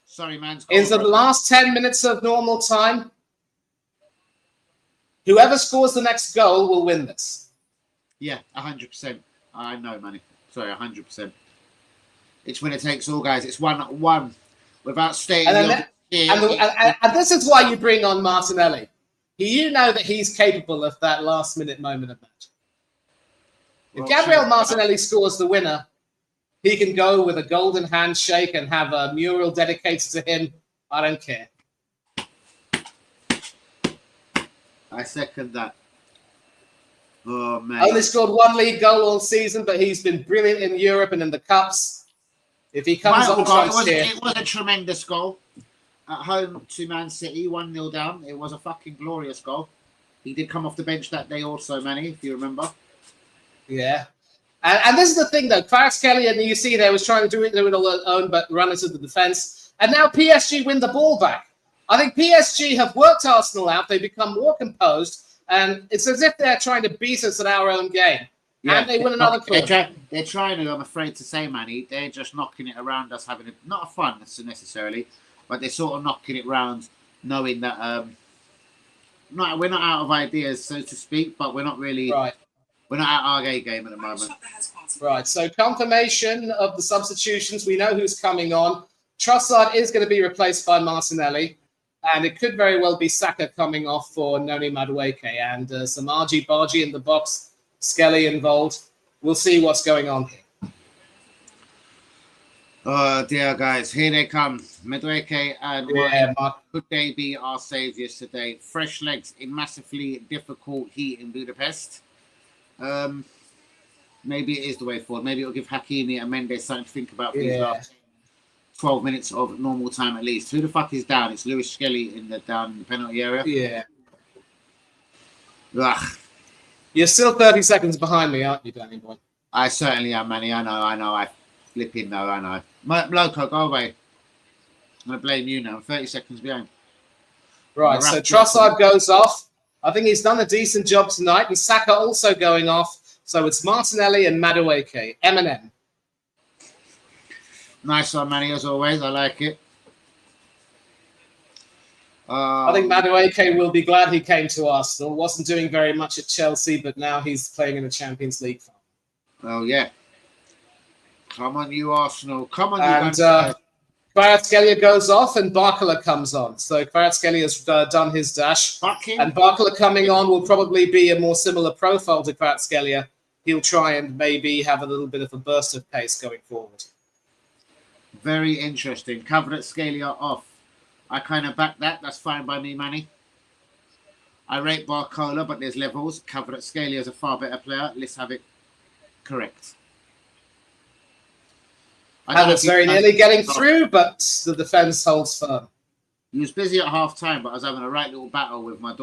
Sorry, man. In the last 10 minutes of normal time, whoever scores the next goal will win this. Yeah, 100%. I know, man. Sorry, 100%. It's when it takes all, guys. It's 1-1 without stating. And this is why you bring on Martinelli. You know that he's capable of that last-minute moment of match. If Gabriel Martinelli scores the winner, he can go with a golden handshake and have a mural dedicated to him. I don't care. I second that. Oh, man. Only scored one league goal all season, but he's been brilliant in Europe and in the Cups. If he comes on here... It was a tremendous goal. At home to Man City, 1-0 down. It was a fucking glorious goal. He did come off the bench that day also, Manny, if you remember. Yeah. And this is the thing, though. Kvaratskhelia, and you see, they was trying to do it on their own, but run into the defence. And now PSG win the ball back. I think PSG have worked Arsenal out. They become more composed. And it's as if they're trying to beat us at our own game. and they win another club. They're trying to, I'm afraid to say, Manny, they're just knocking it around us, having not a fun necessarily, but they're sort of knocking it around, knowing that we're not out of ideas, so to speak, but we're not really, we're not at our A game at the moment. Right, so confirmation of the substitutions. We know who's coming on. Trossard is going to be replaced by Martinelli, and it could very well be Saka coming off for Noni Madueke, and some argy-bargy in the box, Skelly involved. We'll see what's going on here. Oh dear, guys, here they come. Madueke and Martin. Could they be our saviours today? Fresh legs in massively difficult heat in Budapest. Maybe it is the way forward. Maybe it'll give Hakimi and Mendes something to think about for these last 12 minutes of normal time at least. Who the fuck is down? It's Lewis Skelly down in the penalty area. Yeah. Ugh. You're still 30 seconds behind me, aren't you, Danny boy? I certainly am, Manny. I know. I flipping know. I know. Loco, go away. I'm going to blame you now. I'm 30 seconds behind. Right, so Trossard goes off. I think he's done a decent job tonight. And Saka also going off. So it's Martinelli and Madueke. Eminem. Nice one, Manny, as always. I like it. I think Madueke will be glad he came to Arsenal. Wasn't doing very much at Chelsea, but now he's playing in the Champions League. Oh, yeah. Come on, you Arsenal. Come on, and, you guys. Kvaratskhelia goes off and Barcola comes on. So Kvaratskhelia has done his dash. And Barcola coming on will probably be a more similar profile to Kvaratskhelia. He'll try and maybe have a little bit of a burst of pace going forward. Very interesting. Kvaratskhelia off. I kind of back that. That's fine by me, Manny. I rate Barcola, but there's levels. Kvaratskhelia is a far better player. Let's have it correct. And it's very nearly getting through, but the defence holds firm. He was busy at half time, but I was having a right little battle with my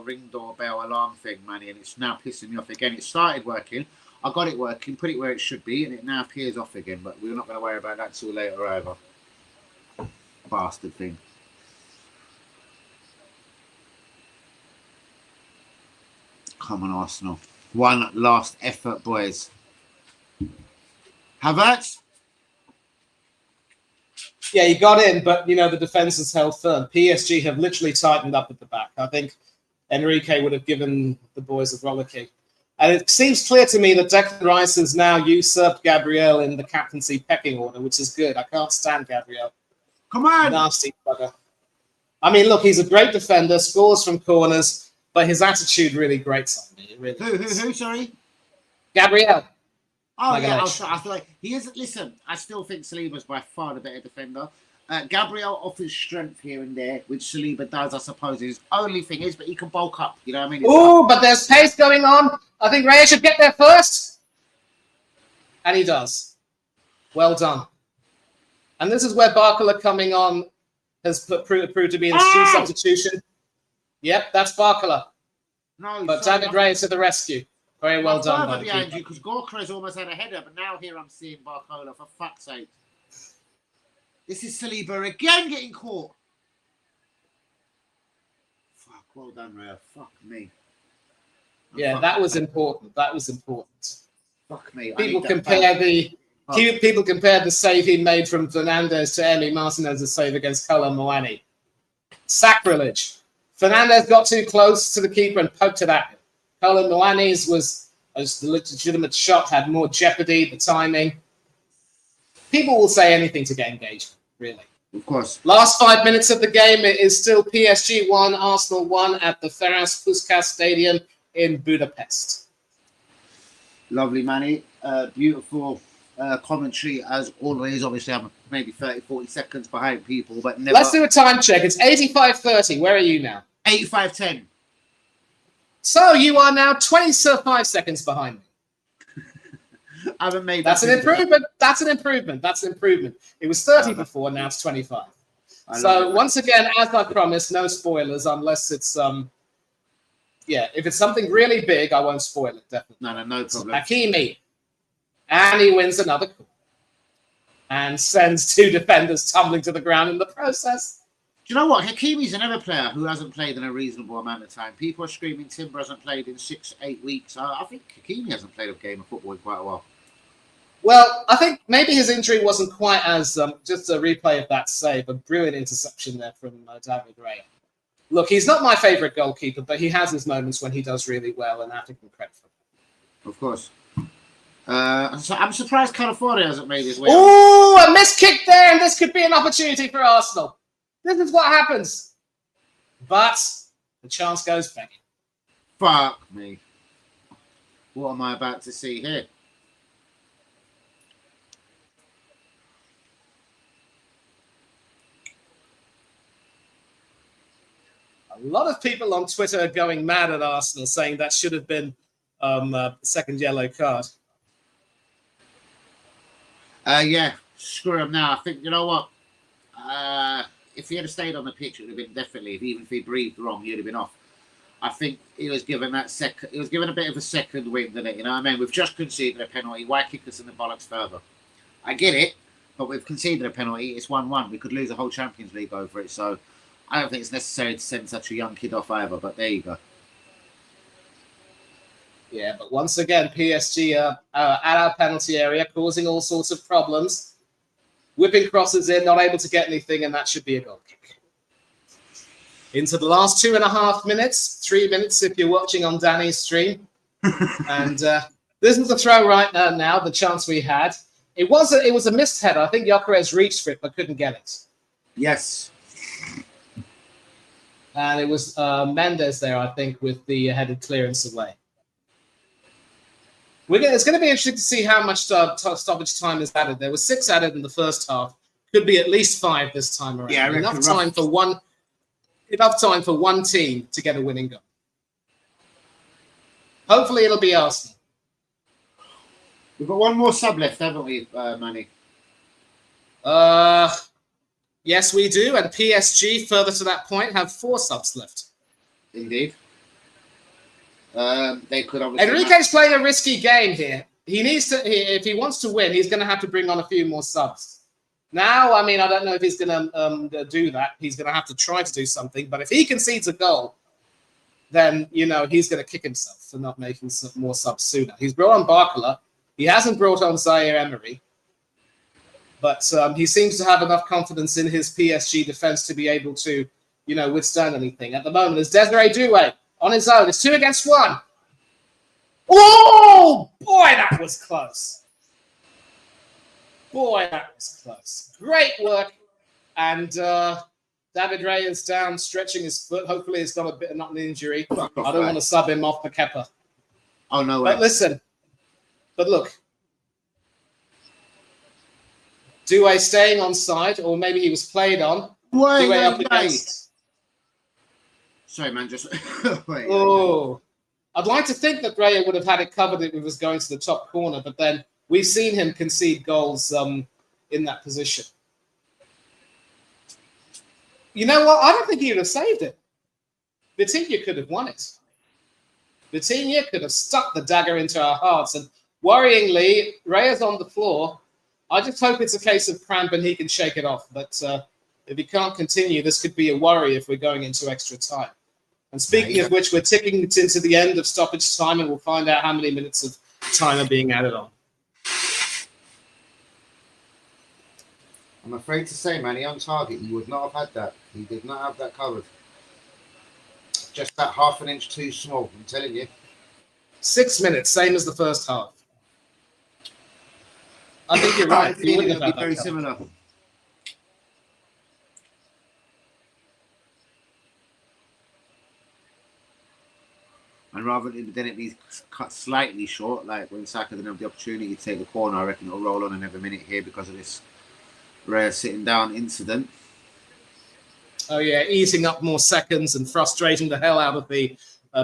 ring doorbell alarm thing, Manny, and it's now pissing me off again. It started working. I got it working, put it where it should be, and it now appears off again, but we're not going to worry about that till later either. Bastard thing. Come on, Arsenal. One last effort, boys. Havertz? Yeah, he got in, but, you know, the defence has held firm. PSG have literally tightened up at the back. I think Enrique would have given the boys a rollicking. And it seems clear to me that Declan Rice has now usurped Gabriel in the captaincy pecking order, which is good. I can't stand Gabriel. Come on! Nasty bugger. I mean, look, he's a great defender, scores from corners, but his attitude really grates on me. Really who, sorry? Gabriel. Oh, yeah, I feel like he is. Listen, I still think Saliba's by far the better defender. Gabriel offers strength here and there, which Saliba does, I suppose. His only thing is, but he can bulk up. You know what I mean? Oh, but there's pace going on. I think Raya should get there first. And he does. Well done. And this is where Barcola coming on has proved to be an astute substitution. Yep, that's Barcola. No, but David Raya to the rescue. Very well done. I'm behind you because Gorka almost had a header, but now here I'm seeing Barcola, for fuck's sake. This is Saliba again getting caught. Fuck, well done, Raya. Fuck me. Yeah, that was important. That was important. Fuck me. People compare the save he made from Fernandes to Emi Martinez's save against Kolo Muani. Sacrilege. Fernandes got too close to the keeper and poked it at him. Kolo Muani's was a legitimate shot, had more jeopardy, the timing. People will say anything to get engagement, really. Of course. Last 5 minutes of the game, it is still PSG 1, Arsenal 1 at the Ferenc Puskás Stadium in Budapest. Lovely, Manny. Beautiful commentary, as always. Obviously, I'm maybe 30, 40 seconds behind people, but never... Let's do a time check. It's 85:30. Where are you now? 85:10. So you are now 25 seconds behind me. I haven't made That's an improvement. That's an improvement. That's an improvement. It was 30 before, now it's 25. So once again, as I promised, no spoilers unless it's if it's something really big, I won't spoil it, definitely. No problem. Hakimi. And he wins another call. And sends two defenders tumbling to the ground in the process. you know what? Hakimi's another player who hasn't played in a reasonable amount of time. People are screaming Timber hasn't played in 6-8 weeks. I think Hakimi hasn't played a game of football in quite a while. Well, I think maybe his injury wasn't quite as just a replay of that save, a brilliant interception there from David Raya. Look, he's not my favourite goalkeeper, but he has his moments when he does really well, and I have to give him credit for it. Of course. So I'm surprised California hasn't made his way. Oh, a missed kick there, and this could be an opportunity for Arsenal. This is what happens. But the chance goes begging. Fuck me. What am I about to see here? A lot of people on Twitter are going mad at Arsenal, saying that should have been a second yellow card. Yeah, screw him now. I think, you know what? If he had stayed on the pitch, it would have been definitely, even if he breathed wrong, he'd have been off. I think he was given that second, he was given a bit of a second wind, didn't it? You know what I mean? We've just conceded a penalty. Why kick us in the bollocks further? I get it, but we've conceded a penalty. It's 1-1. We could lose a whole Champions League over it. So I don't think it's necessary to send such a young kid off either, but there you go. Yeah, but once again, PSG are at our penalty area, causing all sorts of problems. Whipping crosses in, not able to get anything, and that should be a goal kick. Into the last 2.5 minutes, 3 minutes if you're watching on Danny's stream. And this is the throw right now, the chance we had. It was a missed header. I think Gyökeres reached for it, but couldn't get it. Yes. And it was Mendes there, I think, with the headed clearance away. It's going to be interesting to see how much stoppage time is added. There was 6 added in the first half. Could be at least 5 this time around. Yeah, enough time for one team to get a winning goal. Hopefully, it'll be Arsenal. We've got one more sub left, haven't we, Manny? Yes, we do. And PSG, further to that point, have 4 subs left. Indeed. They could obviously. Enrique's playing a risky game here. He needs to, if he wants to win, he's going to have to bring on a few more subs. Now, I mean, I don't know if he's going to do that. He's going to have to try to do something. But if he concedes a goal, then, you know, he's going to kick himself for not making some more subs sooner. He's brought on Barcola. He hasn't brought on Zaire Emery. But he seems to have enough confidence in his PSG defense to be able to, you know, withstand anything. At the moment, there's Desiree Doué on his own. It's 2 against 1. Oh, boy, that was close. Boy, that was close. Great work. And David Raya is down, stretching his foot. Hopefully, he's got a bit of not an injury. I don't want to sub him off the Kepa. Oh, no way. But listen. But look. Doué staying on side, or maybe he was played on. Doué up against. Sorry, man. Just wait. Oh, I'd like to think that Raya would have had it covered if he was going to the top corner, but then we've seen him concede goals in that position. You know what? I don't think he would have saved it. Vitinha could have won it. Vitinha could have stuck the dagger into our hearts, and worryingly, Raya's on the floor. I just hope it's a case of cramp and he can shake it off. But if he can't continue, this could be a worry if we're going into extra time. And speaking of which, we're ticking it into the end of stoppage time, and we'll find out how many minutes of time are being added on. I'm afraid to say, Manny, on target, he would not have had that. He did not have that covered. Just that half an inch too small, I'm telling you. 6 minutes, same as the first half. I think you're right. He would have had that very covered. similar. And rather than it be cut slightly short, like when Saka didn't have the opportunity to take the corner, I reckon it'll roll on another minute here because of this rare sitting down incident. Oh, yeah, eating up more seconds and frustrating the hell out of the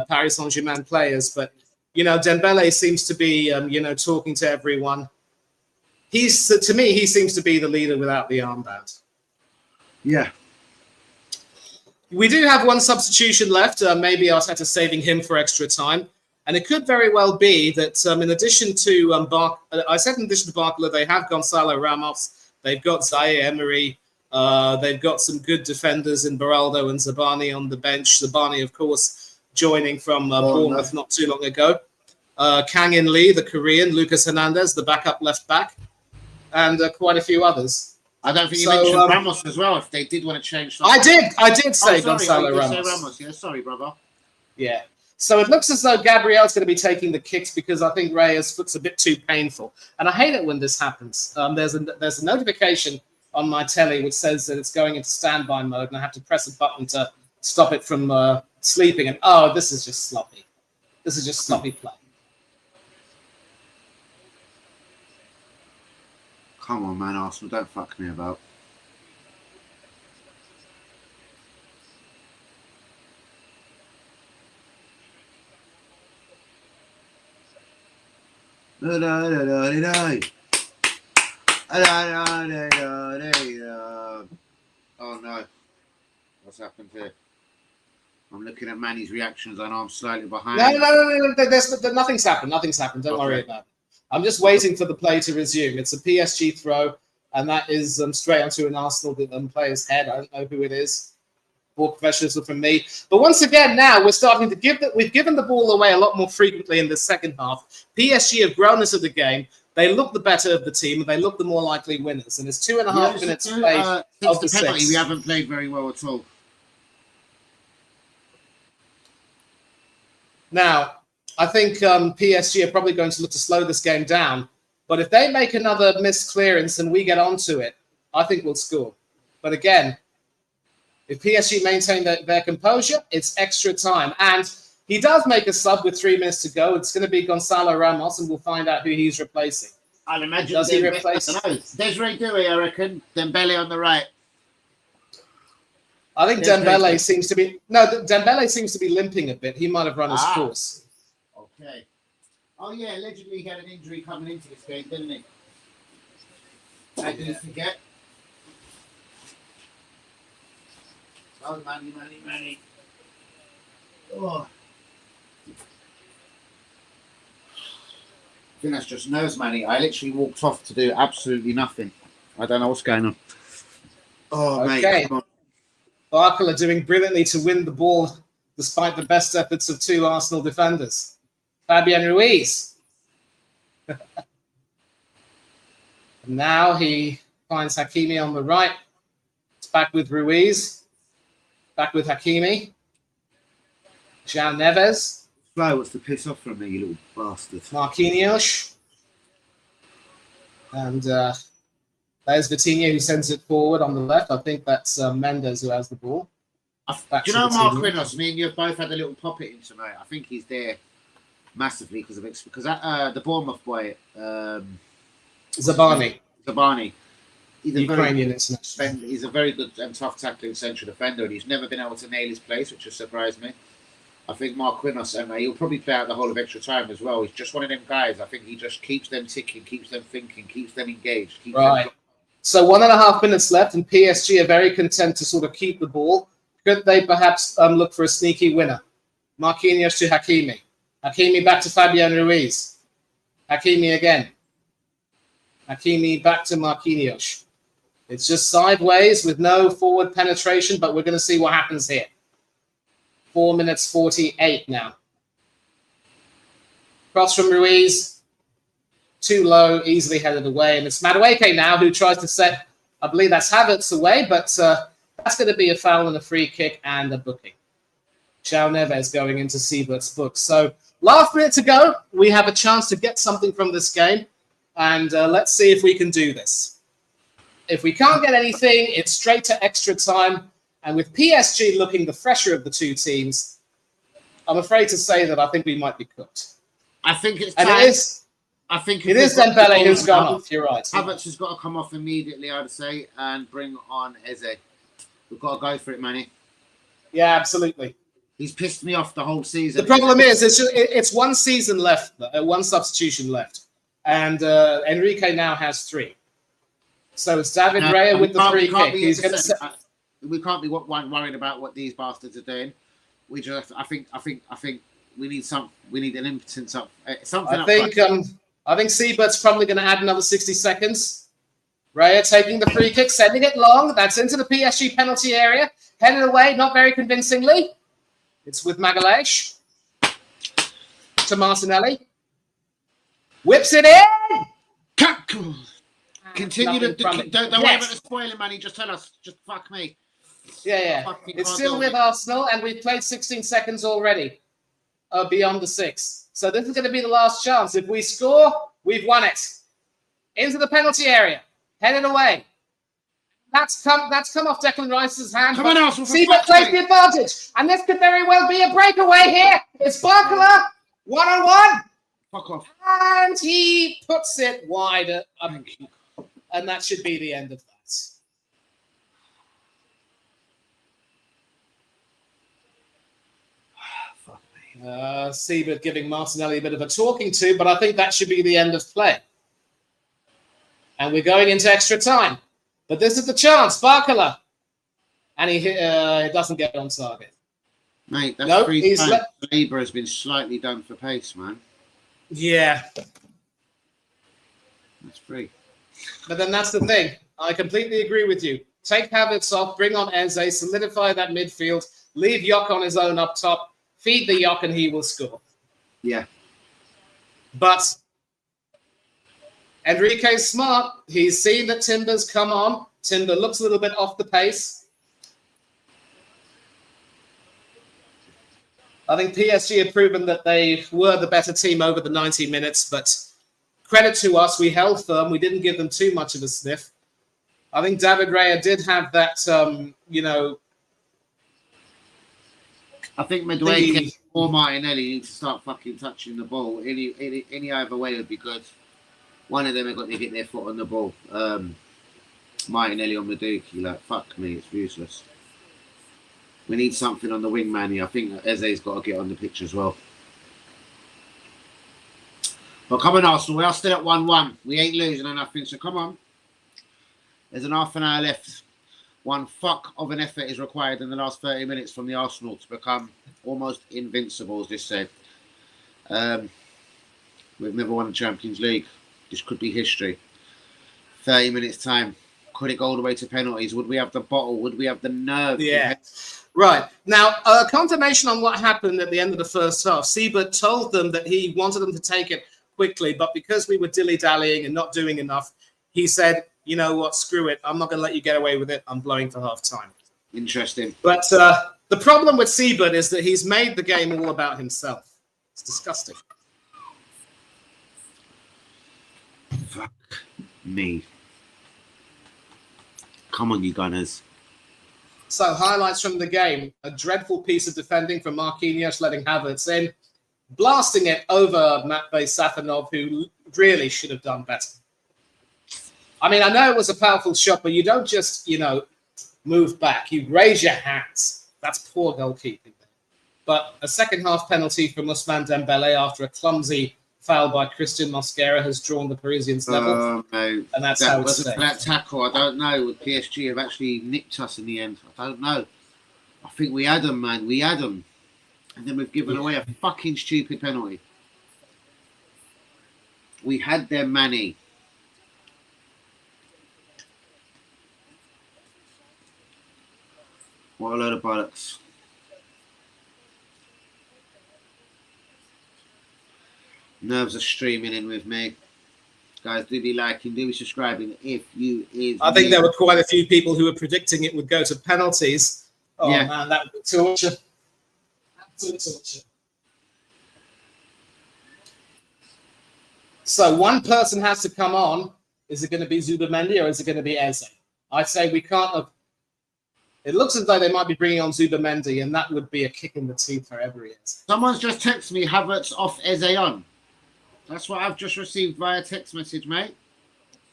Paris Saint-Germain players. But, you know, Dembele seems to be, you know, talking to everyone. To me, he seems to be the leader without the armband. Yeah. We do have one substitution left. Maybe Arteta saving him for extra time. And it could very well be that in addition to I said in addition to Barcola, they have Gonzalo Ramos. They've got Zaire Emery. They've got some good defenders in Beraldo and Zabani on the bench. Zabani, of course, joining from Bournemouth not too long ago. Kang In Lee, the Korean, Lucas Hernandez, the backup left back, and quite a few others. I don't think you mentioned Ramos as well. If they did want to change something. I did say Gonzalo Ramos. Say Ramos. Yeah, sorry, brother. Yeah. So it looks as though Gabriel's going to be taking the kicks because I think Reyes' foot's a bit too painful. And I hate it when this happens. There's a notification on my telly which says that it's going into standby mode, and I have to press a button to stop it from sleeping. And this is just sloppy. This is just sloppy play. Come on, man, Arsenal, don't fuck me about. Oh no, what's happened here? I'm looking at Manny's reactions. I know I'm slightly behind. No. Nothing's happened. Nothing's happened. Don't worry about it. I'm just waiting for the play to resume. It's a PSG throw, and that is straight onto an Arsenal player's head. I don't know who it is. More professionalism from me. But once again, now we're starting to we've given the ball away a lot more frequently in the second half. PSG have grown into the game. They look the better of the team, and they look the more likely winners. And it's 2.5 minutes played of the penalty. We haven't played very well at all. Now, I think PSG are probably going to look to slow this game down. But if they make another missed clearance and we get onto it, I think we'll score. But again, if PSG maintain their composure, it's extra time. And he does make a sub with 3 minutes to go. It's going to be Gonzalo Ramos, and we'll find out who he's replacing. I'll imagine. Does he replace? Desiree Doué, I reckon. Dembele on the right. I think Dembele seems to be... No, Dembele seems to be limping a bit. He might have run his course. Okay. Oh, yeah, allegedly he had an injury coming into this game, didn't he? I didn't forget. Oh, Manny. Oh. I think that's just nerves, Manny. I literally walked off to do absolutely nothing. I don't know what's going on. Oh, okay. Mate, come on. Barkel are doing brilliantly to win the ball despite the best efforts of 2 Arsenal defenders. Fabian Ruiz. Now he finds Hakimi on the right. It's back with Ruiz. Back with Hakimi. João Neves. Flo, what's the piss off from me, you little bastard? Marquinhos. And there's Vitinha who sends it forward on the left. I think that's Mendes who has the ball. Do you know Marquinhos? Me and you have both had a little pop at him tonight. I think he's there massively because of it. Because the Bournemouth boy, Zabani. He's a Ukrainian international. He's a very good and tough tackling central defender, and he's never been able to nail his place, which has surprised me. I think Marquinhos, and he'll probably play out the whole of extra time as well. He's just one of them guys. I think he just keeps them ticking, keeps them thinking, keeps them engaged. Right. So 1.5 minutes left, and PSG are very content to sort of keep the ball. Could they perhaps look for a sneaky winner? Marquinhos to Hakimi. Hakimi back to Fabian Ruiz. Hakimi again. Hakimi back to Marquinhos. It's just sideways with no forward penetration, but we're going to see what happens here. 4 minutes 48 now. Cross from Ruiz. Too low, easily headed away. And it's Madueke now who tries to set, I believe that's Havertz away, but that's going to be a foul and a free kick and a booking. João Neves going into Siebert's books. So last minute to go. We have a chance to get something from this game. And let's see if we can do this. If we can't get anything, it's straight to extra time. And with PSG looking the fresher of the 2 teams, I'm afraid to say that I think we might be cooked. I think it's time. And it is. I think it is Dembele who's gone off. You're right. Havertz has got to come off immediately, I'd say, and bring on Eze. We've got to go for it, Manny. Yeah, absolutely. He's pissed me off the whole season. The problem is, it's 1 season left, 1 substitution left, and Enrique now has 3. So it's David Raya with the free kick. He's going to. We can't be worried about what these bastards are doing. We just, I think we need we need an impotence up. Something. I think Siebert's probably going to add another 60 seconds. Raya taking the free kick, sending it long. That's into the PSG penalty area. Headed away, not very convincingly. It's with Magalhaes. To Martinelli. Whips it in! Continue to don't worry about the spoiling, man. Just tell us. Just fuck me. Yeah. It's still with Arsenal, and we've played 16 seconds already beyond the 6. So this is going to be the last chance. If we score, we've won it. Into the penalty area. Headed away. That's come off Declan Rice's hand. Come on, Arsenal. Seabrook plays the advantage. And this could very well be a breakaway here. It's Barcola. 1-on-1. Fuck off. And he puts it wider. And that should be the end of that. Siebert giving Martinelli a bit of a talking to, but I think that should be the end of play. And we're going into extra time. But this is the chance, Barcola. And he doesn't get on target. Mate, that's free time. Labour has been slightly done for pace, man. Yeah. That's free. But then that's the thing. I completely agree with you. Take Havertz off, bring on Eze, solidify that midfield, leave Jock on his own up top, feed the Jock and he will score. Yeah. But Enrique's smart. He's seen that Timber's come on. Timber looks a little bit off the pace. I think PSG have proven that they were the better team over the 90 minutes, but credit to us, we held firm. We didn't give them too much of a sniff. I think David Raya did have that, I think Madueke or Martinelli need to start fucking touching the ball. Any other way would be good. One of them have got to get their foot on the ball. Martinelli or Madueke, like, fuck me, it's useless. We need something on the wing, man. I think Eze's got to get on the pitch as well. But come on, Arsenal. We are still at 1-1. We ain't losing or nothing, so come on. There's an half an hour left. One fuck of an effort is required in the last 30 minutes from the Arsenal to become almost invincible, as this said. We've never won the Champions League. This could be history. 30 minutes time. Could it go all the way to penalties? Would we have the bottle? Would we have the nerve? Yeah. Right. Now, confirmation on what happened at the end of the first half. Siebert told them that he wanted them to take it quickly, but because we were dilly-dallying and not doing enough, he said, you know what, screw it. I'm not going to let you get away with it. I'm blowing for half-time. Interesting. But the problem with Siebert is that he's made the game all about himself. It's disgusting. Fuck me. Come on, you Gunners. So, highlights from the game. A dreadful piece of defending from Marquinhos, letting Havertz in. Blasting it over Matvei Safonov, who really should have done better. I mean, I know it was a powerful shot, but you don't just, move back. You raise your hands. That's poor goalkeeping. But a second-half penalty from Ousmane Dembele after a clumsy foul by Christian Mosquera has drawn the Parisians level. No. And that's how it's for that tackle. I don't know. Would PSG have actually nicked us in the end? I don't know. I think we had them, man. We had them. And then we've given away a fucking stupid penalty. We had them, Manny. What a load of bollocks. Nerves are streaming in with me. Guys, do be liking, do be subscribing if you is. I think there were quite a few people who were predicting it would go to penalties. Oh, yeah. Man, that would be torture. Absolute torture. So one person has to come on. Is it going to be Zubimendi or is it going to be Eze? I say we can't have. It looks as though they might be bringing on Zubimendi, and that would be a kick in the teeth for every Eze. Someone's just texted me Havertz off, Eze on. That's what I've just received via text message, mate.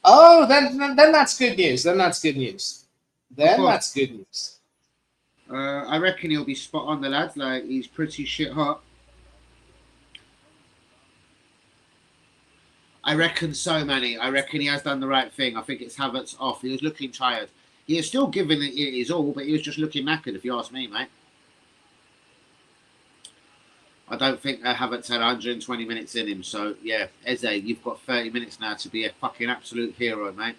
Oh, then that's good news. Then that's good news. That's good news. I reckon he'll be spot on, the lad. Like, he's pretty shit hot. I reckon so, Manny. I reckon he has done the right thing. I think it's Havertz off. He was looking tired. He is still giving it his all, but he was just looking knackered, if you ask me, mate. I don't think Havertz had 120 minutes in him. So, yeah, Eze, you've got 30 minutes now to be a fucking absolute hero, mate.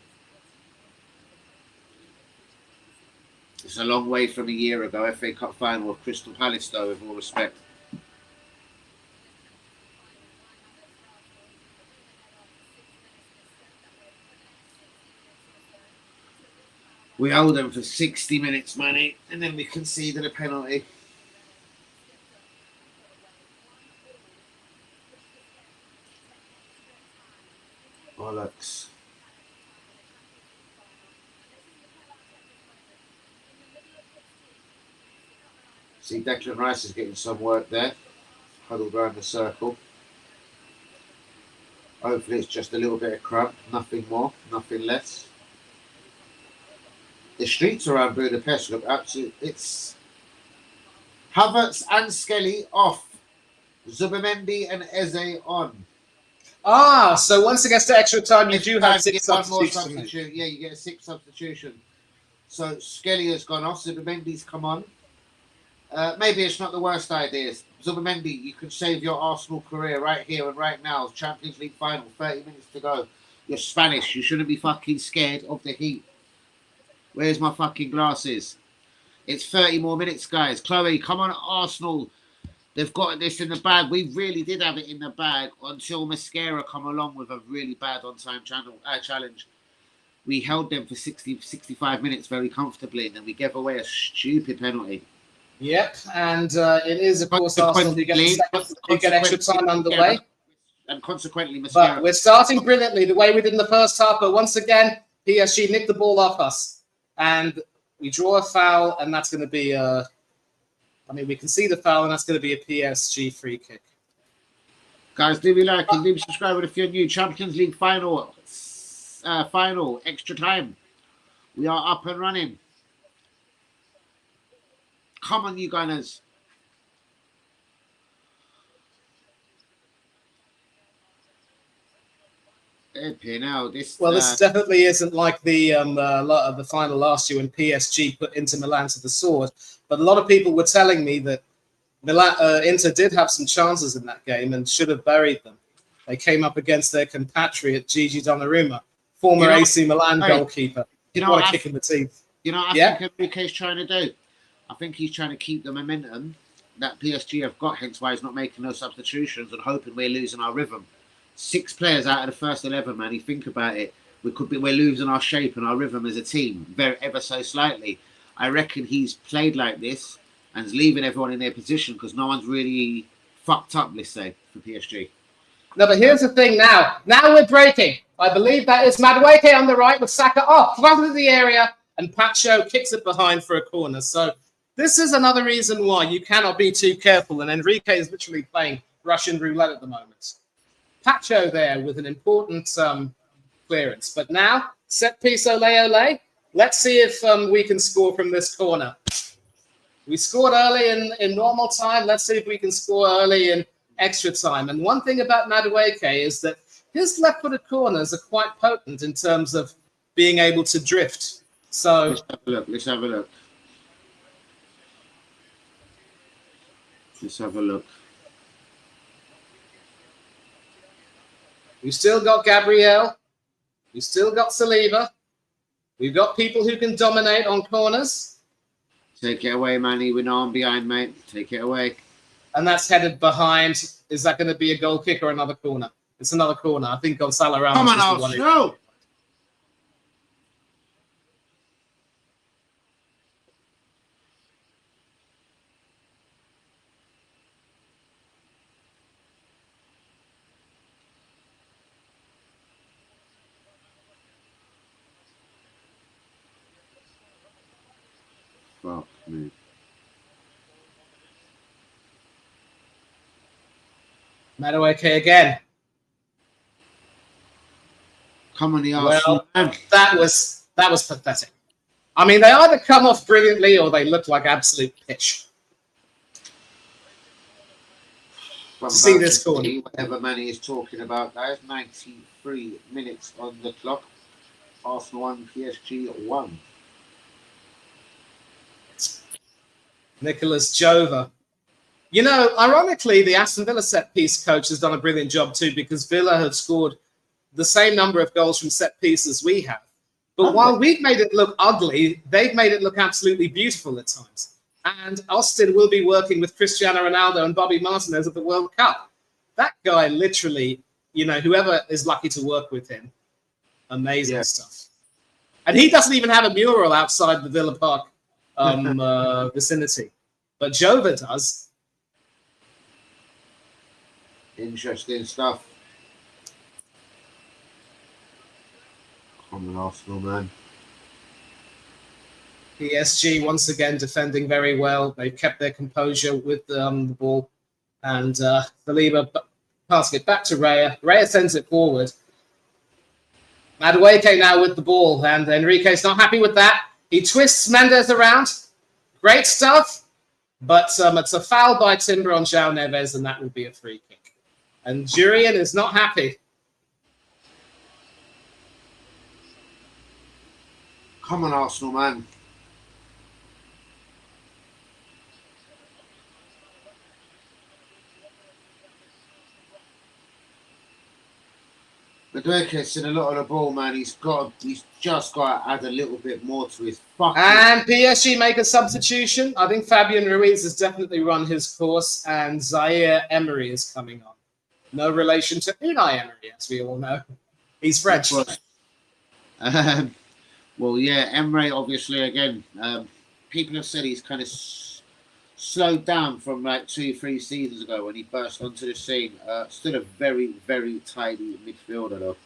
It's a long way from a year ago. FA Cup final of Crystal Palace, though, with all respect. We held them for 60 minutes, money, and then we conceded a penalty. Bollocks. See, Declan Rice is getting some work there. Huddled around the circle. Hopefully it's just a little bit of crump. Nothing more, nothing less. The streets around Budapest look absolute. It's Havertz and Skelly off. Zubimendi and Eze on. Ah, so once it gets to extra time, you do have You 6 get one more substitutions. substitution. Yeah, you get a 6 substitution. So Skelly has gone off. Zubimendi's come on. Maybe it's not the worst idea. Zubimendi, you could save your Arsenal career right here and right now. Champions League final, 30 minutes to go. You're Spanish. You shouldn't be fucking scared of the heat. Where's my fucking glasses? It's 30 more minutes, guys. Chloe, come on, Arsenal. They've got this in the bag. We really did have it in the bag until Mascara come along with a really bad on-time challenge. We held them for 60, 65 minutes very comfortably, and then we gave away a stupid penalty. Yep, and it is, of course, Arsenal who get extra time underway. And consequently, Mascara. But we're starting brilliantly the way we did in the first half, but once again, PSG nicked the ball off us. And we draw a foul, and that's going to be we can see the foul, and that's going to be a PSG free kick. Guys, do we like and do subscribe if you're new. Champions League final, extra time. We are up and running. Come on, you Gunners. This definitely isn't like the final last year when PSG put Inter Milan to the sword. But a lot of people were telling me that Inter did have some chances in that game and should have buried them. They came up against their compatriot Gigi Donnarumma, former AC Milan goalkeeper. What a kick in the teeth. You know what I think Enrique's trying to do? I think he's trying to keep the momentum that PSG have got, hence why he's not making no substitutions and hoping we're losing our rhythm. 6 players out of the first 11, man. You think about it, we're losing our shape and our rhythm as a team, ever so slightly. I reckon he's played like this and is leaving everyone in their position because no one's really fucked up, let's say, for PSG. No, but here's the thing now. Now we're breaking. I believe that is Madueke on the right with Saka off, front of the area, and Pacho kicks it behind for a corner. So this is another reason why you cannot be too careful, and Enrique is literally playing Russian roulette at the moment. Pacho there with an important clearance. But now, set piece ole ole. Let's see if we can score from this corner. We scored early in normal time. Let's see if we can score early in extra time. And one thing about Madueke is that his left-footed corners are quite potent in terms of being able to drift. So let's have a look. Let's have a look. We've still got Gabriel. We've still got Saliba. We've got people who can dominate on corners. Take it away, Manny. We're now on behind, mate. Take it away. And that's headed behind. Is that going to be a goal kick or another corner? It's another corner. I think Gonzalo Ramos. Come on, Arsenal. Fuck me. Madueke again. Come on, the Arsenal. Well, that was pathetic. I mean, they either come off brilliantly or they look like absolute pitch. See this corner. Whatever Manny is talking about, guys. 93 minutes on the clock. Arsenal 1, PSG 1. Nicholas Jova. You know, ironically, the Aston Villa set-piece coach has done a brilliant job too, because Villa have scored the same number of goals from set pieces we have. But while we've made it look ugly, they've made it look absolutely beautiful at times. And Austin will be working with Cristiano Ronaldo and Bobby Martinez at the World Cup. That guy literally, whoever is lucky to work with him, amazing stuff. And he doesn't even have a mural outside the Villa Park vicinity. But Jova does. Interesting stuff. Common Arsenal, man. PSG once again defending very well. They've kept their composure with the ball. And Saliba passing it back to Raya. Raya sends it forward. Madueke now with the ball. And Enrique's not happy with that. He twists Mendes around. Great stuff. But it's a foul by Timber on João Neves, and that will be a free kick. And Jurien is not happy. Come on, Arsenal, man. Madueke's seen a lot of the ball, man. He's just got to add a little bit more to his fucking... And PSG make a substitution. I think Fabian Ruiz has definitely run his course, and Zaire Emery is coming on. No relation to Unai Emery, as we all know. He's French. Well, yeah, Emery, obviously, again, people have said he's kind of slowed down from like 2-3 seasons ago when he burst onto the scene. Still a very, very tidy midfielder, though.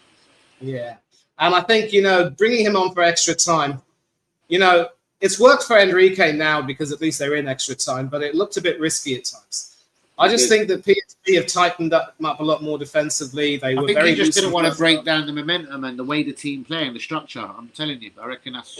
Yeah. And I think, bringing him on for extra time, it's worked for Enrique now because at least they're in extra time, but it looked a bit risky at times. I just think that PSG have tightened up a lot more defensively. They were very. He just didn't want to break down the momentum and the way the team play and the structure. I'm telling you, I reckon that's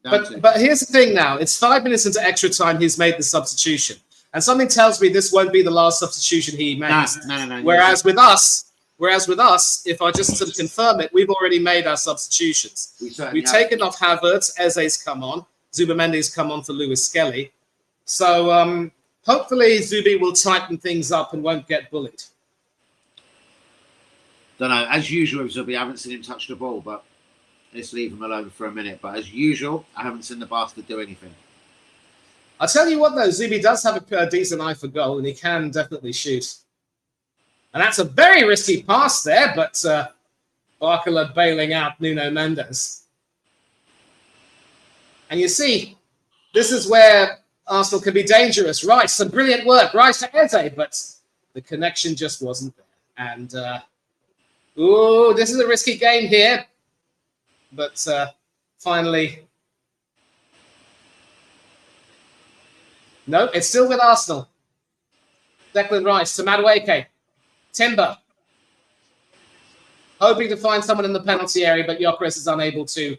But here's the thing now. It's 5 minutes into extra time. He's made the substitution. And something tells me this won't be the last substitution he makes. No. Whereas with us, if I just sort of confirm it, we've already made our substitutions. We've taken off Havertz, Eze's come on, Zubamendi's come on for Lewis Skelly. So hopefully Zubi will tighten things up and won't get bullied. Don't know. As usual with Zubi, I haven't seen him touch the ball, but let's leave him alone for a minute. But as usual, I haven't seen the bastard do anything. I'll tell you what, though, Zubi does have a decent eye for goal, and he can definitely shoot. And that's a very risky pass there, but Barcola bailing out Nuno Mendes. And you see, this is where Arsenal can be dangerous. Right, some brilliant work. Right to Eze, but the connection just wasn't there. And, this is a risky game here. But finally... No, it's still with Arsenal. Declan Rice to Madueke. Timber. Hoping to find someone in the penalty area, but Gyökeres is unable to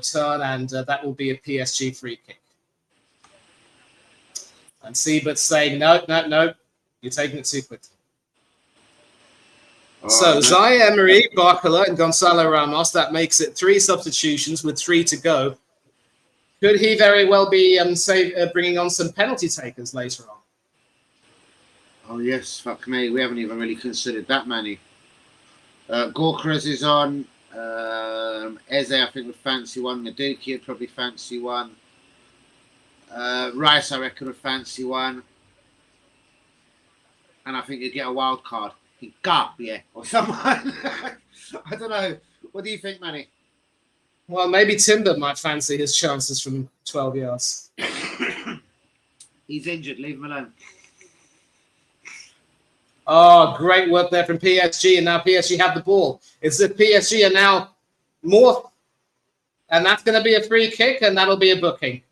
turn, and that will be a PSG free kick. And Siebert's saying, no, you're taking it too quickly. So Zaire Emery, Barcola, and Gonzalo Ramos, that makes it 3 substitutions with 3 to go. Could he very well be bringing on some penalty takers later on? Oh, yes, fuck me. We haven't even really considered that many. Gyökeres is on. Eze, I think, would fancy one. Madueke would probably fancy one. Rice, I reckon, would fancy one. And I think you'd get a wild card. Yeah, or someone. I don't know. What do you think, Manny? Well, maybe Timber might fancy his chances from 12 yards. He's injured. Leave him alone. Oh, great work there from PSG. And now PSG have the ball. It's that PSG are now more. And that's going to be a free kick. And that'll be a booking.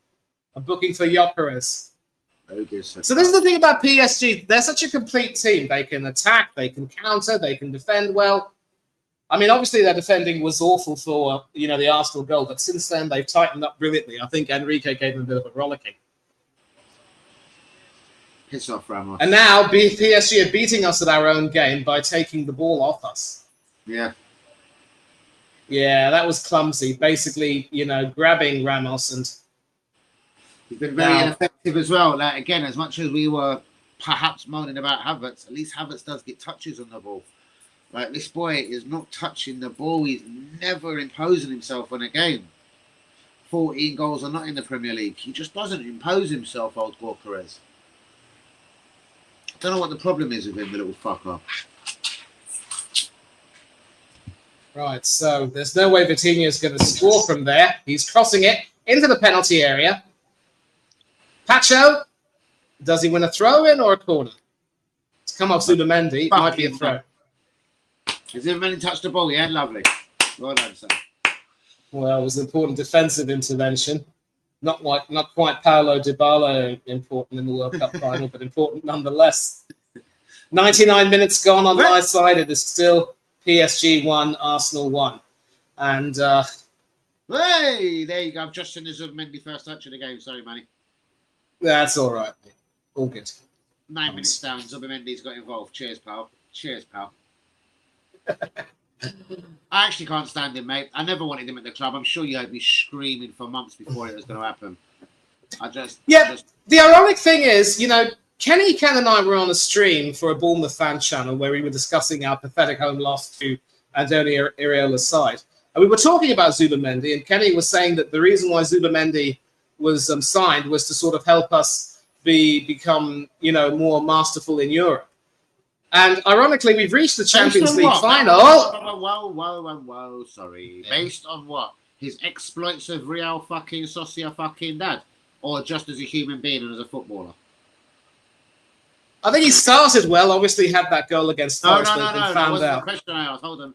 A booking for Gyökeres. So this is the thing about PSG. They're such a complete team. They can attack. They can counter. They can defend well. I mean, obviously, their defending was awful for, the Arsenal goal. But since then, they've tightened up brilliantly. I think Enrique gave them a bit of a rollicking. Piss off, Ramos. And now PSG are beating us at our own game by taking the ball off us. Yeah. Yeah, that was clumsy. Basically, grabbing Ramos and... He's been very ineffective as well. Like, again, as much as we were perhaps moaning about Havertz, at least Havertz does get touches on the ball. Like, this boy is not touching the ball. He's never imposing himself on a game. 14 goals or not in the Premier League. He just doesn't impose himself, old Gyökeres. I don't know what the problem is with him, the little fucker. Right, so there's no way Vitinha's going to score from there. He's crossing it into the penalty area. Pacho, does he win a throw-in or a corner? It's come off Zubimendi. It might be a throw. Has Zubimendi touched the ball? Yeah, lovely. Well done, sir. Well, it was an important defensive intervention. Not quite Paulo Dybala important in the World Cup final, but important nonetheless. 99 minutes gone on my side. It is still PSG 1, Arsenal 1. And hey, there you go. I've just seen the Zubimendi first touch of the game. Sorry, Manny. That's all right, mate. All good. 9 minutes down, Zubimendi's got involved. Cheers, pal. Cheers, pal. I actually can't stand him, mate. I never wanted him at the club. I'm sure you heard me screaming for months before it was going to happen. The ironic thing is, Kenny, Ken and I were on a stream for a Bournemouth fan channel where we were discussing our pathetic home loss to Antonio Iraola's side. And we were talking about Zubimendi, and Kenny was saying that the reason why Zubimendi was signed was to sort of help us become, more masterful in Europe. And ironically, we've reached the Champions League final. Whoa. Sorry. Yeah. Based on what? His exploits of Real fucking Socia fucking dad? Or just as a human being and as a footballer? I think he started well. Obviously, had that goal against Forest and found that wasn't out. the question I asked. Hold on.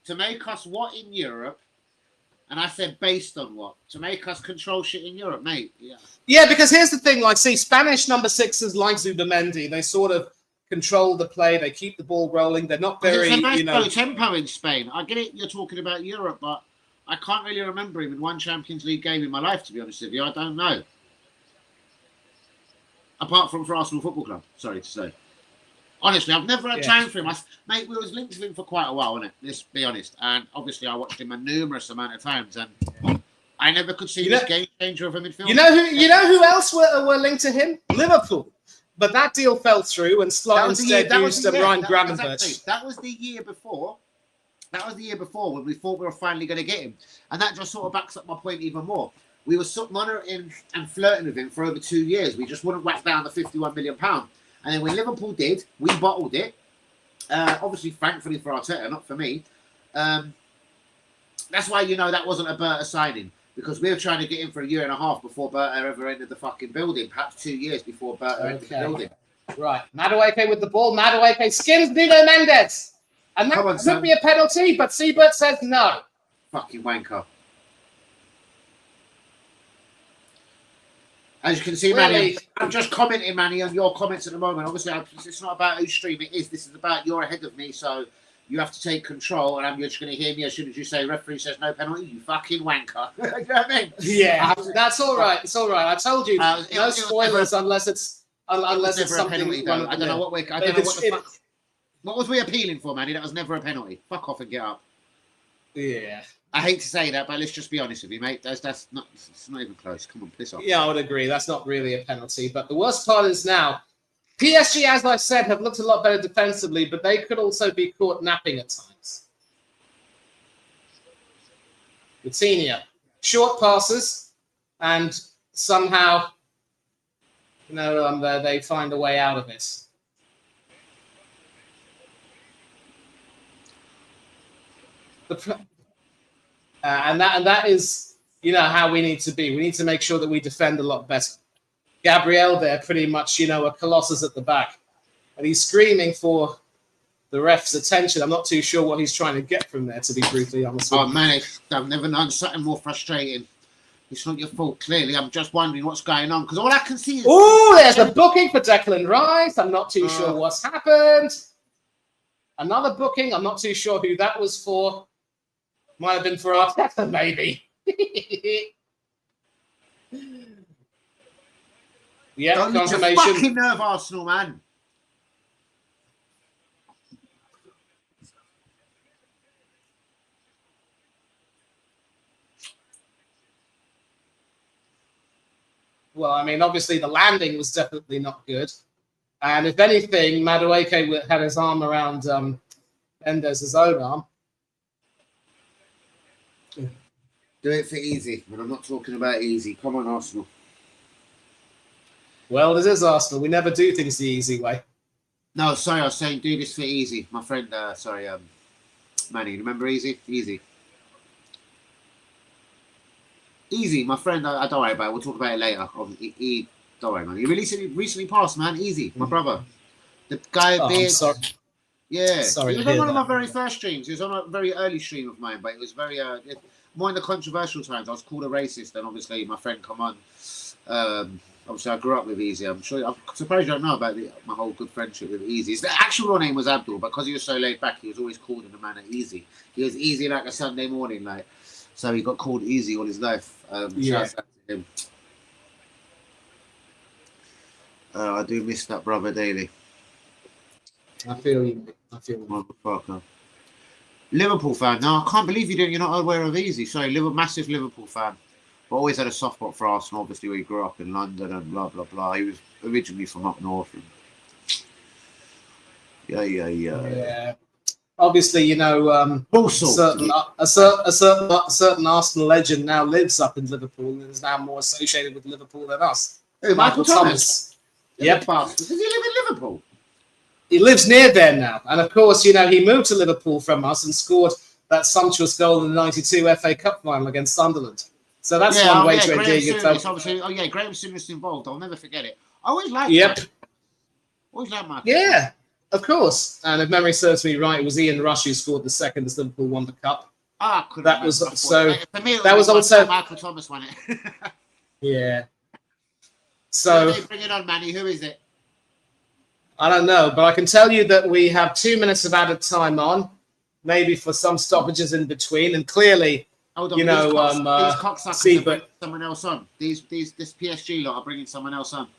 To make us what in Europe? And I said based on what? To make us control shit in Europe, mate. Yeah, because here's the thing. Spanish number 6s like Zubimendi, they sort of control the play. They keep the ball rolling. They're not very, it's a nice tempo in Spain. I get it. You're talking about Europe, but I can't really remember him in one Champions League game in my life. To be honest with you, I don't know. Apart from for Arsenal Football Club, sorry to say. Honestly, I've never had time for him. Mate, we was linked with him for quite a while, wasn't it? Let's be honest. And obviously, I watched him a numerous amount of times, and I never could see this game changer of a midfielder. You know who else were linked to him? Liverpool. But that deal fell through, and Slot instead used Ryan Gravenberch. That was the year before. That was the year before when we thought we were finally going to get him. And that just sort of backs up my point even more. We were monitoring and flirting with him for over 2 years. We just wouldn't whack down the £51 million. And then when Liverpool did, we bottled it. Obviously, thankfully for Arteta, not for me. That's why, that wasn't a Berta signing. Because we were trying to get him for a year and a half before Berta ever entered the fucking building. Perhaps 2 years before Berta entered the building. Right. Madueke with the ball. Madueke skins Nuno Mendes. And that could be a penalty, but Siebert says no. Fucking wanker. As you can see, Manny, I'm just commenting, Manny, on your comments at the moment. Obviously, it's not about whose stream it is. This is about you're ahead of me, so you have to take control. And you're just going to hear me as soon as you say referee says no penalty. You fucking wanker. You know what I mean? Yeah, that's all right. It's all right. I told you no spoilers unless it's something. Penalty, though. I don't know what we're. I don't know what the fuck. What was we appealing for, Manny? That was never a penalty. Fuck off and get up. Yeah. I hate to say that, but let's just be honest with you, mate. That's not. It's not even close. Come on, piss off. Yeah, I would agree. That's not really a penalty. But the worst part is now, PSG, as I said, have looked a lot better defensively, but they could also be caught napping at times. Vitinha, short passes, and somehow, they find a way out of it. And that is, how we need to be. We need to make sure that we defend a lot better. Gabriel there, pretty much, a colossus at the back. And he's screaming for the ref's attention. I'm not too sure what he's trying to get from there, to be brutally honest with you. Oh, man, I've never known something more frustrating. It's not your fault, clearly. I'm just wondering what's going on. Because all I can see is... Oh, there's a booking for Declan Rice. I'm not too sure what's happened. Another booking. I'm not too sure who that was for. Might have been for Arteta, maybe. Yeah, don't confirmation. Don't fucking nerve Arsenal, man. Well, obviously the landing was definitely not good. And if anything, Madueke had his arm around Mendez's own arm. Do it for easy. And I'm not talking about easy. Come on, Arsenal. Well, this is Arsenal. We never do things the easy way. No, sorry, I was saying do this for easy. My friend, Manny, remember easy? Easy. Easy, my friend, don't worry about it. We'll talk about it later. Don't worry, man. He recently passed, man. Easy, my brother. The guy, I'm sorry. Yeah. Sorry He was to on hear one of that. my very first streams. He was on a very early stream of mine, but it was very, more in the controversial times. I was called a racist, and obviously my friend come on. Obviously, I grew up with Easy. I'm surprised you don't know about my whole good friendship with Easy. His actual real name was Abdul, but because he was so laid back, he was always called in the manner Easy. He was easy like a Sunday morning, like. So he got called Easy all his life. Shouts out to him. I do miss that brother daily. I feel you. Motherfucker. Liverpool fan. No, I can't believe you're not aware of Easy. Sorry, massive Liverpool fan. But always had a soft spot for Arsenal, obviously, where he grew up in London and blah, blah, blah. He was originally from up north. And... Yeah. Obviously, you know, a certain Arsenal legend now lives up in Liverpool and is now more associated with Liverpool than us. Who, Michael Thomas? Yep. Does he live in Liverpool? He lives near there now. And of course, you know, he moved to Liverpool from us and scored that sumptuous goal in the 92 FA Cup final against Sunderland. So that's one way to engage yourself. Obviously, Graham Souness involved. I'll never forget it. I always liked Always liked Michael. Yeah, of course. And if memory serves me right, it was Ian Rush who scored the second as Liverpool won the cup. That was also Michael Thomas won it. Yeah. So bring it on, Manny. Who is it? I don't know, but I can tell you that we have 2 minutes of added time on, maybe for some stoppages in between, and clearly. Hold on, these cocksuckers are bringing someone else on. This PSG lot are bringing someone else on.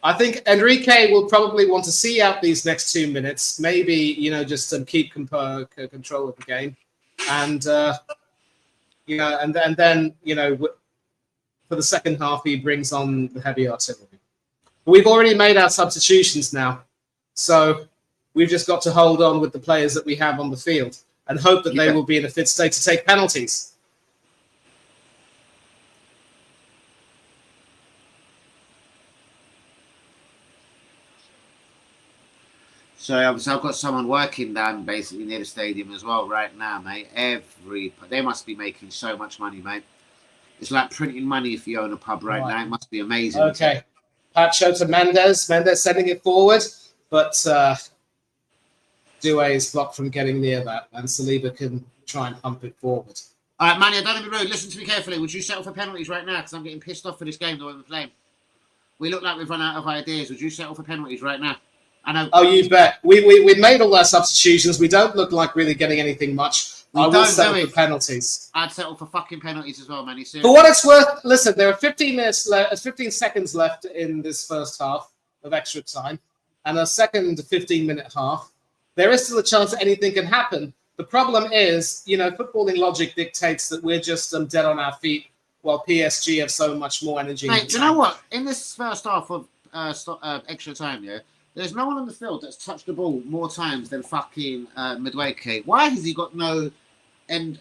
I think Enrique will probably want to see out these next 2 minutes. Maybe, you know, just keep control of the game, and you know, and then you know, for the second half he brings on the heavy artillery. We've already made our substitutions now, so we've just got to hold on with the players that we have on the field and hope that they will be in a fit state to take penalties. So obviously I've got someone working down basically near the stadium as well right now, mate. They must be making so much money, mate. It's like printing money if you own a pub right now. It must be amazing. Okay. Pacho to Mendes. Mendes sending it forward, but Doué is blocked from getting near that, and Saliba can try and pump it forward. All right, Manny, I don't want to be rude. Listen to me carefully. Would you settle for penalties right now? Because I'm getting pissed off for this game the way we're playing. We look like we've run out of ideas. Would you settle for penalties right now? I know. Oh, you bet. We made all our substitutions. We don't look like really getting anything much. I will settle for penalties. I'd settle for fucking penalties as well, Manny. For what it's worth, listen, there are 15 seconds left in this first half of extra time, and a second 15-minute half. There is still a chance that anything can happen. The problem is, you know, footballing logic dictates that we're just dead on our feet, while PSG have so much more energy. Hey, do you know what? In this first half of extra time, yeah, there's no one on the field that's touched the ball more times than fucking Madueke. Why has he got no end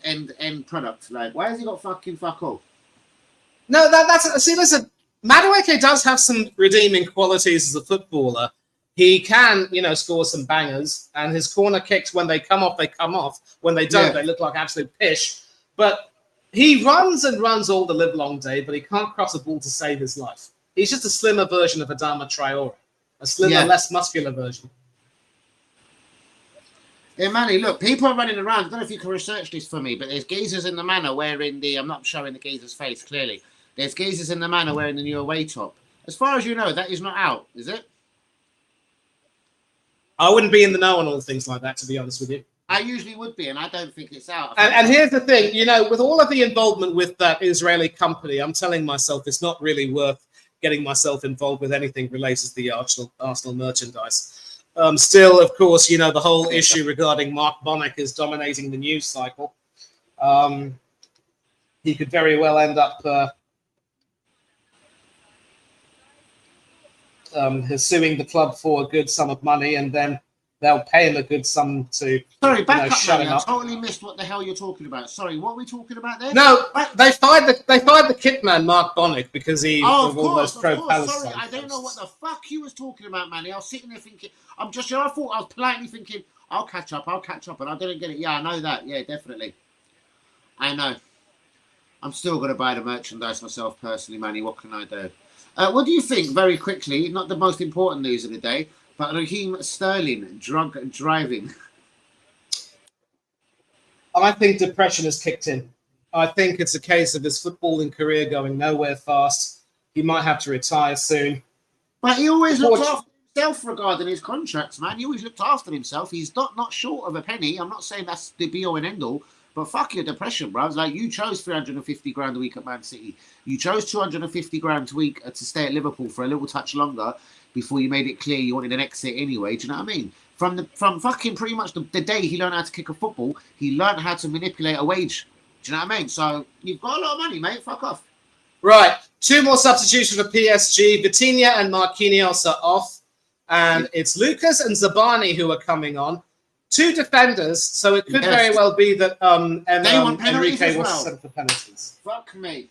product? Like, why has he got fucking fuck all? No, see, listen, Madueke does have some redeeming qualities as a footballer. He can, you know, score some bangers, and his corner kicks, when they come off, they come off. When they don't, they look like absolute pish. But he runs and runs all the live long day, but he can't cross a ball to save his life. He's just a slimmer version of Adama Traore. A slimmer, less muscular version. Yeah, Manny, look, people are running around. I don't know if you can research this for me, but there's geezers in the manor wearing the... I'm not showing the geezer's face, clearly. There's geezers in the manor wearing the new away top. As far as you know, that is not out, is it? I wouldn't be in the know on all things like that, to be honest with you. I usually would be, and I don't think it's out. And here's the thing, you know, with all of the involvement with that Israeli company, I'm telling myself it's not really worth getting myself involved with anything related to the Arsenal merchandise. Still, of course, you know, the whole issue regarding Mark Bonnick is dominating the news cycle. He could very well end up suing the club for a good sum of money, and then they'll pay him a good sum to Sorry, back up, shut man. him I up. totally missed what the hell you're talking about. Sorry, what are we talking about there? No, they fired the kit man Mark Bonnick because he of all those course. pro-Palestine. Sorry, I don't know what the fuck you was talking about, Manny. I was sitting there thinking, I thought I was politely thinking, I'll catch up, and I didn't get it. Yeah, I know that. Yeah, definitely. I know. I'm still going to buy the merchandise myself personally, Manny. What can I do? What do you think, very quickly, not the most important news of the day, but Raheem Sterling, drunk driving? I think depression has kicked in. I think it's a case of his footballing career going nowhere fast. He might have to retire soon. But he always looked after himself regarding his contracts, man. He always looked after himself. He's not short of a penny. I'm not saying that's the be-all and end-all, but fuck your depression, bro. It's like, you chose 350 grand a week at Man City. You chose 250 grand a week to stay at Liverpool for a little touch longer before you made it clear you wanted an exit anyway. Do you know what I mean? From fucking pretty much the day he learned how to kick a football, he learned how to manipulate a wage. Do you know what I mean? So you've got a lot of money, mate. Fuck off. Right. 2 more substitutions for PSG. Vitinha and Marquinhos are off. And it's Lucas and Zabani who are coming on. 2 defenders, so it could very well be that Enrique will set for penalties. Fuck me.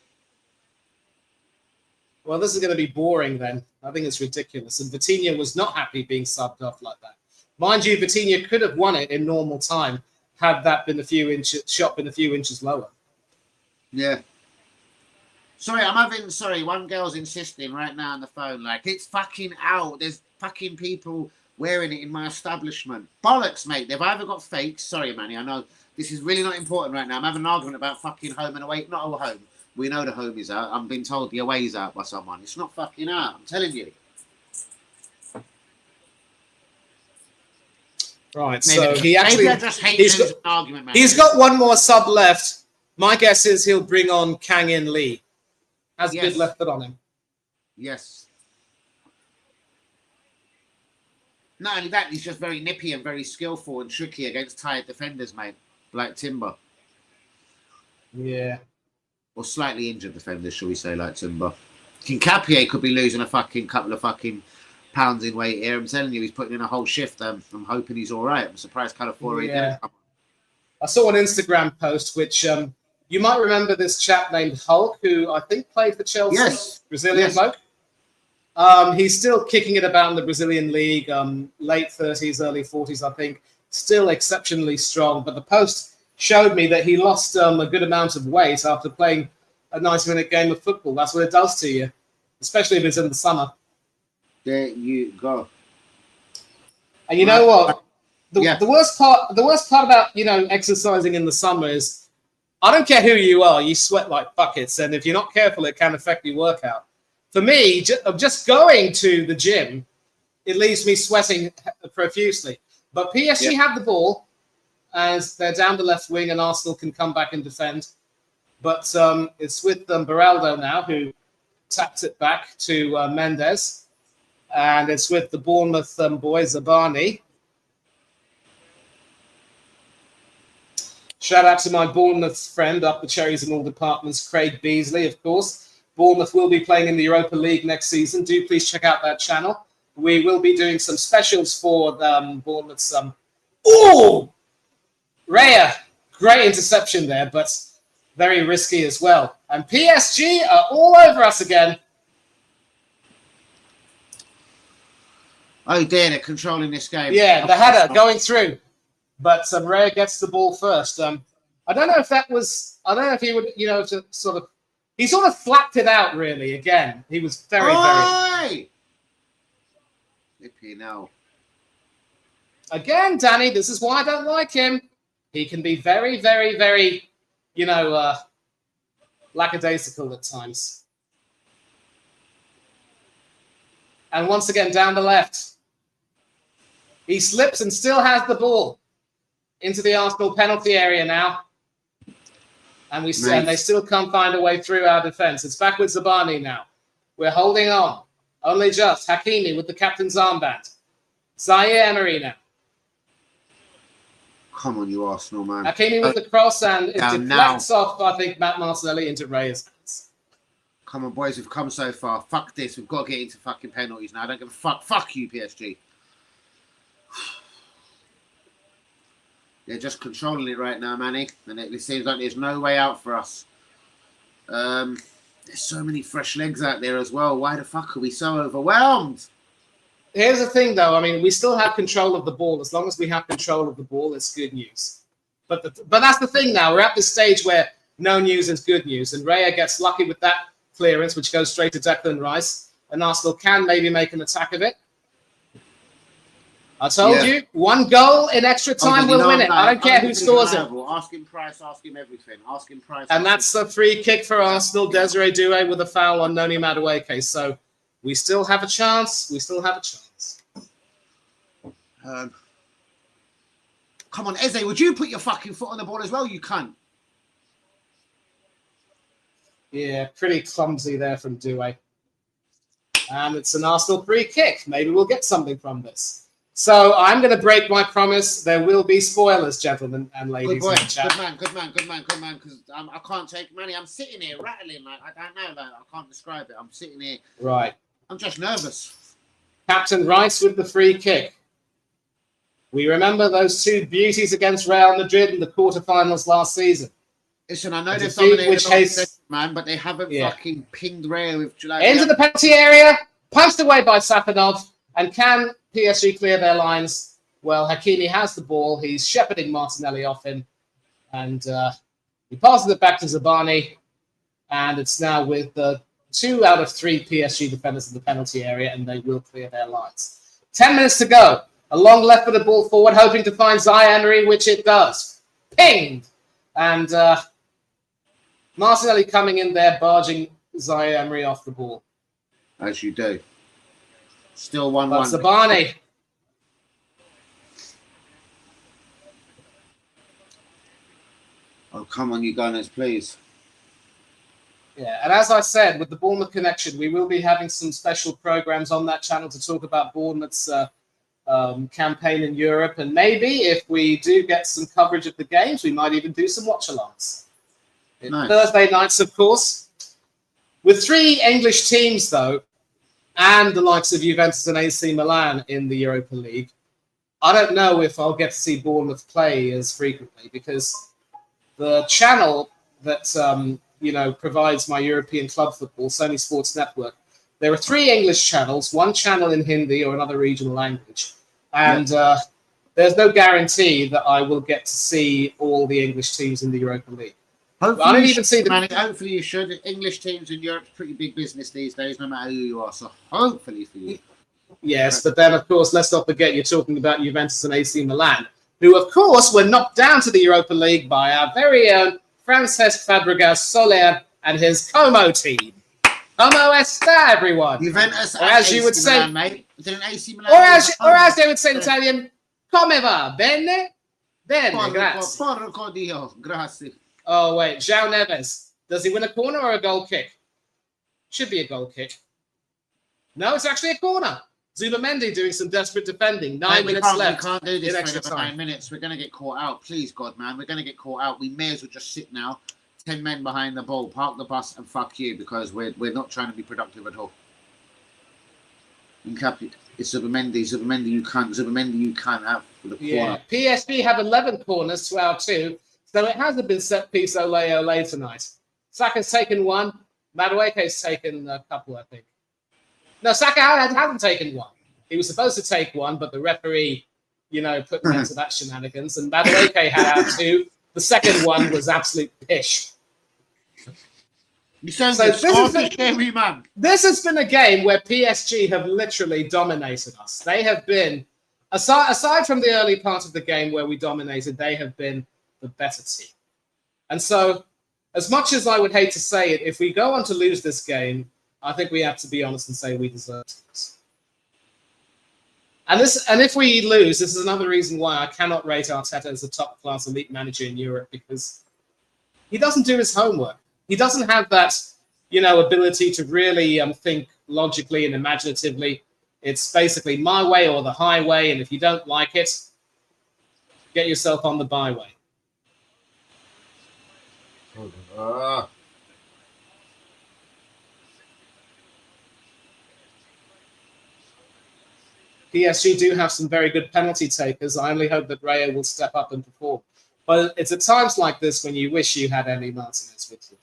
Well, this is going to be boring then. I think it's ridiculous. And Vitinha was not happy being subbed off like that. Mind you, Vitinha could have won it in normal time had that been a few inches lower. Yeah. Sorry, one girl's insisting right now on the phone, like, it's fucking out. There's fucking people wearing it in my establishment. Bollocks, mate. They've either got fakes. Sorry, Manny. I know this is really not important right now. I'm having an argument about fucking home and away. Not all home. We know the home is out. I'm being told the away is out by someone. It's not fucking out. I'm telling you. Right. Maybe, so he actually I just hate losing an argument, man. He's got one more sub left. My guess is he'll bring on Kang-in Lee. Has a bit left foot on him. Yes. Not only that, he's just very nippy and very skillful and tricky against tired defenders, mate. Like Timber. Yeah. Or slightly injured defenders, shall we say, like Timber. Kincapié could be losing a fucking couple of fucking pounds in weight here. I'm telling you, he's putting in a whole shift. I'm hoping he's all right. I'm surprised California didn't come. I saw an Instagram post, which you might remember this chap named Hulk, who I think played for Chelsea. Yes. Brazilian bloke. He's still kicking it about in the Brazilian league, late 30s, early 40s, I think. Still exceptionally strong. But the post showed me that he lost a good amount of weight after playing a 90-minute game of football. That's what it does to you, especially if it's in the summer. There you go. And you know what? The worst part about exercising in the summer is, I don't care who you are, you sweat like buckets, and if you're not careful, it can affect your workout. For me, just going to the gym, it leaves me sweating profusely. But PSG have the ball as they're down the left wing, and Arsenal can come back and defend. But it's with Beraldo now, who tapped it back to Mendes. And it's with the Bournemouth boy, Zabani. Shout out to my Bournemouth friend up the cherries in all departments, Craig Beasley, of course. Bournemouth will be playing in the Europa League next season. Do please check out that channel. We will be doing some specials for Bournemouth's. Raya, great interception there, but very risky as well. And PSG are all over us again. Oh dear, they're controlling this game. Yeah, the header going through. But Raya gets the ball first. I don't know if that was... I don't know if he would, to sort of... He sort of flapped it out, really, again. He was very... Flippy now. Again, Danny, this is why I don't like him. He can be very, very, very, lackadaisical at times. And once again, down the left. He slips and still has the ball into the Arsenal penalty area now. And they still can't find a way through our defense. It's back with Zabani now. We're holding on. Only just. Hakimi with the captain's armband. Zaire Emery now. Come on, you Arsenal, man. Hakimi with the cross, and it deflects off, I think, Matt Martinelli into Raya's hands. Come on, boys. We've come so far. Fuck this. We've got to get into fucking penalties now. I don't give a fuck. Fuck you, PSG. They're just controlling it right now, Manny, and it seems like there's no way out for us. There's so many fresh legs out there as well. Why the fuck are we so overwhelmed? Here's the thing, though. I mean, we still have control of the ball. As long as we have control of the ball, it's good news. But that's the thing now. We're at this stage where no news is good news. And Raya gets lucky with that clearance, which goes straight to Declan Rice. And Arsenal can maybe make an attack of it. I told you, one goal in extra time will win it. I don't care who scores it. Ask him Price, ask him everything. Ask him Price. And that's a free kick for Arsenal. Desiree Doué with a foul on Noni Madueke. So we still have a chance. We still have a chance. Come on, Eze, would you put your fucking foot on the ball as well? You cunt. Yeah, pretty clumsy there from Doué. And it's an Arsenal free kick. Maybe we'll get something from this. So I'm going to break my promise. There will be spoilers, gentlemen and ladies. Good boy. In the chat. Good man. Because I can't take money. I'm sitting here rattling like I don't know. Like, I can't describe it. I'm sitting here. Right. I'm just nervous. Captain Rice with the free kick. We remember those two beauties against Real Madrid in the quarterfinals last season. Listen, I know they've dominated, man, but they haven't fucking pinged Real with July. Into the penalty area, punched away by Safanov, and can PSG clear their lines? Well, Hakimi has the ball. He's shepherding Martinelli off him, and he passes it back to Zabani, and it's now with 2 out of 3 PSG defenders in the penalty area, and they will clear their lines. 10 minutes to go. A long left-footed ball forward, hoping to find Zaire Emery, which it does. Pinged! And Martinelli coming in there, barging Zaire Emery off the ball. As you do. Still 1-1. But Zabani. Oh, come on, you Gunners, please. Yeah, and as I said, with the Bournemouth Connection, we will be having some special programs on that channel to talk about Bournemouth's campaign in Europe. And maybe if we do get some coverage of the games, we might even do some watch-alongs. Nice. Thursday nights, of course. With 3 English teams, though, and the likes of Juventus and AC Milan in the Europa League, I don't know if I'll get to see Bournemouth play as frequently, because the channel that provides my European club football, Sony Sports Network, there are 3 English channels, 1 channel in Hindi or another regional language, and there's no guarantee that I will get to see all the English teams in the Europa League. Hopefully, I don't even see hopefully you should. English teams in Europe's pretty big business these days, no matter who you are. So hopefully for you. Yes, but then of course, let's not forget you're talking about Juventus and AC Milan, who of course were knocked down to the Europa League by our very own Francesc Fabregas Soler and his Como team. Como está, everyone? Juventus, or as you would say, mate. AC Milan, or as they would say in Italian, come va? Bene? Bene, grazie. Porco Dio, grazie. Oh, wait. João Neves. Does he win a corner or a goal kick? Should be a goal kick. No, it's actually a corner. Zubamendi doing some desperate defending. 9 minutes left. We can't do this for 9 minutes. We're going to get caught out. Please, God, man. We're going to get caught out. We may as well just sit now. 10 men behind the ball. Park the bus and fuck you, because we're not trying to be productive at all. It's Zubamendi. Zubamendi, you can't have for the corner. Yeah. PSV have 11 corners to our 2. So it hasn't been set piece ole tonight. Saka's taken 1. Madueke's taken a couple, I think. No, Saka hasn't taken 1. He was supposed to take 1, but the referee, put him into that shenanigans. And Madueke had out 2. The second one was absolute pish. This has been a game where PSG have literally dominated us. They have been, aside from the early part of the game where we dominated, they have been the better team. And so, as much as I would hate to say it, if we go on to lose this game, I think we have to be honest and say we deserve this. And if we lose, this is another reason why I cannot rate Arteta as a top-class elite manager in Europe, because he doesn't do his homework. He doesn't have that, ability to really think logically and imaginatively. It's basically my way or the highway, and if you don't like it, get yourself on the byway. PSG do have some very good penalty takers. I only hope that Raya will step up and perform. But it's at times like this when you wish you had Emi Martinez with you.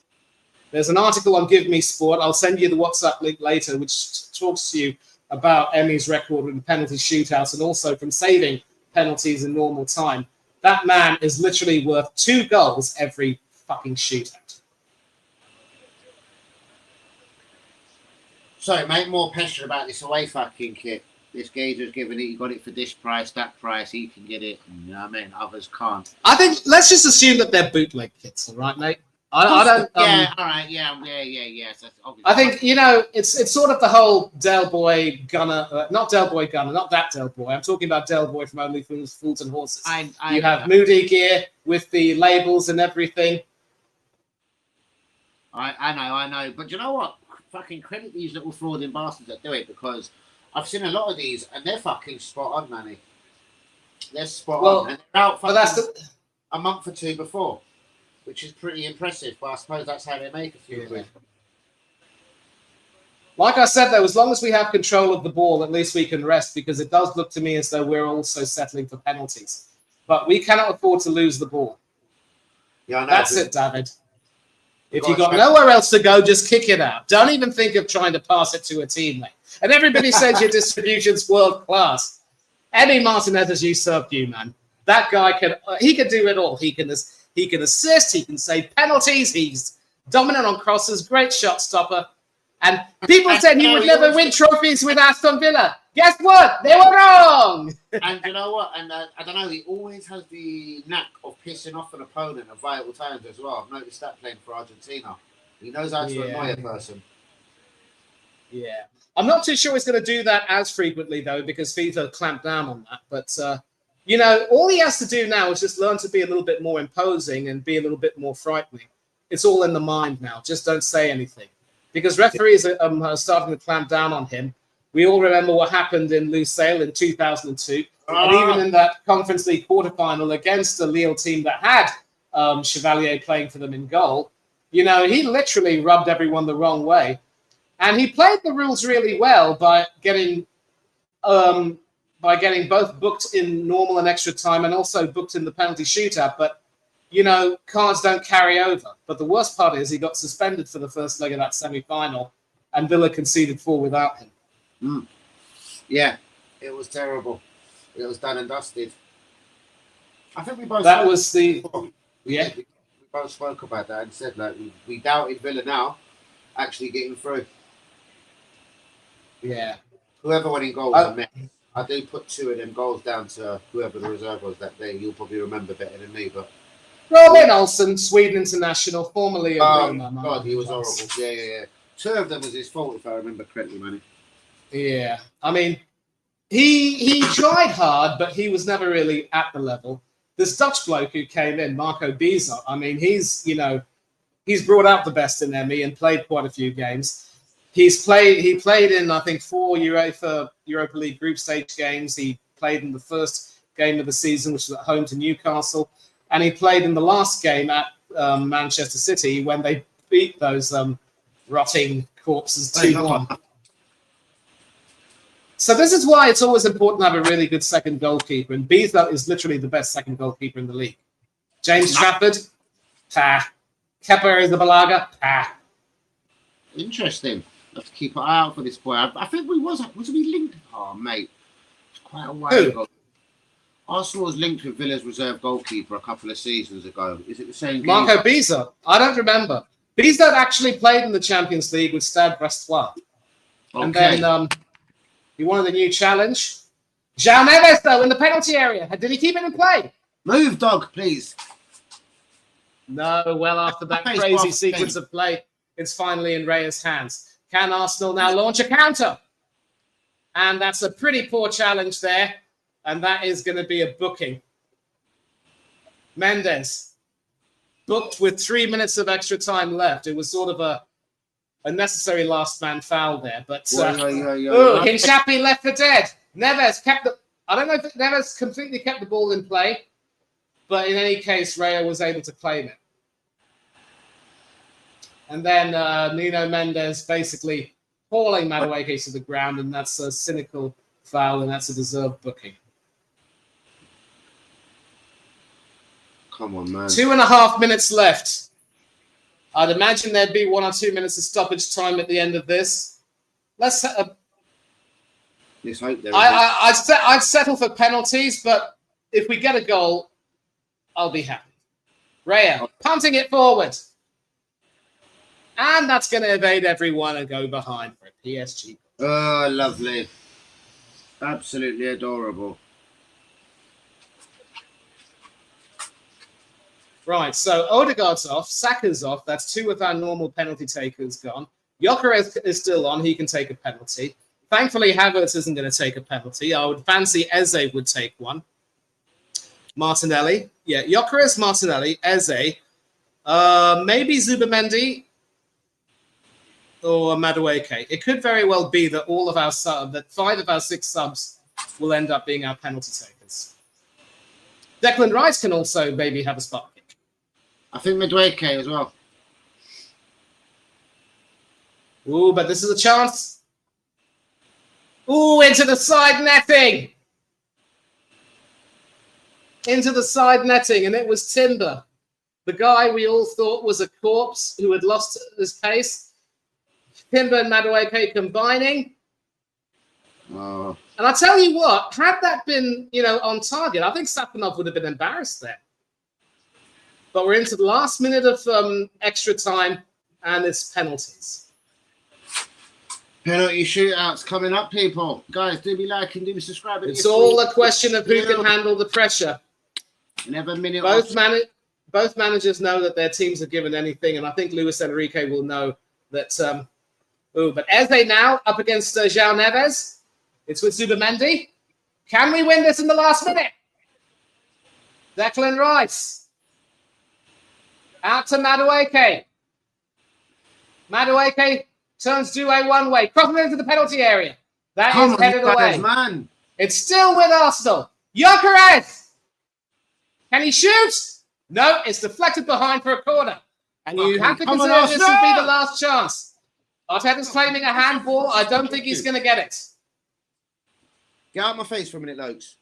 There's an article on Give Me Sport. I'll send you the WhatsApp link later, which talks to you about Emi's record in penalty shootouts and also from saving penalties in normal time. That man is literally worth 2 goals every fucking shootout. Sorry, mate, more passionate about this away fucking kit. This geezer's given it, you got it for this price, that price, he can get it. You know what I mean? Others can't. I think, let's just assume that they're bootleg kits, all right, mate? I don't. Yeah, all right, yeah. So I think, you know, it's sort of the whole Del Boy Gunner, not Del Boy Gunner, not that Del Boy. I'm talking about Del Boy from Only Fools and Horses. You have Moody gear with the labels and everything. I know. But you know what? Fucking credit these little frauding bastards that do it, because I've seen a lot of these and they're fucking spot on, Manny. They're spot on. And they're out fucking a month or 2 before, which is pretty impressive. But I suppose that's how they make a few quid. Like I said, though, as long as we have control of the ball, at least we can rest, because it does look to me as though we're also settling for penalties. But we cannot afford to lose the ball. Yeah, I know. That's it, David. If you've got nowhere else to go, just kick it out. Don't even think of trying to pass it to a teammate. And everybody says your distribution's world class. Emi Martinez has usurped you, man. That guy can do it all. He can assist, he can save penalties, he's dominant on crosses, great shot stopper. And people said he would never win trophies with Aston Villa. Guess what? They were wrong. And you know what? And I don't know, he always has the knack of pissing off an opponent at vital times as well. I've noticed that playing for Argentina. He knows how to annoy a person. Yeah. I'm not too sure he's going to do that as frequently, though, because FIFA clamped down on that. But, you know, all he has to do now is just learn to be a little bit more imposing and be a little bit more frightening. It's all in the mind now. Just don't say anything. Because referees are starting to clamp down on him. We all remember what happened in Lusail in 2002. And even in that Conference League quarterfinal against the Lille team that had Chevalier playing for them in goal, you know, he literally rubbed everyone the wrong way. And he played the rules really well by getting both booked in normal and extra time and also booked in the penalty shootout. But, you know, cards don't carry over. But the worst part is he got suspended for the first leg of that semi-final and Villa conceded 4 without him. Yeah, it was terrible. It was done and dusted. I think we both... That was the... We both spoke about that and said, like, we doubted Villa now actually getting through. Yeah. Whoever went in goal was a mess. I do put 2 of them goals down to whoever the reserve was that day. You'll probably remember better than me, but... Robin Olsen, Sweden international, formerly of Roma. God, he was horrible. Yeah. 2 of them was his fault, if I remember correctly, Manny. Yeah. I mean, he tried hard, but he was never really at the level. This Dutch bloke who came in, Marco Bizot, I mean, he's brought out the best in Emi and played quite a few games. He played in, I think, 4 Europa League group stage games. He played in the first game of the season, which was at home to Newcastle. And he played in the last game at Manchester City when they beat those rotting corpses 2-1. So this is why it's always important to have a really good second goalkeeper. And Bizot is literally the best second goalkeeper in the league. James Trafford, Kepa Arrizabalaga, Interesting. Have to keep an eye out for this boy. I think we was we linked? Oh, mate, it's quite a while ago. Arsenal was linked with Villa's reserve goalkeeper a couple of seasons ago. Is it the same? Marco Bizot. I don't remember. Bizot actually played in the Champions League with Stade Brestois. Okay. And then he won the new challenge. João Neves, though, in the penalty area. Did he keep it in play? Move, dog, please. No, well, after that crazy sequence of play, it's finally in Raya's hands. Can Arsenal now launch a counter? And that's a pretty poor challenge there. And that is going to be a booking. Mendes, booked with 3 minutes of extra time left. It was sort of a necessary last man foul there. But Hinshapi left for dead. Neves kept the... I don't know if Neves completely kept the ball in play. But in any case, Raya was able to claim it. And then Nuno Mendes basically hauling Madueke to the ground, and that's a cynical foul, and that's a deserved booking. Come on, man. 2.5 minutes left. I'd imagine there'd be 1 or 2 minutes of stoppage time at the end of this. Let's. Let's hope there is. I'd settle for penalties, but if we get a goal, I'll be happy. Raya punting it forward. And that's going to evade everyone and go behind for a PSG. Oh, lovely. Absolutely adorable. Right, so Odegaard's off, Saka's off. That's 2 of our normal penalty takers gone. Gyökeres is still on. He can take a penalty. Thankfully, Havertz isn't going to take a penalty. I would fancy Eze would take one. Martinelli. Yeah, Gyökeres, Martinelli, Eze. Maybe Zubamendi or Madueke. It could very well be that all of our that 5 of our 6 subs will end up being our penalty takers. Declan Rice can also maybe have a spot kick. I think Madueke as well. Ooh, but this is a chance. Ooh, into the side netting. Into the side netting, and it was Timber, the guy we all thought was a corpse who had lost his pace. Timber and Madueke combining. Oh. And I tell you what, had that been, on target, I think Safanov would have been embarrassed there. But we're into the last minute of extra time, and it's penalties. Penalty shootouts coming up, people. Guys, do be liking, do be subscribing. It's all a question of who can handle the pressure. Never minute. Both managers know that their teams are given anything, and I think Luis Enrique will know that. But Eze now up against João Neves. It's with Zubamendi. Can we win this in the last minute? Declan Rice. Out to Madueke. Madueke turns Doué one way. Crossing into the penalty area. That is headed away. Man. It's still with Arsenal. Gyökeres. Can he shoot? No, it's deflected behind for a corner. And you have to consider this will be the last chance. Arteta's claiming a handball. I don't think he's going to get it. Get out of my face for a minute, Lokes.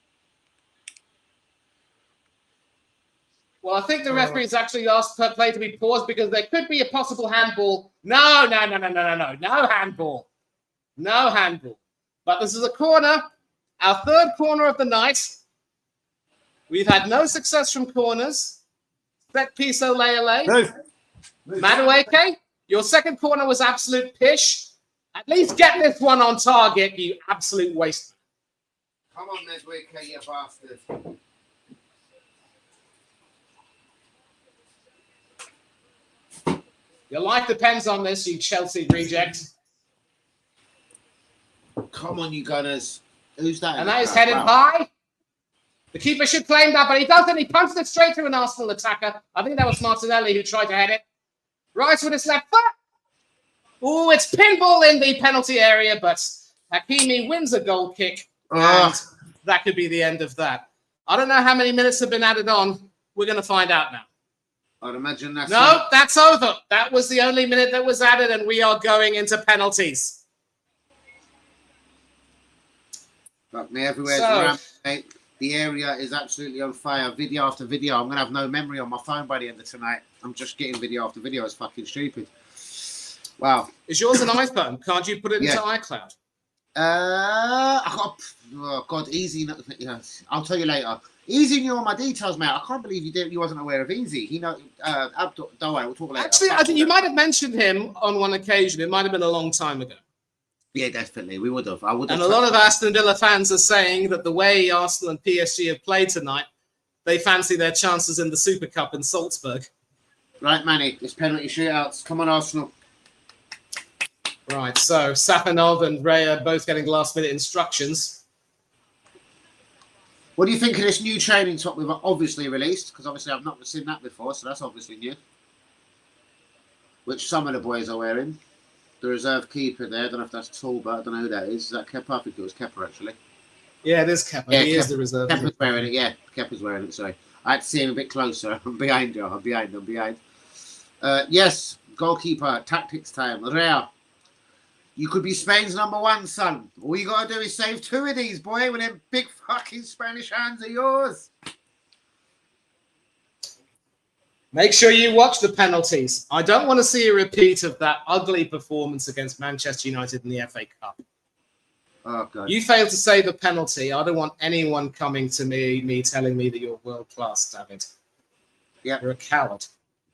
Well, I think the referee's actually asked per play to be paused because there could be a possible handball. No. No handball. No handball. But this is a corner. Our 3rd corner of the night. We've had no success from corners. Set piece ole. Madueke, your 2nd corner was absolute pish. At least get this one on target, you absolute waste. Come on, Madueke, you bastard. Your life depends on this, you Chelsea reject. Come on, you Gunners. Who's that? And that is headed high. The keeper should claim that, but he doesn't. He punches it straight to an Arsenal attacker. I think that was Martinelli who tried to head it. Rice with his left foot. Ooh, it's pinball in the penalty area, but Hakimi wins a goal kick. And that could be the end of that. I don't know how many minutes have been added on. We're going to find out now. I'd imagine that's... No, that's over. That was the only minute that was added, and we are going into penalties. Fuck me, everywhere's around, mate. The area is absolutely on fire. Video after video. I'm going to have no memory on my phone by the end of tonight. I'm just getting video after video. It's fucking stupid. Wow. Is yours an iPhone? Can't you put it into iCloud? Oh, God, easy. I'll tell you later. Easy knew all my details, mate. I can't believe you wasn't aware of Easy. Abdul, don't worry, we'll talk later. Actually, I think you might have mentioned him on one occasion. It might have been a long time ago. Yeah, definitely. We would have. I would have. And a lot of Aston Villa fans are saying that the way Arsenal and PSG have played tonight, they fancy their chances in the Super Cup in Salzburg. Right, Manny. It's penalty shootouts. Come on, Arsenal. Right, so Safanov and Raya both getting last-minute instructions. What do you think of this new training top we've obviously released? Because obviously I've not seen that before, so that's obviously new. Which some of the boys are wearing. The reserve keeper there. I don't know if that's Talbot. I don't know who that is. Is that Kepa? I think it was Kepa, actually. Yeah, it is Kepa. Yeah, he is the reserve. Kepa's wearing it, yeah. Kepa's wearing it, sorry. I had to see him a bit closer. I'm behind you. I'm behind. Yes, goalkeeper, tactics time. Rea. You could be Spain's #1, son. All you got to do is save 2 of these, boy, with them big fucking Spanish hands of yours. Make sure you watch the penalties. I don't want to see a repeat of that ugly performance against Manchester United in the FA Cup. Oh, God. You failed to save a penalty. I don't want anyone coming to me telling me that you're world class, David. Yeah. You're a coward.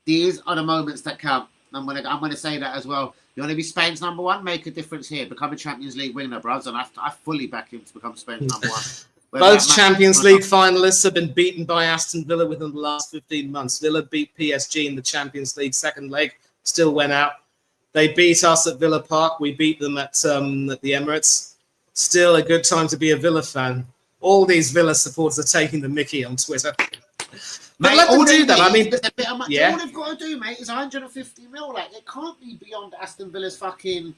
These are the moments that count. I'm gonna say that as well. You want to be Spain's #1? Make a difference here. Become a Champions League winner, bros. And I fully back him to become Spain's #1. Both Champions League finalists have been beaten by Aston Villa within the last 15 months. Villa beat PSG in the Champions League second leg, still went out. They beat us at Villa Park. We beat them at the Emirates. Still a good time to be a Villa fan. All these Villa supporters are taking the mickey on Twitter. But Mate, let them all do they that. I need mean, is a bit of money. yeah. All they've got to do, mate, is 150 mil. Like, it can't be beyond Aston Villa's fucking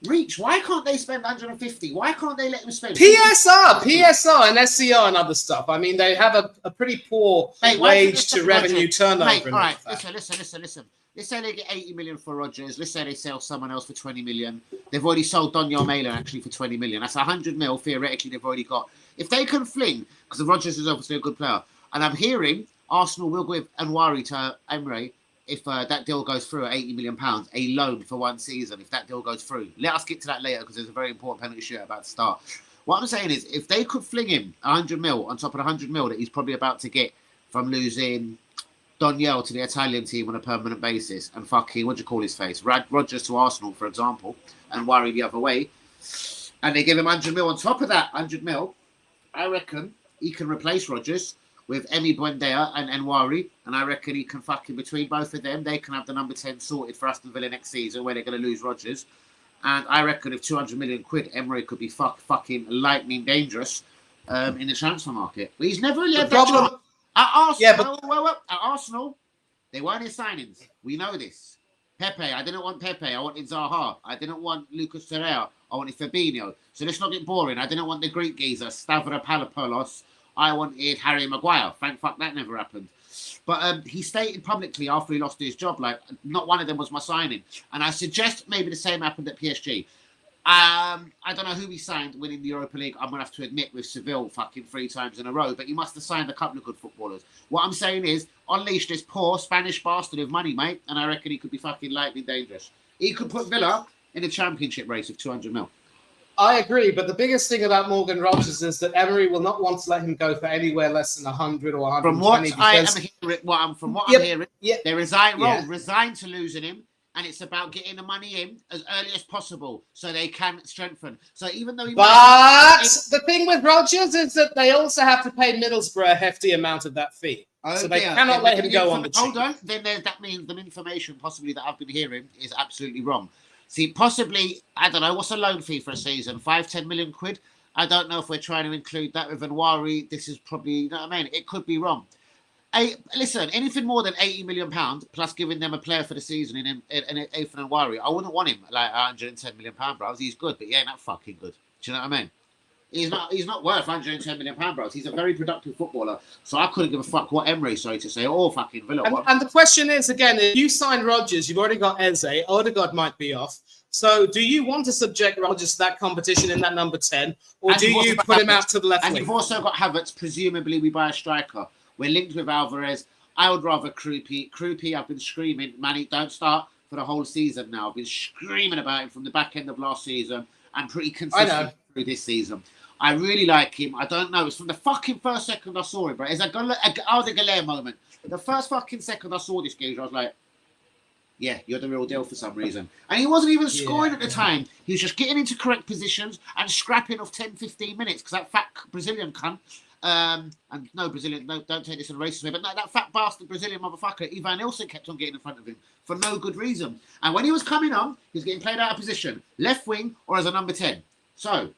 reach. Why can't they spend 150? Why can't they let them spend PSR and SCR and other stuff. I mean, they have a pretty poor wage to revenue turnover. Mate, all right, listen. Let's say they get 80 million for Rodgers. Let's say they sell someone else for 20 million. They've already sold Donyell Malen actually for 20 million. That's 100 mil theoretically they've already got. If they can fling, because Rodgers is obviously a good player, and I'm hearing Arsenal will give Anwari to Emre if that deal goes through at £80 million, a loan for 1 season, if that deal goes through. Let us get to that later because there's a very important penalty shootout about to start. What I'm saying is, if they could fling him 100 mil on top of the 100 mil that he's probably about to get from losing Donyell to the Italian team on a permanent basis and fucking, what do you call his face? Rodgers to Arsenal, for example, and worry the other way, and they give him 100 mil on top of that 100 mil, I reckon he can replace Rodgers with Emi Buendia and Enwari, and I reckon he can fucking, between both of them, they can have the number 10 sorted for Aston Villa next season where they're going to lose Rodgers. And I reckon if 200 million quid, Emery could be fucking lightning dangerous in the transfer market. But he's never really had that chance. At Arsenal, at Arsenal, they weren't his signings. We know this. Pepe, I didn't want Pepe. I wanted Zaha. I didn't want Lucas Torreira. I wanted Fabinho. So let's not get boring. I didn't want the Greek geezer, Stavropoulos. I wanted Harry Maguire. Thank fuck that never happened. But he stated publicly after he lost his job, like, not one of them was my signing. And I suggest maybe the same happened at PSG. I don't know who he signed winning the Europa League. I'm going to have to admit with Seville fucking 3 times in a row. But he must have signed a couple of good footballers. What I'm saying is, unleash this poor Spanish bastard of money, mate. And I reckon he could be fucking lightning dangerous. He could put Villa in a championship race of 200 mil. I agree, but the biggest thing about Morgan Rodgers is that Emery will not want to let him go for anywhere less than 100 or 120. From what I'm hearing, they resigned to losing him, and it's about getting the money in as early as possible so they can strengthen. So even though, the thing with Rodgers is that they also have to pay Middlesbrough a hefty amount of that fee, so they cannot let him go on the cheap. Hold on, then that means the information possibly that I've been hearing is absolutely wrong. See, possibly, I don't know, what's a loan fee for a season? 5-10 million quid? I don't know if we're trying to include that with Anwari. This is probably, you know what I mean? It could be wrong. Listen, anything more than £80 million plus giving them a player for the season in Ethan Anwari, I wouldn't want him like £110 million, bros. He's good, but he ain't that fucking good. Do you know what I mean? He's not worth £110 million, bros. He's a very productive footballer. So I couldn't give a fuck what Emery, sorry to say, or fucking Villa. And the question is, again, if you sign Rodgers, you've already got Eze, Odegaard might be off. So do you want to subject Rodgers to that competition in that number 10, or do you put him out to the left wing? And you've also got Havertz. Presumably we buy a striker. We're linked with Alvarez. I would rather Krupi. Krupi, I've been screaming, Manny, don't start for the whole season now. I've been screaming about him from the back end of last season and pretty consistent through this season. I really like him. I don't know. It's from the fucking first second I saw him, bro. It's a Arda Güler moment. The first fucking second I saw this game, I was like, yeah, you're the real deal for some reason. And he wasn't even scoring at the time. He was just getting into correct positions and scrapping off 10, 15 minutes because that fat Brazilian cunt, and no Brazilian, no, don't take this in a racist way, but no, that fat bastard Brazilian motherfucker, Ivan Nilsson, kept on getting in front of him for no good reason. And when he was coming on, he was getting played out of position, left wing or as a number 10. So...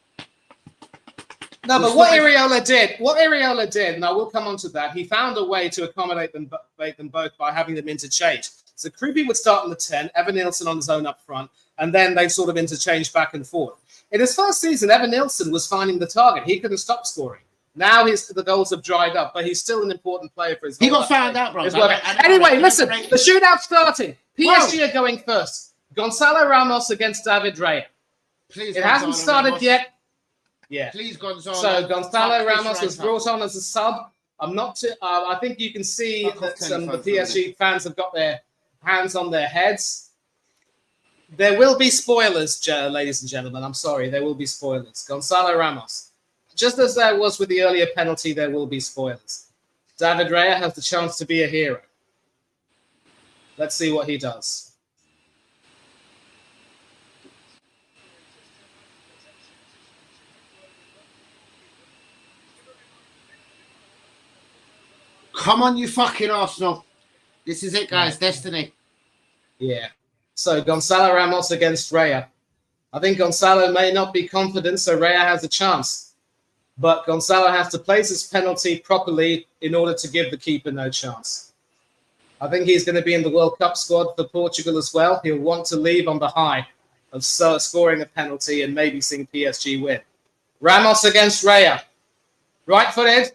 No, but what Areola did, and I will come on to that, he found a way to accommodate them both by having them interchange. So Krupi would start on the 10, Evan Nilsson on his own up front, and then they sort of interchanged back and forth. In his first season, Evan Nilsson was finding the target. He couldn't stop scoring. Now the goals have dried up, but he's still an important player for his He got found out, bro. Anyway, listen, the shootout's starting. PSG are going first. Gonzalo Ramos against David Raya. Please, It hasn't Gonzalo started Ramos. yet. Yeah. Please, Gonzalo. So Gonzalo Fuck this Ramos was right up. brought on as a sub. I'm not too, I think you can see Fuck off that the telephone PSG fans have got their hands on their heads. There will be spoilers, ladies and gentlemen. I'm sorry, there will be spoilers. Gonzalo Ramos. Just as there was with the earlier penalty, there will be spoilers. David Raya has the chance to be a hero. Let's see what he does. Come on, you fucking Arsenal. This is it, guys. Destiny. Yeah. So Gonzalo Ramos against Raya. I think Gonzalo may not be confident, so Raya has a chance. But Gonzalo has to place his penalty properly in order to give the keeper no chance. I think he's going to be in the World Cup squad for Portugal as well. He'll want to leave on the high of scoring a penalty and maybe seeing PSG win. Ramos against Raya. Right-footed.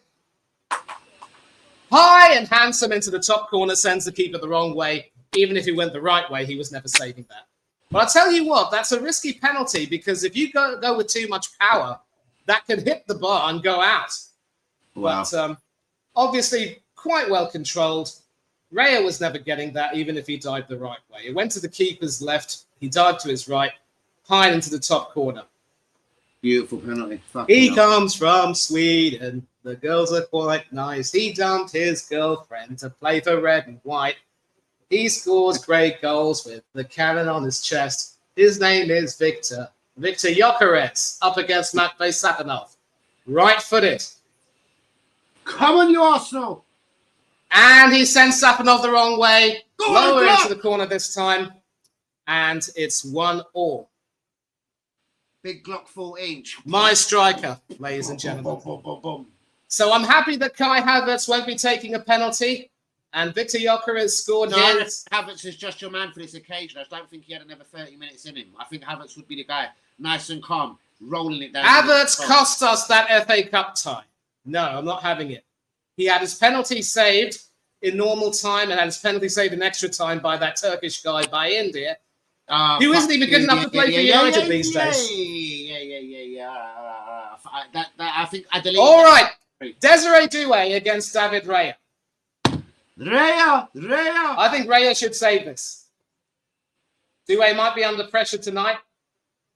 High and handsome into the top corner, sends the keeper the wrong way. Even if he went the right way, he was never saving that. But I'll tell you what, that's a risky penalty because if you go with too much power, that can hit the bar and go out. Wow. But obviously quite well controlled. Raya was never getting that, even if he dived the right way. It went to the keeper's left. He dived to his right, high into the top corner. Beautiful penalty. He comes from Sweden. The girls are quite nice. He dumped his girlfriend to play for red and white. He scores great goals with the cannon on his chest. His name is Victor. Victor Gyökeres up against Matvei Safonov. Right-footed. Come on, you Arsenal. And he sends Safonov the wrong way. Go on, Lower Glock. into the corner this time. And it's 1-1. Big Glock 4-inch. My striker, ladies and gentlemen. Boom, boom, boom, boom. So I'm happy that Kai Havertz won't be taking a penalty. And Victor Gyökeres scored No, here. Havertz is just your man for this occasion. I don't think he had another 30 minutes in him. I think Havertz would be the guy. Nice and calm, rolling it down. Havertz cost us that FA Cup tie. No, I'm not having it. He had his penalty saved in normal time and had his penalty saved in extra time by that Turkish guy by India. Who isn't even good enough to play for United these days. I think I deleted All right. Desiree Doué against David Raya. Raya. I think Raya should save this. Doué might be under pressure tonight.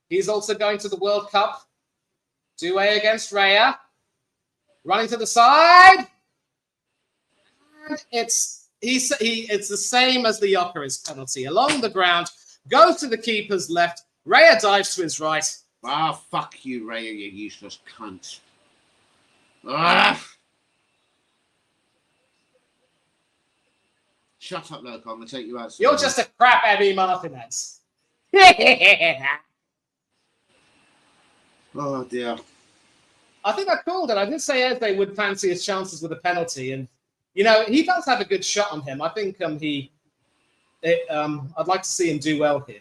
He's also going to the World Cup. Doué against Raya. Running to the side. And it's the same as the Gyökeres penalty. Along the ground, goes to the keeper's left. Raya dives to his right. Ah, fuck you, Raya, you useless cunt. Ah. Shut up, Loco. I'm going to take you out. You're just a crap Emmy Martinez. Oh, dear. I think I called it. I did say Eze would fancy his chances with a penalty. And, you know, he does have a good shot on him. I think I'd like to see him do well here.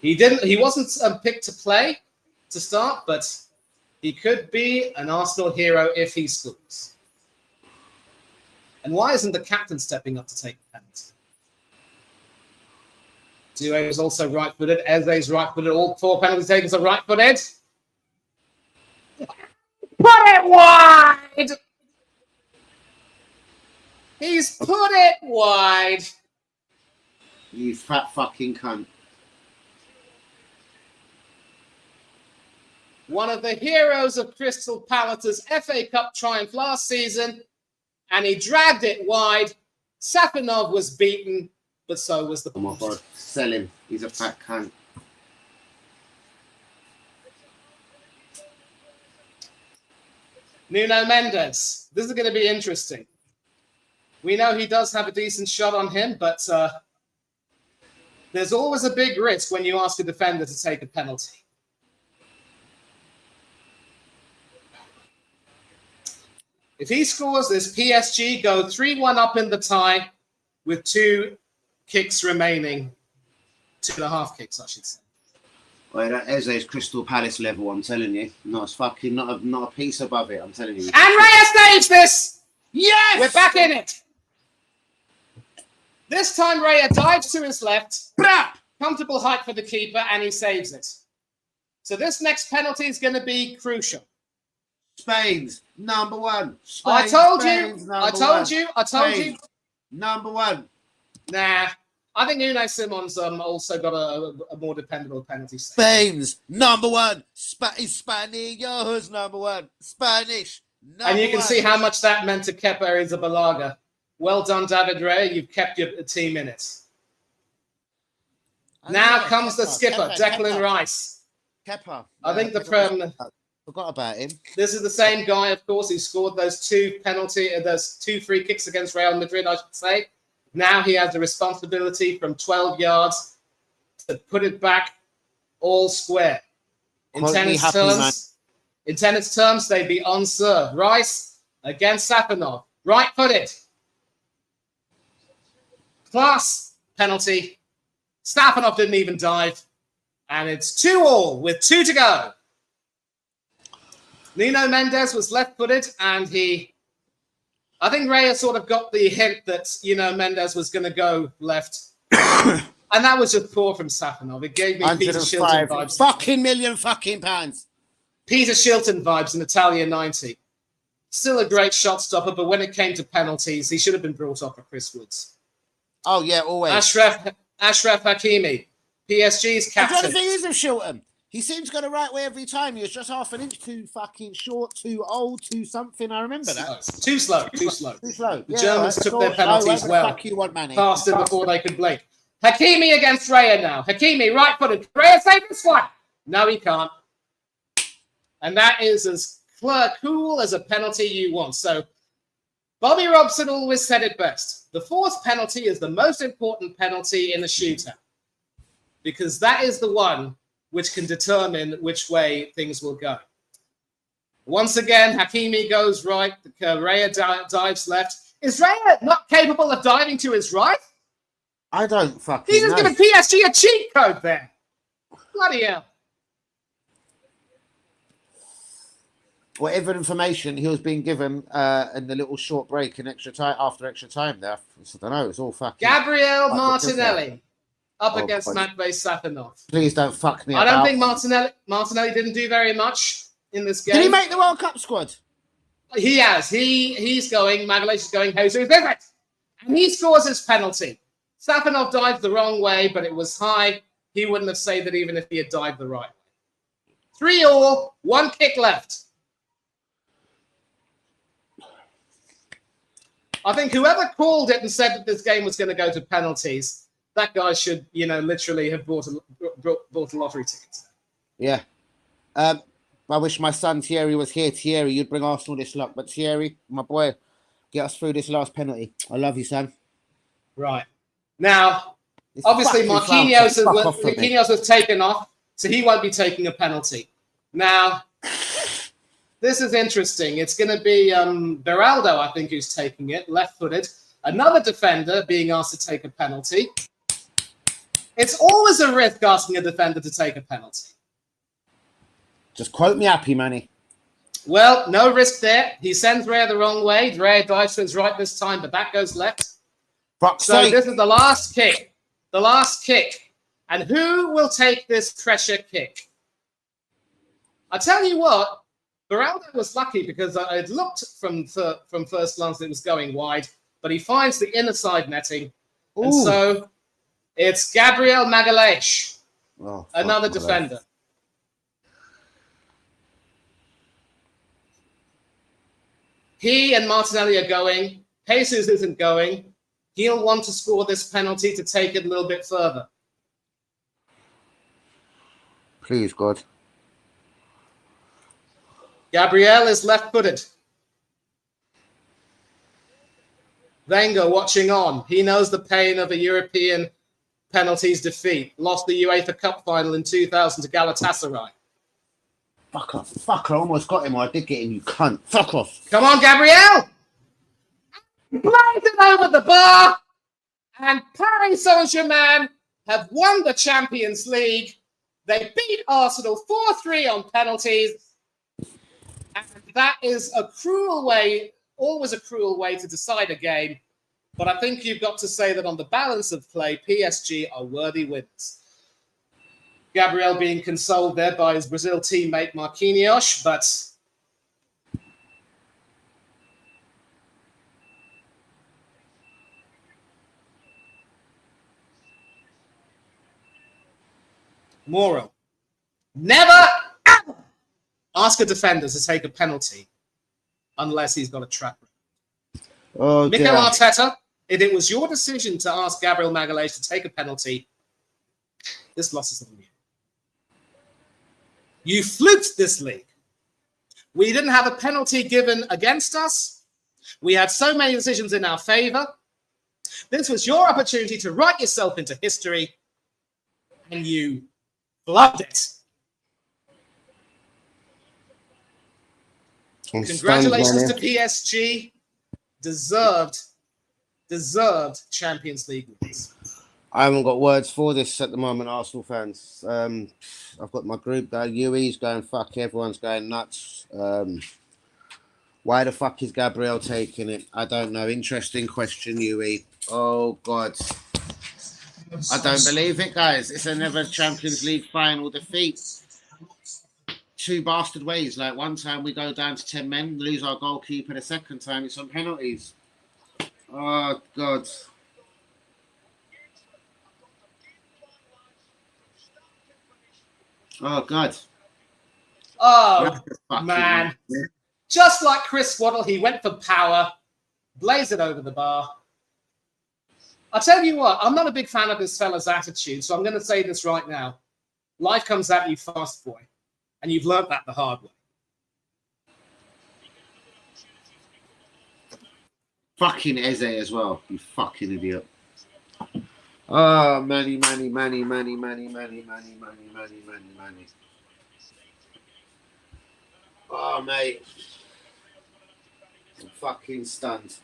He wasn't picked to play to start, but he could be an Arsenal hero if he scores. And why isn't the captain stepping up to take the penalty? Doué was also right-footed. Eze's right-footed. All four penalty takers are right-footed. Put it wide! He's put it wide. You fat fucking cunt. One of the heroes of Crystal Palace's FA Cup triumph last season, and he dragged it wide. Safonov was beaten, but so was the Oh my God. Sell him. He's a fat cunt. Nuno Mendes. This is going to be interesting. We know he does have a decent shot on him, but there's always a big risk when you ask a defender to take a penalty. If he scores this, PSG go 3-1 up in the tie with 2 kicks remaining. 2.5 kicks, I should say. Wait, that Eze's Crystal Palace level, I'm telling you. Not a piece above it, I'm telling you. And Raya saves this! Yes! We're back in it! This time Raya dives to his left. Brap! Comfortable height for the keeper, and he saves it. So this next penalty is going to be crucial. Spain's number one. I told you. Number one. Nah, I think Unai Simon's also got a more dependable penalty save. Spain's number one. Spanish number one. Spanish. And you can see how much that meant to Kepa Arrizabalaga. Well done, David Raya. You've kept your team in it. Now comes the skipper, Declan Rice. Kepa. I think Forgot about him. This is the same guy, of course, who scored those two free kicks against Real Madrid, I should say. Now he has the responsibility from 12 yards to put it back all square. In tennis terms, they'd be on serve. Rice against Safanov. Right-footed. Class penalty. Safanov didn't even dive. And it's 2-2 with 2 to go. Nuno Mendes was left-footed, and I think Raya sort of got the hint that, Mendes was going to go left. And that was just poor from Safanov. It gave me Peter Shilton vibes. Fucking million fucking pounds. Peter Shilton vibes in Italia 90. Still a great shot stopper, but when it came to penalties, he should have been brought off for Chris Woods. Oh, yeah, always. Ashraf Hakimi, PSG's captain. The thing is with Shilton, he seems to go the right way every time. He was just half an inch too fucking short, too old, too something. I remember that. Too slow. The Germans took their penalties well. Fuck you want, Manny. Passed it before they could blink. Hakimi against Raya now. Hakimi, right-footed. Raya save this one. No, he can't. And that is as cool as a penalty you want. So Bobby Robson always said it best. The fourth penalty is the most important penalty in a shootout, because that is the one which can determine which way things will go. Once again, Hakimi goes right. Raya dives left. Is Raya not capable of diving to his right? I don't fucking He's just know. giving PSG a cheat code there. Bloody hell. Whatever information he was being given in the little short break in extra time after extra time there, I don't know, it's all fucking... Gabriel Martinelli up against Matvei Safanov. Please don't fuck me I don't think Martinelli didn't do very much in this game. Did he make the World Cup squad? He has. He's going. Magalhaes is going. Jesus Vivet. And he scores his penalty. Safanov dived the wrong way, but it was high. He wouldn't have saved it even if he had dived the right way. 3-3, 1 kick left. I think whoever called it and said that this game was going to go to penalties, that guy should, literally have bought a lottery ticket. Yeah. I wish my son Thierry was here. Thierry, you'd bring Arsenal this luck. But Thierry, my boy, get us through this last penalty. I love you, son. Right. Now, obviously, Marquinhos was taken off, so he won't be taking a penalty. Now, this is interesting. It's going to be Beraldo, I think, who's taking it, left-footed. Another defender being asked to take a penalty. It's always a risk asking a defender to take a penalty. Just quote me happy, Manny. Well, no risk there. He sends Raya the wrong way. Raya dives to his right this time, but that goes left. This is the last kick. The last kick. And who will take this pressure kick? I tell you what, Beraldo was lucky because it looked from first glance that it was going wide, but he finds the inner side netting. Ooh. And so it's Gabriel Magalhaes, another defender. He and Martinelli are going. Jesus isn't going. He'll want to score this penalty to take it a little bit further. Please, God. Gabriel is left-footed. Wenger watching on. He knows the pain of a European penalties defeat. Lost the UEFA Cup final in 2000 to Galatasaray. Fuck off. Fuck, I almost got him, or I did get him, you cunt. Fuck off. Come on, Gabriel! Played it over the bar, and Paris Saint-Germain have won the Champions League. They beat Arsenal 4-3 on penalties. And that is a cruel way, always a cruel way to decide a game. But I think you've got to say that on the balance of play, PSG are worthy winners. Gabriel being consoled there by his Brazil teammate Marquinhos, but Moro, never ever ask a defender to take a penalty unless he's got a track record. Oh, Mikel dear. Arteta, if it was your decision to ask Gabriel Magalhaes to take a penalty, this loss is on you. You fluked this league. We didn't have a penalty given against us. We had so many decisions in our favour. This was your opportunity to write yourself into history, and you loved it. I'm Congratulations stunned, to PSG. Deserved Champions League wins. I haven't got words for this at the moment, Arsenal fans. I've got my group going. UE's going fuck. Everyone's going nuts. Why the fuck is Gabriel taking it? I don't know. Interesting question, UE. Oh God, I don't believe it, guys. It's another Champions League final defeat. Two bastard ways. Like one time we go down to 10 men, lose our goalkeeper. The second time it's on penalties. Oh God. Oh God. Oh man. Just like Chris Waddle, he went for power, blazed it over the bar. I'll tell you what, I'm not a big fan of this fella's attitude, so I'm going to say this right now. Life comes at you fast, boy, and you've learnt that the hard way. Fucking Eze as well, you fucking idiot. Oh, money. Oh, mate. I'm fucking stunned.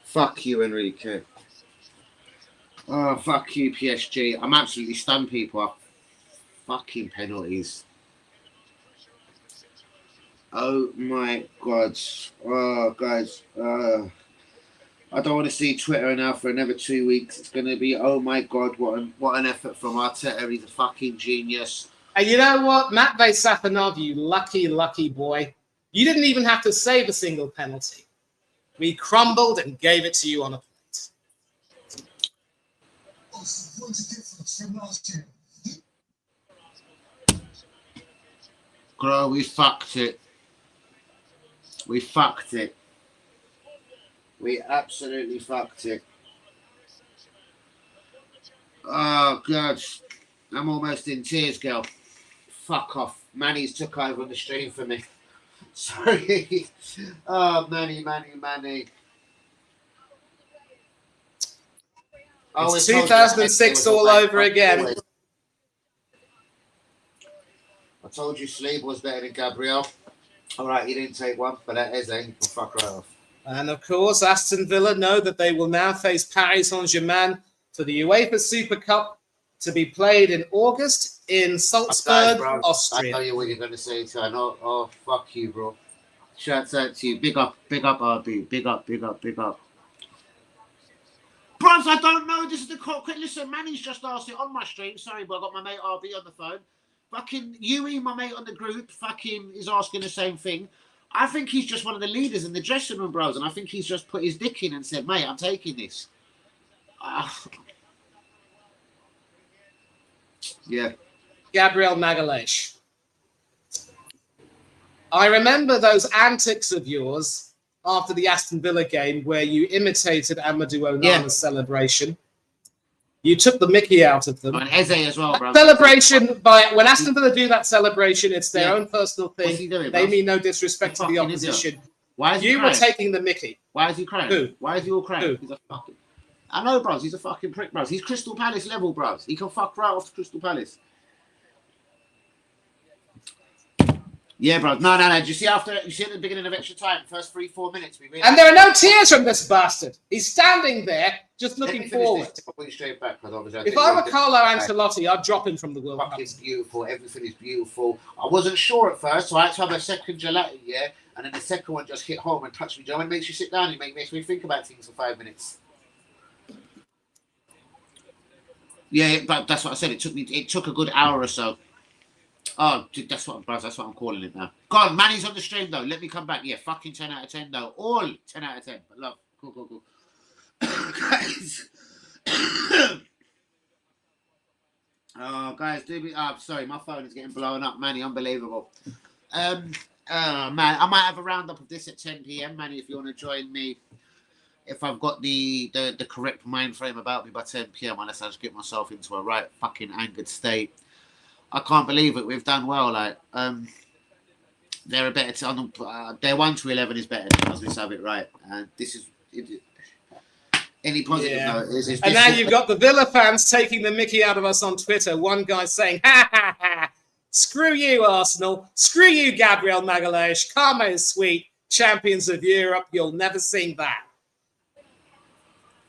Fuck you, Enrique. Oh, fuck you, PSG. I'm absolutely stunned, people. Fucking penalties. Oh my God. Oh, guys. I don't want to see Twitter now for another 2 weeks. It's going to be, oh my God, what an effort from Arteta. He's a fucking genius. And you know what? Matvei Safanov, you lucky boy. You didn't even have to save a single penalty. We crumbled and gave it to you on a plate. Bro, we fucked it. We fucked it. We absolutely fucked it. Oh, God. I'm almost in tears, girl. Fuck off. Manny's took over on the stream for me. Sorry. Oh, Manny. It's 2006 all over again. I told you Sleeve was better than Gabriel. All right, you didn't take one, but that is ain't fuck right off. And of course, Aston Villa know that they will now face Paris Saint-Germain for the UEFA Super Cup to be played in August in Salzburg, Austria. I know you what you're going to say, so I know. Oh, fuck you, bro. Shouts out to you. Big up, RB. Big up. Bros, I don't know. This is the call. Quick, listen, Manny's just asked it on my stream. Sorry, but I got my mate RB on the phone. Fucking Yui, my mate on the group, fucking is asking the same thing. I think he's just one of the leaders in the dressing room, bros, and I think he's just put his dick in and said, mate, I'm taking this. Yeah. Gabriel Magalhaes. I remember those antics of yours after the Aston Villa game where you imitated Amadou Onana's celebration. You took the mickey out of them. And Eze as well, bro. Celebration when Aston Villa do that celebration, it's their own personal thing. What's he doing, they bro? mean no disrespect to the opposition. Why is he You crying? were taking the mickey. Why is he crying? Who? Why is he all crying? Who? He's a fucking... I know, bros. He's a fucking prick, bros. He's Crystal Palace level, bros. He can fuck right off to Crystal Palace. Yeah, bro. No. Do you see at the beginning of extra time, first 3-4 minutes, we really... And there are no tears from this bastard. He's standing there, just looking forward. I'll put you straight back, because obviously... If I were Carlo Ancelotti, I'd drop him from the World Cup. Fucking beautiful. Everything is beautiful. I wasn't sure at first, so I had to have a second gelato, yeah? And then the second one just hit home and touched me. Do you know when it makes you sit down? It makes me think about things for 5 minutes. Yeah, but that's what I said. It took a good hour or so. Oh, dude, that's what I'm calling it now. Go on, Manny's on the stream though. Let me come back. Yeah, fucking 10 out of 10 though. All 10 out of 10. But love. Cool. Guys. Oh, guys, do be. Oh, sorry, my phone is getting blown up, Manny. Unbelievable. Man, I might have a roundup of this at 10 p.m. Manny, if you want to join me. If I've got the correct mind frame about me by 10 p.m. unless I just get myself into a right fucking angered state. I can't believe it. We've done well. Like, they're a better team. Their 1 to 11 is better than us. Let's have it right. And this is any positive note. And now you've got the Villa fans taking the mickey out of us on Twitter. One guy saying, "Ha ha ha! Screw you, Arsenal. Screw you, Gabriel Magalhaes. Karma is sweet. Champions of Europe. You'll never sing that."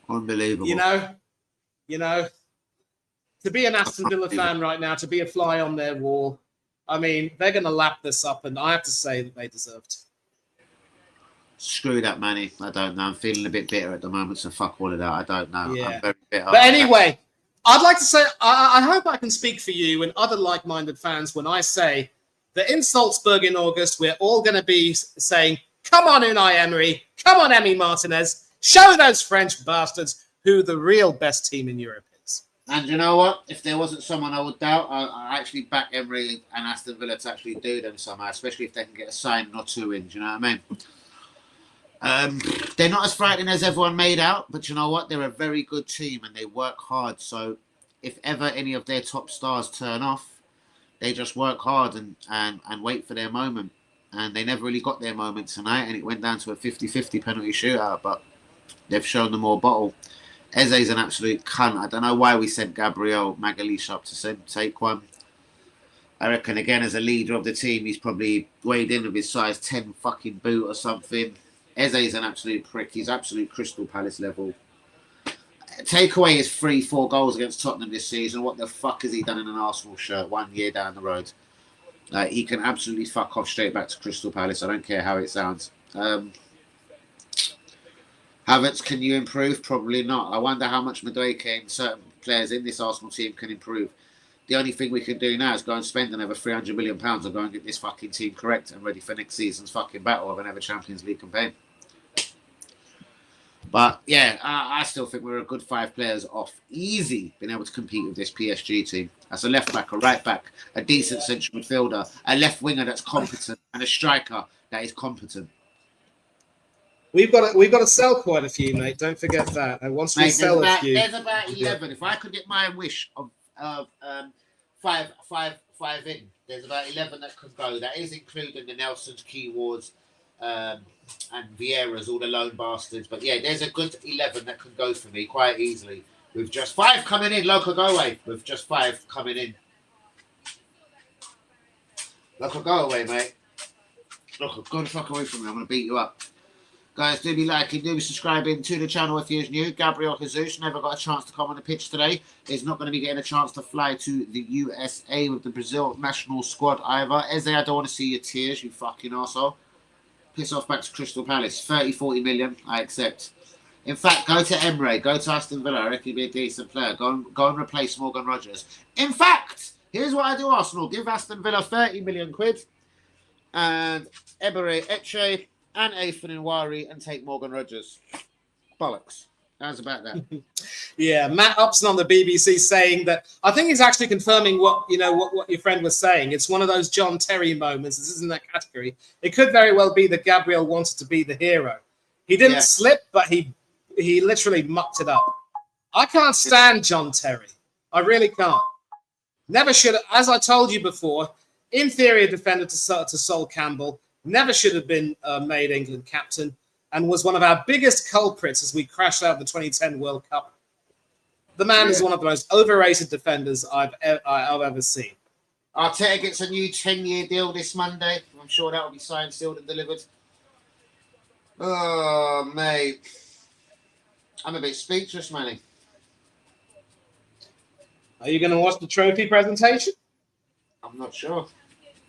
Unbelievable. You know. To be an Aston Villa fan right now, to be a fly on their wall, I mean, they're going to lap this up, and I have to say that they deserved. Screw that, Manny. I don't know. I'm feeling a bit bitter at the moment, so fuck all of that. I don't know. Yeah. I'm very bitter. But anyway, I'd like to say, I hope I can speak for you and other like-minded fans when I say that in Salzburg in August, we're all going to be saying, come on, Unai Emery, come on, Emi Martinez, show those French bastards who the real best team in Europe is. And you know what? If there wasn't someone I would doubt, I actually back Emery and Aston Villa to actually do them somehow, especially if they can get a sign or two in. Do you know what I mean? They're not as frightening as everyone made out, but you know what? They're a very good team and they work hard. So if ever any of their top stars turn off, they just work hard and wait for their moment. And they never really got their moment tonight, and it went down to a 50-50 penalty shootout, but they've shown them more bottle. Eze's an absolute cunt. I don't know why we sent Gabriel Magalhaes up to take one. I reckon, again, as a leader of the team, he's probably weighed in with his size 10 fucking boot or something. Eze's an absolute prick. He's absolute Crystal Palace level. Take away his 3-4 goals against Tottenham this season. What the fuck has he done in an Arsenal shirt 1 year down the road? He can absolutely fuck off straight back to Crystal Palace. I don't care how it sounds. Havertz, can you improve? Probably not. I wonder how much Madueke and certain players in this Arsenal team can improve. The only thing we can do now is go and spend another £300 million and go and get this fucking team correct and ready for next season's fucking battle of another Champions League campaign. But yeah, I still think we're a good 5 players off. Easy being able to compete with this PSG team. That's a left back, a right back, a decent central midfielder, a left winger that's competent, and a striker that is competent. We've got to sell quite a few, mate. Don't forget that. And once we sell a few, there's about 11. If I could get my wish of five in, there's about 11 that could go. That is including the Nelsons, Keywards, and Vieira's, all the lone bastards. But yeah, there's a good 11 that could go for me quite easily. With just 5 coming in, Loco, go away. With just 5 coming in. Loco, go away, mate. Loco, go the fuck away from me. I'm going to beat you up. Guys, do be liking, do be subscribing to the channel if you're new. Gabriel Jesus never got a chance to come on the pitch today. He's not going to be getting a chance to fly to the USA with the Brazil national squad either. Eze, I don't want to see your tears, you fucking arsehole. Piss off back to Crystal Palace. 30-40 million, I accept. In fact, go to Emre, go to Aston Villa. I reckon he'd be a decent player. Go and replace Morgan Rogers. In fact, here's what I do, Arsenal. Give Aston Villa 30 million quid and Ebere Eche and Athan Nwari and take Morgan Rogers. Bollocks. How's about that? Yeah, Matt Upson on the BBC saying that, I think he's actually confirming what your friend was saying. It's one of those John Terry moments. This isn't that category. It could very well be that Gabriel wanted to be the hero. He didn't slip, but he literally mucked it up. I can't stand John Terry. I really can't. Never should have, as I told you before, inferior defender to Sol Campbell. Never should have been made England captain and was one of our biggest culprits as we crashed out of the 2010 World Cup. The man is one of the most overrated defenders I've ever seen. Arteta gets a new 10-year deal this Monday. I'm sure that will be signed, sealed and delivered. Oh, mate. I'm a bit speechless, Manny. Are you going to watch the trophy presentation? I'm not sure.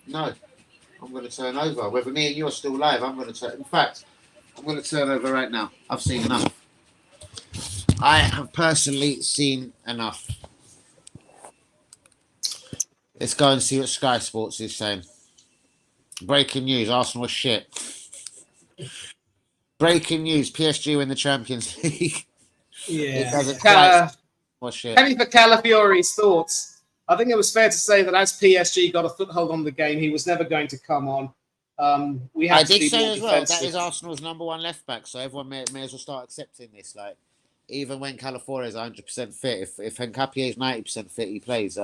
No. I'm going to turn over. Whether me and you are still live, I'm going to turn... In fact, I'm going to turn over right now. I've seen enough. I have personally seen enough. Let's go and see what Sky Sports is saying. Breaking news: Arsenal are shit. Breaking news: PSG win the Champions League. It doesn't quite. What shit? Penny for Calafiori's thoughts. I think it was fair to say that as PSG got a foothold on the game, he was never going to come on. I did say as well that is Arsenal's number one left back, so everyone may as well start accepting this. Like, even when Calafiori is 100% fit, if Nketiah is 90% fit, he plays.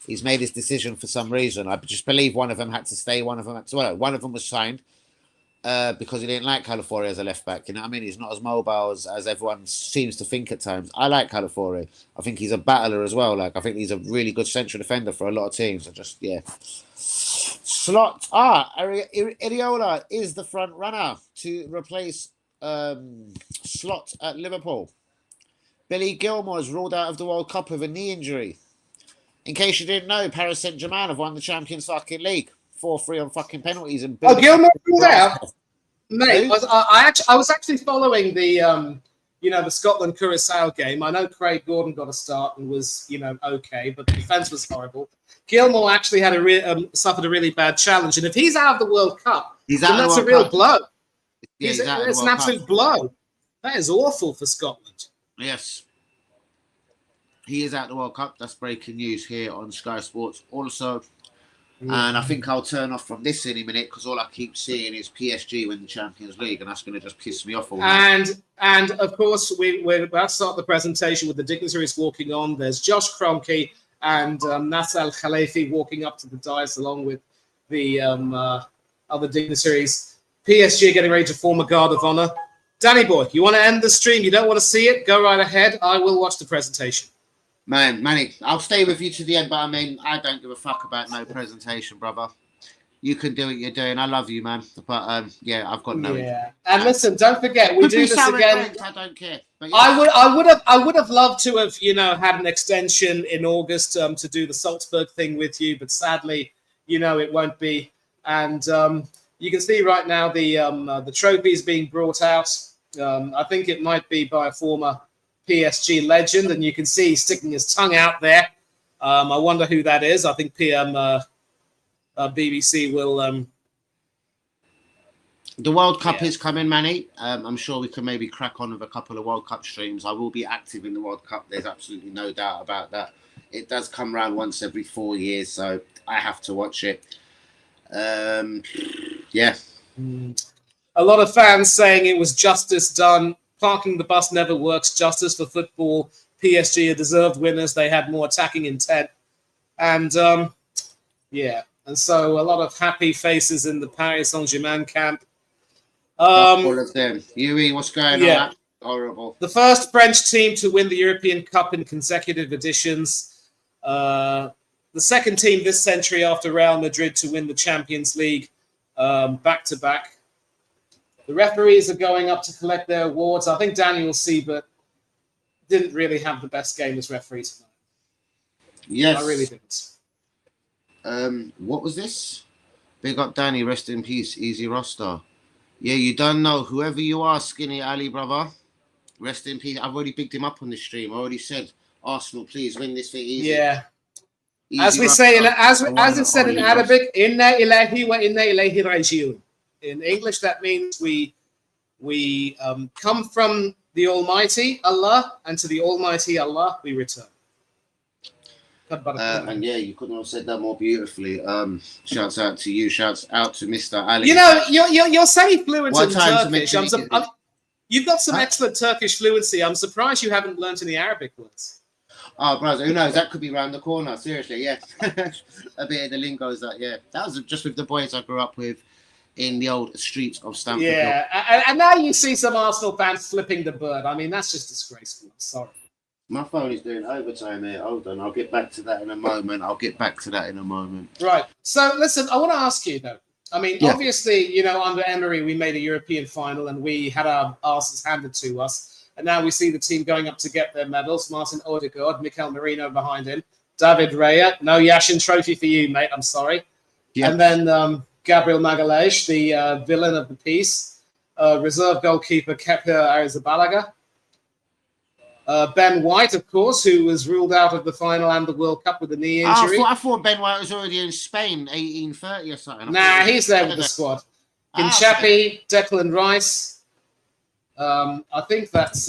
He's made his decision for some reason. I just believe one of them had to stay, one of them had to. Well, one of them was signed because he didn't like Calafiori as a left back. You know what I mean? He's not as mobile as everyone seems to think at times. I like Calafiori. I think he's a battler as well. Like, I think he's a really good central defender for a lot of teams. Slot Iriola is the front runner to replace Slot at Liverpool. Billy Gilmour is ruled out of the World Cup with a knee injury. In case you didn't know, Paris Saint-Germain have won the Champions fucking League 4-3 on fucking penalties. And Gilmour ruled out, mate. I was actually following the the Scotland Curaçao game. I know Craig Gordon got a start and was okay, but the defense was horrible. Gilmour actually had suffered a really bad challenge, and if he's out of the World Cup, that's a real blow. Yeah, it's an absolute blow. That is awful for Scotland. Yes. He is out the World Cup. That's breaking news here on Sky Sports. Also, and I think I'll turn off from this in a minute because all I keep seeing is PSG win the Champions League, and that's going to just piss me off all night. And of course, we're about to start the presentation with the dignitaries walking on. There's Josh Kroenke and Nasser Al Khelaïfi walking up to the dais along with the other dignitaries. PSG getting ready to form a guard of honor. Danny boy, you want to end the stream? You don't want to see it? Go right ahead. I will watch the presentation. Man, Manny, I'll stay with you to the end, but I mean, I don't give a fuck about no presentation, brother. You can do what you're doing. I love you, man. But I've got no. Yeah, and listen, don't forget, we do this again. I don't care. But I would have loved to have had an extension in August to do the Salzburg thing with you, but sadly, it won't be. And you can see right now the trophies being brought out. I think it might be by a former PSG legend, and you can see he's sticking his tongue out there. I wonder who that is. I think BBC will. The World Cup is coming, Manny. I'm sure we can maybe crack on with a couple of World Cup streams. I will be active in the World Cup. There's absolutely no doubt about that. It does come around once every 4 years, so I have to watch it. Yeah. A lot of fans saying it was justice done. Parking the bus never works. Justice for football. PSG are deserved winners. They had more attacking intent. And, and so a lot of happy faces in the Paris Saint-Germain camp. All of them. Yuri, what's going on? That's horrible. The first French team to win the European Cup in consecutive editions. The second team this century after Real Madrid to win the Champions League back-to-back. The referees are going up to collect their awards. I think Daniel Siebert didn't really have the best game as referee tonight. Yes. I really didn't. What was this? Big up Danny, rest in peace, easy roster. Yeah, you don't know. Whoever you are, Skinny Ali, brother. Rest in peace. I've already picked him up on the stream. I already said, Arsenal, please win this thing easy. Yeah. Easy as we roster. say, as it's said in Arabic, Inna ilahi wa inna ilayhi rajiun. In English, that means we come from the Almighty Allah, and to the Almighty Allah we return. And yeah, you couldn't have said that more beautifully. Shouts out to you. Shouts out to Mr. Ali. You're saying fluent What in time Turkish. You've got some excellent Turkish fluency. I'm surprised you haven't learnt any Arabic words. Oh, brother, who knows? That could be round the corner. Seriously, yeah. A bit of the lingo is that, yeah. That was just with the boys I grew up with in the old streets of Stamford. Yeah, and now you see some Arsenal fans flipping the bird. I mean, that's just disgraceful. I'm sorry. My phone is doing overtime here. Hold on, I'll get back to that in a moment. Right. So, listen, I want to ask you, though. I mean, obviously, under Emery, we made a European final and we had our asses handed to us. And now we see the team going up to get their medals. Martin Odegaard, Mikel Merino behind him. David Raya. No Yashin trophy for you, mate. I'm sorry. Yep. And then Gabriel Magalhaes, the villain of the piece. Reserve goalkeeper Kepa Arrizabalaga. Ben White, of course, who was ruled out of the final and the World Cup with a knee injury. I thought Ben White was already in Spain, 1830 or something. Nah, he's there with the squad. Kinchapi, Declan Rice. I think that's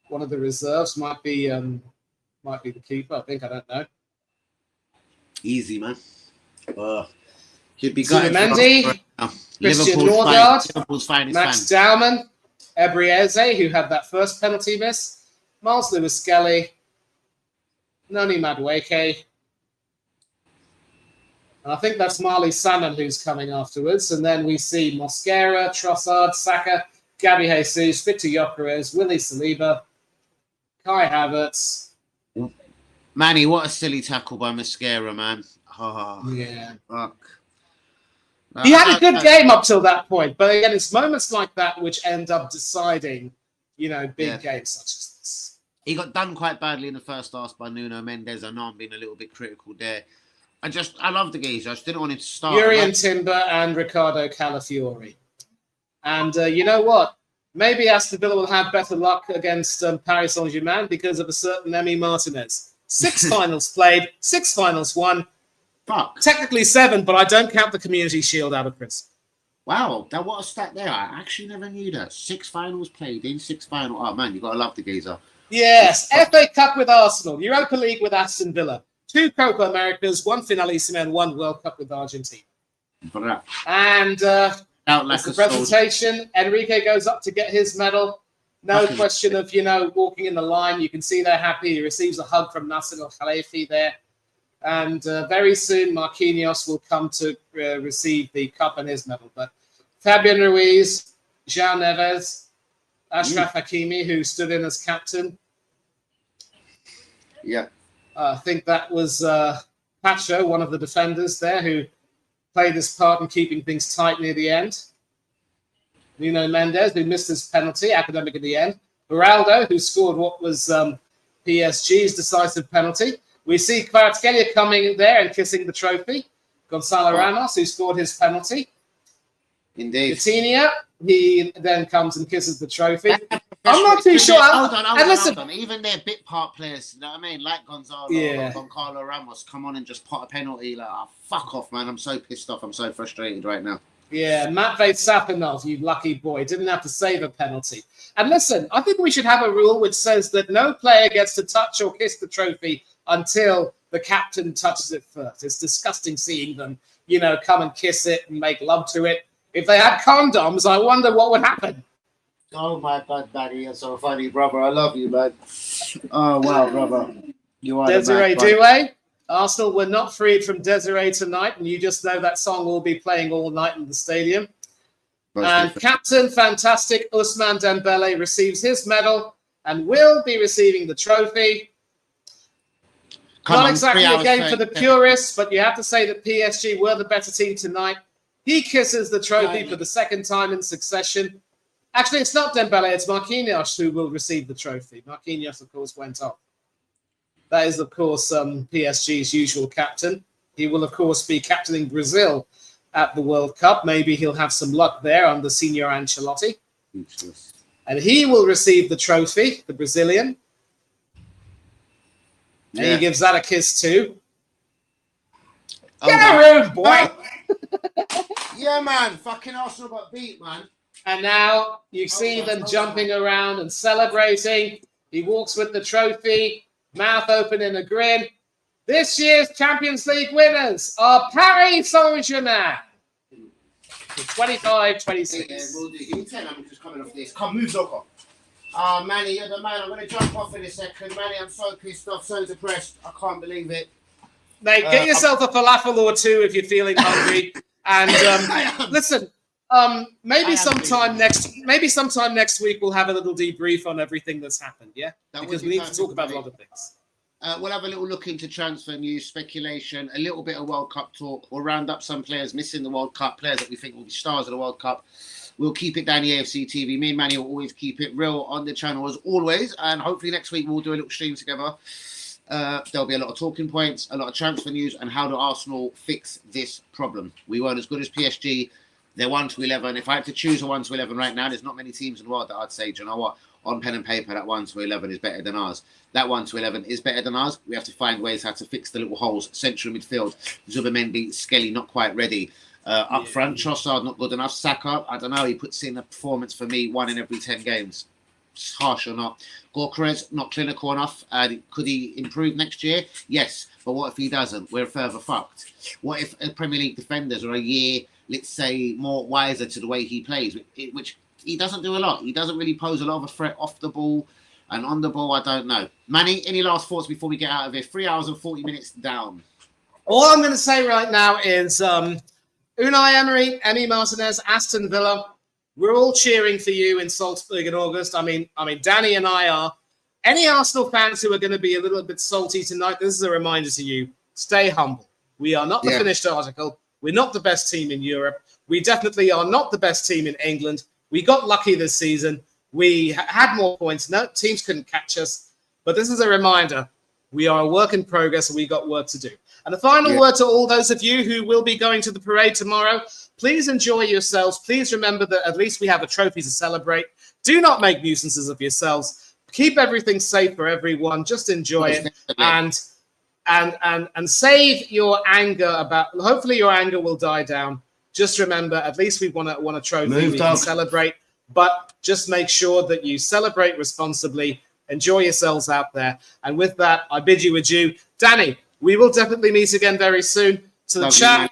one of the reserves. Might be the keeper. I don't know. Easy, man. He'd be Zubimendi, Christian Norgard, Max Dowman, Ebrieze, who had that first penalty miss, Miles Lewis-Skelly, Noni Madueke, and I think that's Marley Salmon who's coming afterwards. And then we see Mosquera, Trossard, Saka, Gabby Jesus, Victor Gyökeres, Willie Saliba, Kai Havertz. Manny, what a silly tackle by Mosquera, man. Oh, yeah. Fuck. He had a good game up till that point, but again, it's moments like that which end up deciding, big games such as this. He got done quite badly in the first half by Nuno Mendes. I know I'm being a little bit critical there. I love the geezer. I just didn't want him to start. Jurrien Timber and Ricardo Calafiori. And you know what? Maybe Aston Villa will have better luck against Paris Saint-Germain because of a certain Emi Martinez. 6 finals played, 6 finals won. Fuck. Technically 7, but I don't count the Community Shield out of Chris. Wow, what a stat there. I actually never knew that. 6 finals played in 6 finals. Oh, man, you got to love the geezer. Yes, FA Cup with Arsenal, Europa League with Aston Villa, 2 Copa Americas, 1 Finalissima, and 1 World Cup with Argentina. Bra. And that's the presentation. Enrique goes up to get his medal. No question of, walking in the line. You can see they're happy. He receives a hug from Nasser Al-Khalifi there. And very soon, Marquinhos will come to receive the cup and his medal. But Fabian Ruiz, João Neves, Ashraf Hakimi, who stood in as captain. Yeah. I think that was Pacho, one of the defenders there, who played his part in keeping things tight near the end. Nuno Mendes, who missed his penalty, academic at the end. Beraldo, who scored what was PSG's decisive penalty. We see Kvaratskhelia coming there and kissing the trophy. Gonzalo Ramos, who scored his penalty. Indeed. Coutinho, he then comes and kisses the trophy. I'm not too sure. Hold on. Even their bit part players, you know what I mean? Like Gonzalo, Goncalo Ramos, come on and just pot a penalty. Like, fuck off, man. I'm so pissed off. I'm so frustrated right now. Yeah, Matvei Sapinov, you lucky boy, didn't have to save a penalty. And listen, I think we should have a rule which says that no player gets to touch or kiss the trophy until the captain touches it first. It's disgusting seeing them, come and kiss it and make love to it. If they had condoms, I wonder what would happen. Oh my God, Daddy, you're so funny, brother. I love you, man. Oh wow, brother. You are Desiree Doué. Arsenal were not freed from Desiree tonight, and you just know that song will be playing all night in the stadium. And Captain Fantastic Ousmane Dembele receives his medal and will be receiving the trophy. Not exactly a game for the purists, but you have to say that PSG were the better team tonight. He kisses the trophy for the second time in succession. Actually, it's not Dembele, it's Marquinhos who will receive the trophy. Marquinhos, of course, went off. That is, of course, PSG's usual captain. He will, of course, be captaining Brazil at the World Cup. Maybe he'll have some luck there under Senor Ancelotti. And he will receive the trophy, the Brazilian. And he gives that a kiss too. Get a room, boy! Yeah, man. Fucking Arsenal got beat, man. And now you see them jumping around and celebrating. He walks with the trophy, mouth open in a grin. This year's Champions League winners are Paris Saint-Germain. 25-26. Yeah, we'll do. Give me 10. I'm just coming off this. Come, move, Zoka. Manny, you're the man. I'm going to jump off in a second. Manny, I'm so pissed off, so depressed. I can't believe it. Mate, get yourself a falafel or two if you're feeling hungry. And listen, maybe sometime next week we'll have a little debrief on everything that's happened. Yeah, because we need to talk about a lot of things. We'll have a little look into transfer news, speculation, a little bit of World Cup talk. We'll round up some players missing the World Cup, players that we think will be stars of the World Cup. We'll keep it down the AFC TV. Me and Manny will always keep it real on the channel as always. And hopefully next week we'll do a little stream together. There'll be a lot of talking points, a lot of transfer news, and how do Arsenal fix this problem. We weren't as good as PSG. They're 1-11. If I had to choose a 1-11 right now, there's not many teams in the world that I'd say, do you know what? on pen and paper, that 1-11 is better than ours. That 1-11 is better than ours. We have to find ways how to fix the little holes. Central midfield, Zubimendi, Skelly not quite ready. Up front, Trossard not good enough. Saka, I don't know. He puts in a performance for me 1 in every 10 games. It's harsh or not. Gorkarez not clinical enough. Could he improve next year? Yes. But what if he doesn't? We're further fucked. What if Premier League defenders are a year, let's say, more wiser to the way he plays, which he doesn't do a lot. He doesn't really pose a lot of a threat off the ball and on the ball. I don't know. Manny, any last thoughts before we get out of here? 3 hours and 40 minutes down. All I'm going to say right now is Unai Emery, Emi Martinez, Aston Villa. We're all cheering for you in Salzburg in August. I mean, Danny and I are. Any Arsenal fans who are going to be a little bit salty tonight, this is a reminder to you. Stay humble. We are not the finished article. We're not the best team in Europe. We definitely are not the best team in England. We got lucky this season. We had more points. No, teams couldn't catch us. But this is a reminder. We are a work in progress and we got work to do. And the final word to all those of you who will be going to the parade tomorrow, please enjoy yourselves. Please remember that at least we have a trophy to celebrate. Do not make nuisances of yourselves. Keep everything safe for everyone. Just enjoy it and save your anger about. Hopefully, your anger will die down. Just remember, at least we won a trophy. We can celebrate, but just make sure that you celebrate responsibly. Enjoy yourselves out there. And with that, I bid you adieu. Danny, we will definitely meet again very soon. To the chat. Man.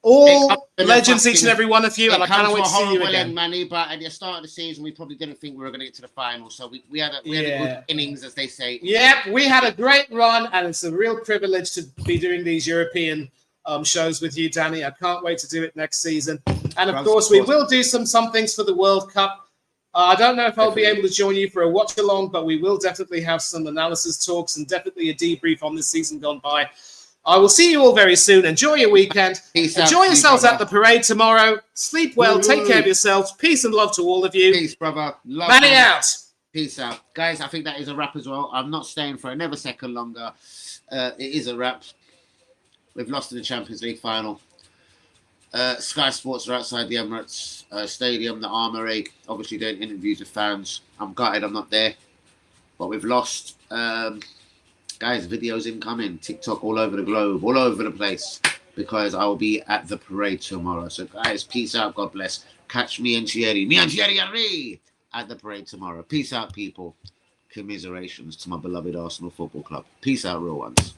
All legends, each and every one of you, and I cannot wait to see you again. Manny, but at the start of the season, we probably didn't think we were going to get to the final, so we had a good innings, as they say. Yep, we had a great run, and it's a real privilege to be doing these European shows with you, Danny. I can't wait to do it next season. And of course, we will do some things for the World Cup. I don't know if I'll be able to join you for a watch along, but we will definitely have some analysis talks and definitely a debrief on this season gone by. I will see you all very soon. Enjoy your weekend. Enjoy yourselves at the parade tomorrow. Sleep well. Take care of yourselves. Peace and love to all of you. Peace, brother. Love Manny out. Peace out. Guys, I think that is a wrap as well. I'm not staying for another second longer. It is a wrap. We've lost in the Champions League final. Sky Sports are outside the Emirates Stadium, the Armoury, obviously doing interviews with fans. I'm gutted I'm not there, but we've lost. Guys, videos incoming, TikTok all over the globe, all over the place, because I will be at the parade tomorrow. So, guys, peace out. God bless. Catch me and Thierry, at the parade tomorrow. Peace out, people. Commiserations to my beloved Arsenal Football Club. Peace out, real ones.